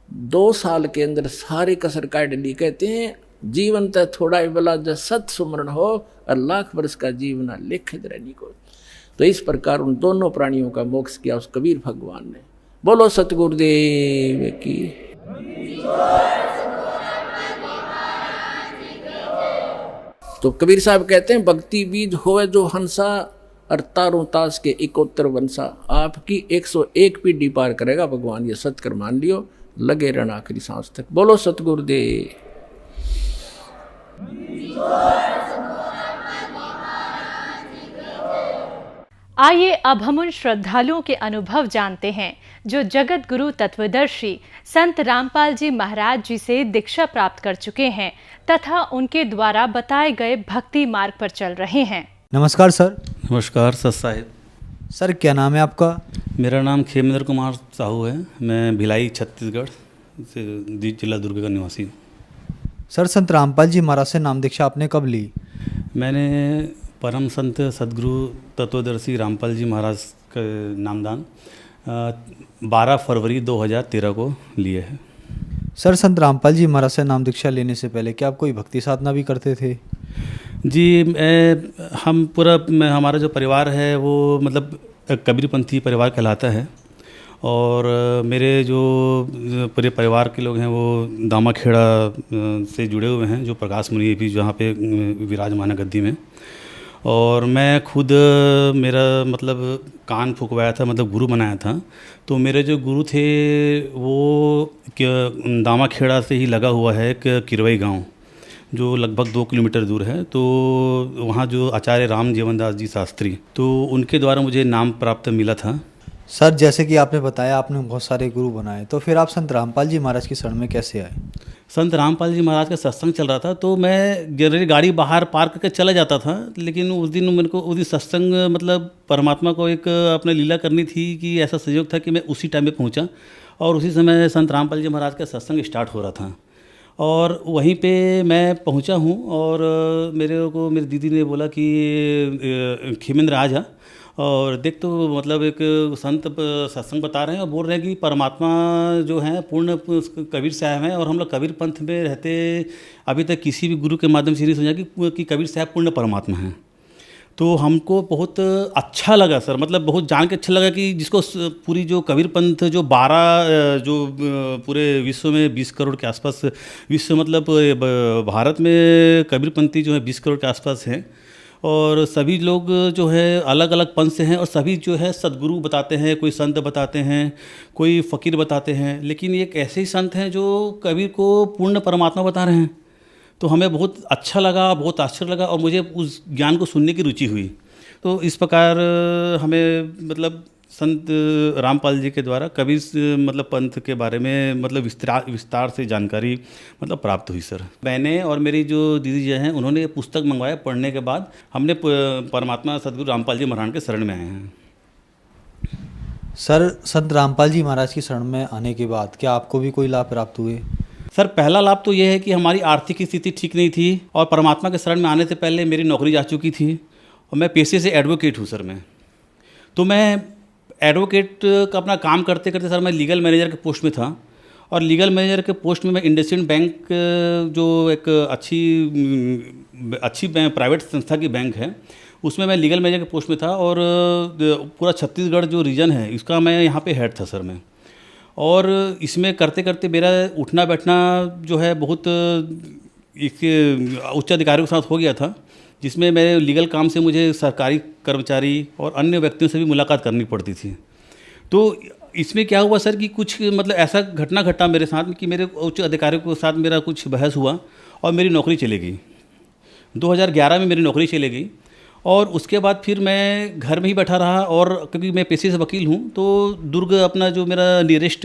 2 साल के अंदर सारी कसर काट ली। कहते हैं जीवन तो थोड़ा ही बला जब सत सुमरण हो, और लाख वर्ष का जीवना लिख रहनी को। तो इस प्रकार उन दोनों प्राणियों का मोक्ष किया उस कबीर भगवान ने। बोलो सतगुरुदेव की। तो कबीर साहब कहते हैं भक्ति बीज होवे जो हंसा और तारों तास के इकोत्तर वंशा। आपकी 101 पीढ़ी पार करेगा भगवान, ये सत्कर मान लियो, लगे रहना आखिरी सांस तक। बोलो सतगुरुदेव। आइए अब हम उन श्रद्धालुओं के अनुभव जानते हैं जो जगत गुरु तत्वदर्शी संत रामपाल जी महाराज जी से दीक्षा प्राप्त कर चुके हैं तथा उनके द्वारा बताए गए भक्ति मार्ग पर चल रहे हैं। नमस्कार सर। नमस्कार सर साहिब। सर क्या नाम है आपका? मेरा नाम खेमेंद्र कुमार साहू है। मैं भिलाई छत्तीसगढ़ से जिला दुर्ग का निवासी हूँ। सर संत रामपाल जी महाराज से नाम दीक्षा आपने कब ली? मैंने परम संत सदगुरु तत्वदर्शी रामपाल जी महाराज का नामदान 12 फरवरी 2013 को लिए है। सर संत रामपाल जी महाराज से नाम दीक्षा लेने से पहले क्या आप कोई भक्ति साधना भी करते थे? जी, हमारा जो परिवार है वो मतलब कबीरपंथी परिवार कहलाता है और मेरे जो पूरे परिवार के लोग हैं वो दामाखेड़ा से जुड़े हुए हैं, जो प्रकाश मुनि भी जहाँ पे विराजमान है गद्दी में। और मैं खुद मेरा मतलब कान फुकवाया था, मतलब गुरु बनाया था। तो मेरे जो गुरु थे वो दामाखेड़ा से ही लगा हुआ है एक किरवई गांव, जो लगभग 2 किलोमीटर दूर है। तो वहाँ जो आचार्य राम जीवन दास जी शास्त्री, तो उनके द्वारा मुझे नाम प्राप्त मिला था। सर जैसे कि आपने बताया आपने बहुत सारे गुरु बनाए, तो फिर आप संत रामपाल जी महाराज की शरण में कैसे आए? संत रामपाल जी महाराज का सत्संग चल रहा था तो मैं जनरली गाड़ी बाहर पार्क करके चला जाता था, लेकिन उस दिन सत्संग मतलब परमात्मा को एक अपने लीला करनी थी कि ऐसा संयोग था कि मैं उसी टाइम में पहुंचा और उसी समय संत रामपाल जी महाराज का सत्संग स्टार्ट हो रहा था और वहीं पे मैं पहुंचा हूं। और मेरी दीदी ने बोला कि खेमेंद्र आ जा और देख, तो मतलब एक संत सत्संग बता रहे हैं और बोल रहे हैं कि परमात्मा जो है पूर्ण कबीर साहब हैं और हम लोग कबीर पंथ में रहते अभी तक किसी भी गुरु के माध्यम से नहीं सुना कि कबीर साहब पूर्ण परमात्मा हैं। तो हमको बहुत अच्छा लगा सर, मतलब बहुत जान के अच्छा लगा कि जिसको पूरी जो कबीर पंथ जो 12 जो पूरे विश्व में 20 करोड़ के आसपास, विश्व मतलब भारत में कबीर पंथी जो है 20 करोड़ के आसपास हैं और सभी लोग जो है अलग अलग पंथ से हैं और सभी जो है सदगुरु बताते हैं, कोई संत बताते हैं, कोई फ़कीर बताते हैं, लेकिन एक ऐसे ही संत हैं जो कबीर को पूर्ण परमात्मा बता रहे हैं। तो हमें बहुत अच्छा लगा, बहुत आश्चर्य लगा और मुझे उस ज्ञान को सुनने की रुचि हुई। तो इस प्रकार हमें मतलब संत रामपाल जी के द्वारा कबीर मतलब पंथ के बारे में मतलब विस्तार से जानकारी मतलब प्राप्त हुई सर। मैंने और मेरी जो दीदी जी हैं उन्होंने ये पुस्तक मंगवाया, पढ़ने के बाद हमने परमात्मा सदगुरु रामपाल जी महाराज के शरण में आए हैं। सर संत रामपाल जी महाराज की शरण में आने के बाद क्या आपको भी कोई लाभ प्राप्त हुए? सर पहला लाभ तो ये है कि हमारी आर्थिक स्थिति ठीक नहीं थी और परमात्मा के शरण में आने से पहले मेरी नौकरी जा चुकी थी और मैं पेशे से एडवोकेट हूँ सर। मैं एडवोकेट का अपना काम करते करते सर मैं लीगल मैनेजर के पोस्ट में था और लीगल मैनेजर के पोस्ट में मैं इंडसइंड बैंक जो एक अच्छी प्राइवेट संस्था की बैंक है उसमें मैं लीगल मैनेजर के पोस्ट में था और पूरा छत्तीसगढ़ जो रीजन है इसका मैं यहाँ पे हेड था सर मैं। और इसमें करते करते मेरा उठना बैठना जो है बहुत इसके उच्च अधिकारियों के साथ हो गया था, जिसमें मेरे लीगल काम से मुझे सरकारी कर्मचारी और अन्य व्यक्तियों से भी मुलाकात करनी पड़ती थी। तो इसमें क्या हुआ सर कि कुछ मतलब ऐसा घटना घटा मेरे साथ कि मेरे उच्च अधिकारियों के साथ मेरा कुछ बहस हुआ और मेरी नौकरी चली गई। 2011 में मेरी नौकरी चली गई और उसके बाद फिर मैं घर में ही बैठा रहा और क्योंकि मैं पेशे से वकील हूँ तो दुर्ग अपना जो मेरा नियरेस्ट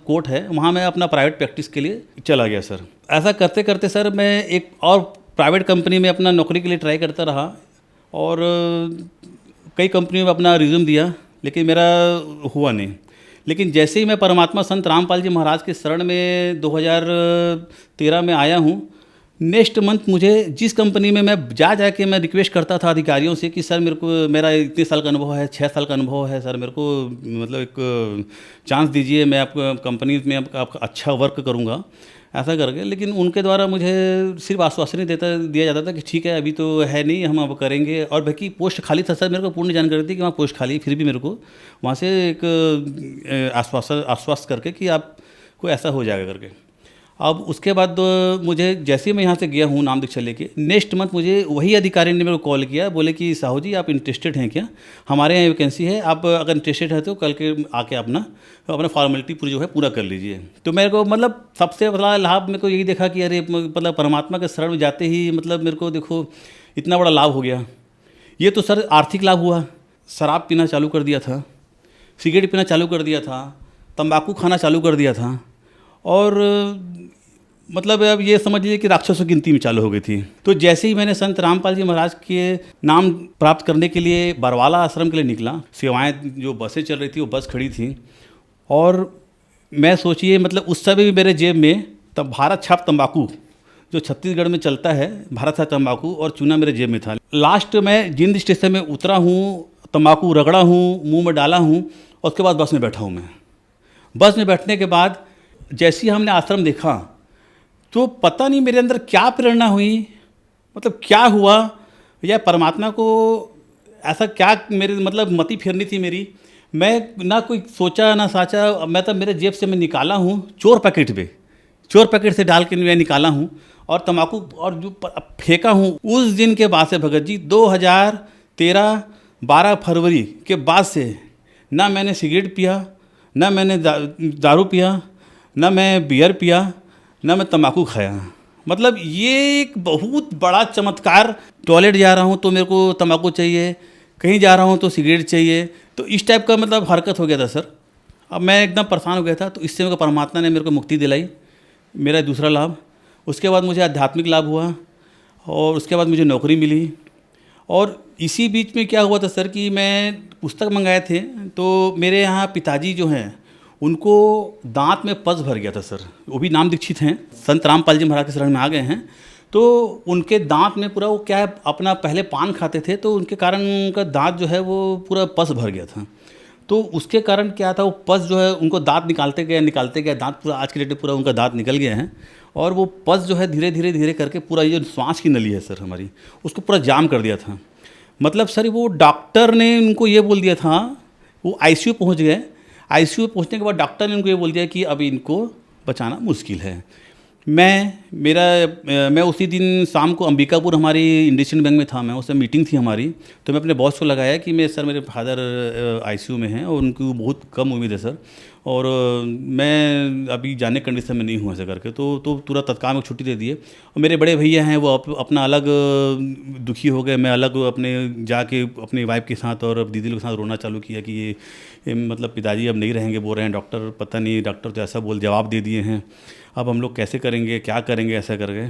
कोर्ट है वहाँ मैं अपना प्राइवेट प्रैक्टिस के लिए चला गया सर। ऐसा करते करते सर मैं एक और प्राइवेट कंपनी में अपना नौकरी के लिए ट्राई करता रहा और कई कंपनियों में अपना रिज्यूम दिया लेकिन मेरा हुआ नहीं। लेकिन जैसे ही मैं परमात्मा संत रामपाल जी महाराज के शरण में 2013 में आया हूँ, नेक्स्ट मंथ मुझे जिस कंपनी में मैं जाके मैं रिक्वेस्ट करता था अधिकारियों से कि सर मेरा इतने साल का अनुभव है, 6 साल का अनुभव है सर, मेरे को मतलब एक चांस दीजिए, मैं आपको कंपनी में आपका अच्छा वर्क करूँगा ऐसा करके। लेकिन उनके द्वारा मुझे सिर्फ आश्वासन दिया जाता था कि ठीक है अभी तो है नहीं, हम अब करेंगे। और बाकी पोस्ट खाली था सर, मेरे को पूर्ण जानकारी थी कि वहाँ पोस्ट खाली, फिर भी मेरे को वहाँ से एक आश्वासन करके कि आपको ऐसा हो जाएगा करके। अब उसके बाद मुझे जैसे ही मैं यहाँ से गया हूँ नाम दीक्षा लेके, नेक्स्ट मंथ मुझे वही अधिकारी ने मेरे को कॉल किया, बोले कि साहू जी आप इंटरेस्टेड हैं क्या, हमारे यहाँ वैकेंसी है, आप अगर इंटरेस्टेड है तो कल के आके अपना फॉर्मेलिटी पूरी जो है पूरा कर लीजिए। तो मेरे को मतलब सबसे बड़ा लाभ मेरे को यही देखा कि अरे मतलब परमात्मा के शरण में जाते ही मतलब मेरे को देखो इतना बड़ा लाभ हो गया। ये तो सर आर्थिक लाभ हुआ, शराब पीना चालू कर दिया था, सिगरेट पीना चालू कर दिया था, तंबाकू खाना चालू कर दिया था, और मतलब अब ये समझ लीजिए कि राक्षसों की गिनती में चालू हो गई थी। तो जैसे ही मैंने संत रामपाल जी महाराज के नाम प्राप्त करने के लिए बरवाला आश्रम के लिए निकला, सेवाएं जो बसें चल रही थी वो बस खड़ी थी, और मैं सोचिए मतलब उस समय भी मेरे जेब में तब भारत छाप तंबाकू जो छत्तीसगढ़ में चलता है, भारत छाप तंबाकू और चूना मेरे जेब में था। लास्ट में जिंद स्टेशन में उतरा हूँ, तंबाकू रगड़ा हूँ, मुंह में डाला हूँ, और उसके बाद बस में बैठा हूँ। मैं बस में बैठने के बाद जैसे ही हमने आश्रम देखा तो पता नहीं मेरे अंदर क्या प्रेरणा हुई, मतलब क्या हुआ, या परमात्मा को ऐसा क्या मेरे मतलब मति फेरनी थी मेरी। मैं ना कोई सोचा ना साचा, मैं तो मेरे जेब से मैं निकाला हूँ चोर पैकेट से डाल के मैं निकाला हूँ और तम्बाकू और जो फेंका हूँ। उस दिन के बाद से भगत जी 2013 12 फरवरी के बाद से ना मैंने सिगरेट पिया, ना मैंने दारू पिया, ना मैं बियर पिया, ना मैं तम्बाकू खाया। मतलब ये एक बहुत बड़ा चमत्कार। टॉयलेट जा रहा हूँ तो मेरे को तम्बाकू चाहिए, कहीं जा रहा हूँ तो सिगरेट चाहिए, तो इस टाइप का मतलब हरकत हो गया था सर। अब मैं एकदम परेशान हो गया था। तो इससे मेरे को परमात्मा ने मेरे को मुक्ति दिलाई, मेरा दूसरा लाभ। उसके बाद मुझे आध्यात्मिक लाभ हुआ और उसके बाद मुझे नौकरी मिली। और इसी बीच में क्या हुआ था सर कि मैं पुस्तक मंगाए थे, तो मेरे यहाँ पिताजी जो हैं उनको दांत में पस भर गया था सर। वो भी नाम दीक्षित हैं, संत रामपाल जी महाराज के शरण में आ गए हैं। तो उनके दांत में पूरा वो क्या है, अपना पहले पान खाते थे तो उनके कारण उनका दांत जो है वो पूरा पस भर गया था। तो उसके कारण क्या था, वो पस जो है उनको दांत निकालते गए दांत पूरा आज के डेट में पूरा उनका दांत निकल गया है। और वो पस जो है धीरे धीरे करके पूरा ये जो श्वास की नली है सर हमारी, उसको पूरा जाम कर दिया था। मतलब सर वो डॉक्टर ने उनको ये बोल दिया था, वो आईसीयू पहुंच गए। आईसीयू पहुंचने के बाद डॉक्टर ने उनको ये बोल दिया कि अभी इनको बचाना मुश्किल है। मैं उसी दिन शाम को अंबिकापुर हमारी इंडस्ट्रियल बैंक में था, मैं उससे मीटिंग थी हमारी। तो मैं अपने बॉस को लगाया कि मेरे फादर आईसीयू में हैं और उनको बहुत कम उम्मीद है सर, और मैं अभी जाने कंडीशन में नहीं हूँ ऐसा करके। तो तुरंत तत्काल में छुट्टी दे दिए। और मेरे बड़े भैया हैं वो अपना अलग दुखी हो गए, मैं अलग अपने जाके अपनी वाइफ के साथ और दीदी के साथ रोना चालू किया कि ये मतलब पिताजी अब नहीं रहेंगे, बोल रहे हैं डॉक्टर, पता नहीं डॉक्टर तो ऐसा जवाब दे दिए हैं, अब हम लोग कैसे करेंगे, क्या करेंगे ऐसा करके।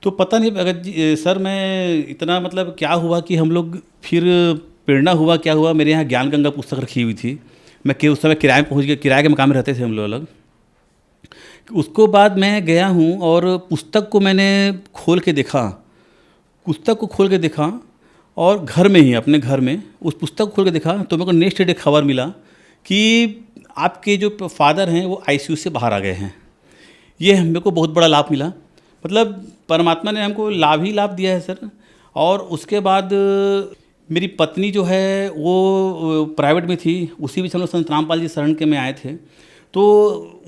तो पता नहीं अगर सर मैं इतना मतलब क्या हुआ कि हम लोग फिर प्रेरणा हुआ क्या हुआ, मेरे यहाँ ज्ञान गंगा पुस्तक रखी हुई थी, मैं उस समय किराए में पहुँच गया, किराए के मकान में रहते थे हम लोग अलग। उसको बाद मैं गया हूँ और पुस्तक को मैंने खोल के देखा, और घर में ही अपने घर में उस पुस्तक को खोल के देखा तो मेरे को नेक्स्ट डे खबर मिला कि आपके जो फादर हैं वो आईसीयू से बाहर आ गए हैं। ये मेरे को बहुत बड़ा लाभ मिला, मतलब परमात्मा ने हमको लाभ ही लाभ दिया है सर। और उसके बाद मेरी पत्नी जो है वो प्राइवेट में थी, उसी बीच हम लोग संत रामपाल जी शरण के में आए थे। तो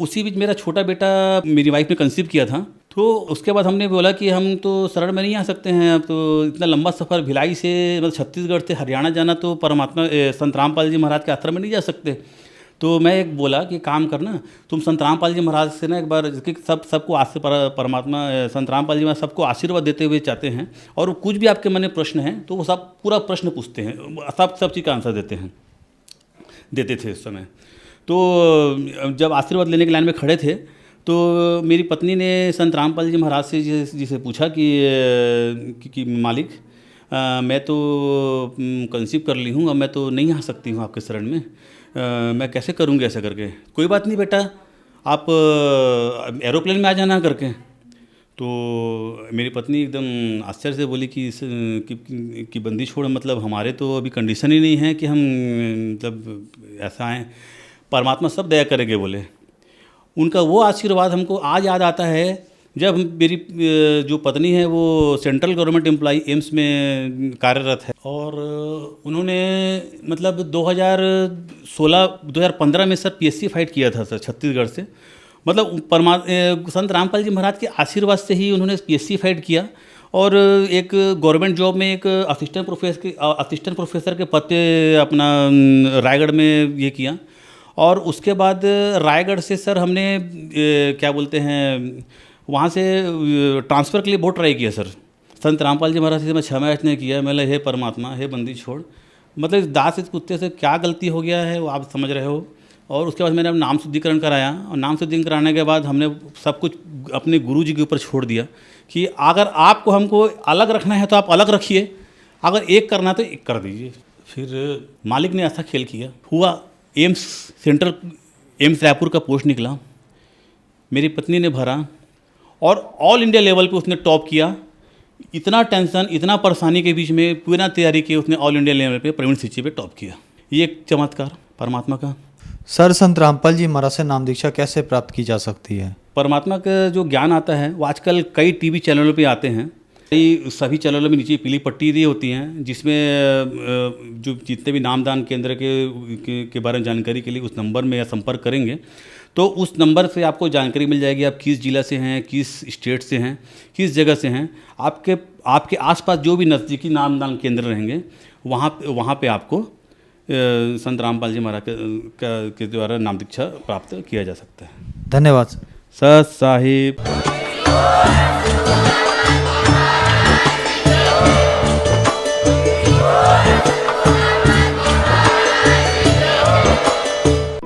उसी बीच मेरा छोटा बेटा मेरी वाइफ ने कंसीव किया था। तो उसके बाद हमने बोला कि हम तो शरण में नहीं आ सकते हैं, अब तो इतना लंबा सफ़र भिलाई से मतलब छत्तीसगढ़ से हरियाणा जाना, तो परमात्मा संत रामपाल जी महाराज के आश्रम में नहीं जा सकते। तो मैं एक बोला कि काम करना, तुम संत रामपाल जी महाराज से ना एक बार, सबको परमात्मा संत रामपाल जी महाराज सबको आशीर्वाद देते हुए चाहते हैं, और कुछ भी आपके मन में प्रश्न है तो वो सब पूरा प्रश्न पूछते हैं, सब चीज़ का आंसर देते थे उस समय। तो जब आशीर्वाद लेने के लाइन में खड़े थे तो मेरी पत्नी ने संत रामपाल जी महाराज से जिसे पूछा कि मालिक मैं तो कंसीव कर ली हूँ, अब मैं तो नहीं आ सकती हूँ आपके शरण में, मैं कैसे करूँगी ऐसा करके। कोई बात नहीं बेटा, आप एरोप्लेन में आ जाना करके। तो मेरी पत्नी एकदम आश्चर्य से बोली कि बंदी छोड़, मतलब हमारे तो अभी कंडीशन ही नहीं है कि हम मतलब ऐसा आएँ, परमात्मा सब दया करेंगे बोले। उनका वो आशीर्वाद हमको आज याद आता है जब मेरी जो पत्नी है वो सेंट्रल गवर्नमेंट एम्प्लॉई एम्स में कार्यरत है, और उन्होंने मतलब 2015 में सर पीएससी फाइट किया था सर छत्तीसगढ़ से। मतलब संत रामपाल जी महाराज के आशीर्वाद से ही उन्होंने PSC फाइट किया और एक गवर्नमेंट जॉब में एक असिस्टेंट प्रोफेसर के पद पे अपना रायगढ़ में ये किया। और उसके बाद रायगढ़ से सर हमने क्या बोलते हैं वहाँ से ट्रांसफ़र के लिए बहुत ट्राई किया सर। संत रामपाल जी महाराज से मैं 6 महीने ने किया। मैं हे परमात्मा, हे बंदी छोड़, मतलब इस दास इस कुत्ते से क्या गलती हो गया है वो आप समझ रहे हो। और उसके बाद मैंने नाम शुद्धिकरण कराया और नाम शुद्धिकरण कराने के बाद हमने सब कुछ अपने गुरु जी के ऊपर छोड़ दिया कि अगर आपको हमको अलग रखना है तो आप अलग रखिए, अगर एक करना है तो एक कर दीजिए। फिर मालिक ने ऐसा खेल किया, हुआ एम्स रायपुर का पोस्ट निकला, मेरी पत्नी ने भरा और ऑल इंडिया लेवल पे उसने टॉप किया। इतना टेंशन, इतना परेशानी के बीच में पूरा तैयारी की उसने ऑल इंडिया लेवल पे प्रवीण सिंची पे टॉप किया। ये एक चमत्कार परमात्मा का। सर, संत रामपाल जी महाराज से नाम दीक्षा कैसे प्राप्त की जा सकती है? परमात्मा का जो ज्ञान आता है वो आजकल कई टीवी चैनलों पे आते हैं। सभी चैनलों में नीचे पीली पट्टी दी होती हैं जिसमें जो जितने भी नामदान केंद्र के बारे में जानकारी के लिए उस नंबर में या संपर्क करेंगे तो उस नंबर से आपको जानकारी मिल जाएगी आप किस जिला से हैं, किस स्टेट से हैं, किस जगह से हैं। आपके आसपास जो भी नज़दीकी नामदान केंद्र रहेंगे वहाँ पे आपको संत रामपाल जी महाराज के द्वारा नाम दीक्षा प्राप्त किया जा सकता है। धन्यवाद सत साहिब।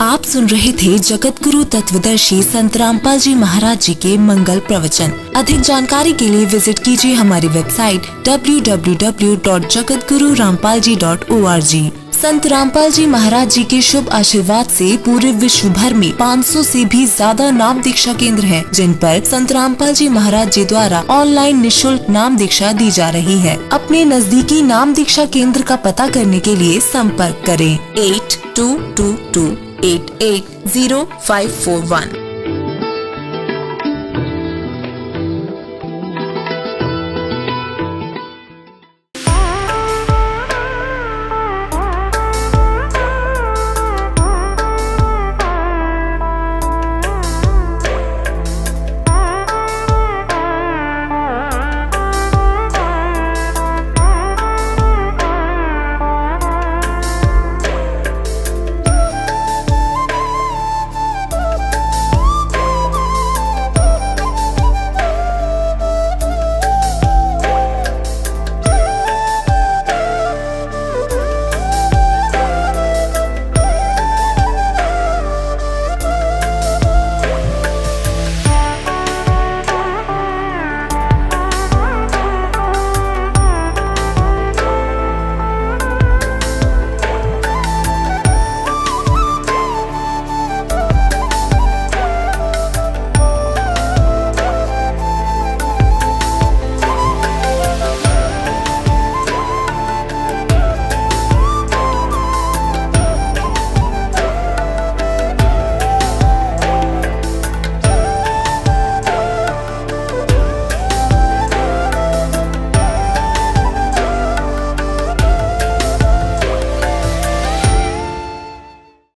आप सुन रहे थे जगत गुरु तत्वदर्शी संत रामपाल जी महाराज जी के मंगल प्रवचन। अधिक जानकारी के लिए विजिट कीजिए हमारी वेबसाइट www.jagatgururampalji.org। संत रामपाल जी महाराज जी के शुभ आशीर्वाद से पूरे विश्व भर में 500 से भी ज्यादा नाम दीक्षा केंद्र हैं, जिन पर संत रामपाल जी महाराज जी द्वारा ऑनलाइन निशुल्क नाम दीक्षा दी जा रही है। अपने नजदीकी नाम दीक्षा केंद्र का पता करने के लिए संपर्क करें 8222880541।